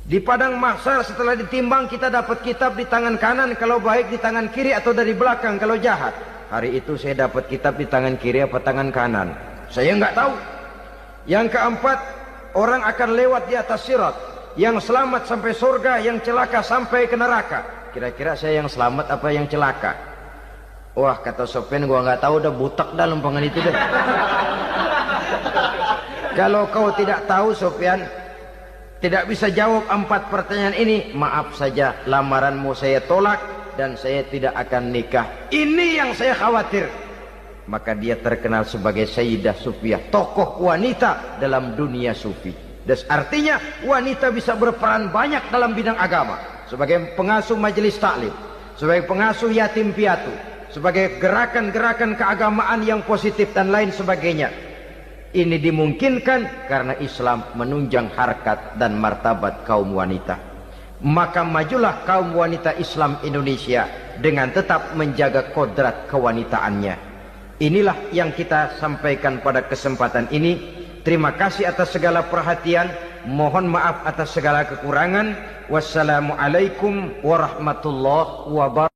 Di padang mahsyar setelah ditimbang kita dapat kitab di tangan kanan kalau baik, di tangan kiri atau dari belakang kalau jahat. Hari itu saya dapat kitab di tangan kiri apa tangan kanan? Saya nggak tahu. Yang keempat, orang akan lewat di atas sirat. Yang selamat sampai surga, yang celaka sampai ke neraka. Kira-kira saya yang selamat apa yang celaka? Wah, kata Sofyan, gua nggak tahu, udah butak dah lempangan itu deh. Kalau kau tidak tahu, Sofyan, tidak bisa jawab 4 pertanyaan ini, maaf saja, lamaranmu saya tolak dan saya tidak akan nikah. Ini yang saya khawatir. Maka dia terkenal sebagai Sayyidah Sufiyah, tokoh wanita dalam dunia sufi. Dan artinya wanita bisa berperan banyak dalam bidang agama, sebagai pengasuh majelis taklim, sebagai pengasuh yatim piatu, sebagai gerakan-gerakan keagamaan yang positif dan lain sebagainya. Ini dimungkinkan karena Islam menunjang harkat dan martabat kaum wanita. Maka majulah kaum wanita Islam Indonesia dengan tetap menjaga kodrat kewanitaannya. Inilah yang kita sampaikan pada kesempatan ini. Terima kasih atas segala perhatian. Mohon maaf atas segala kekurangan. Wassalamualaikum warahmatullahi wabarakatuh.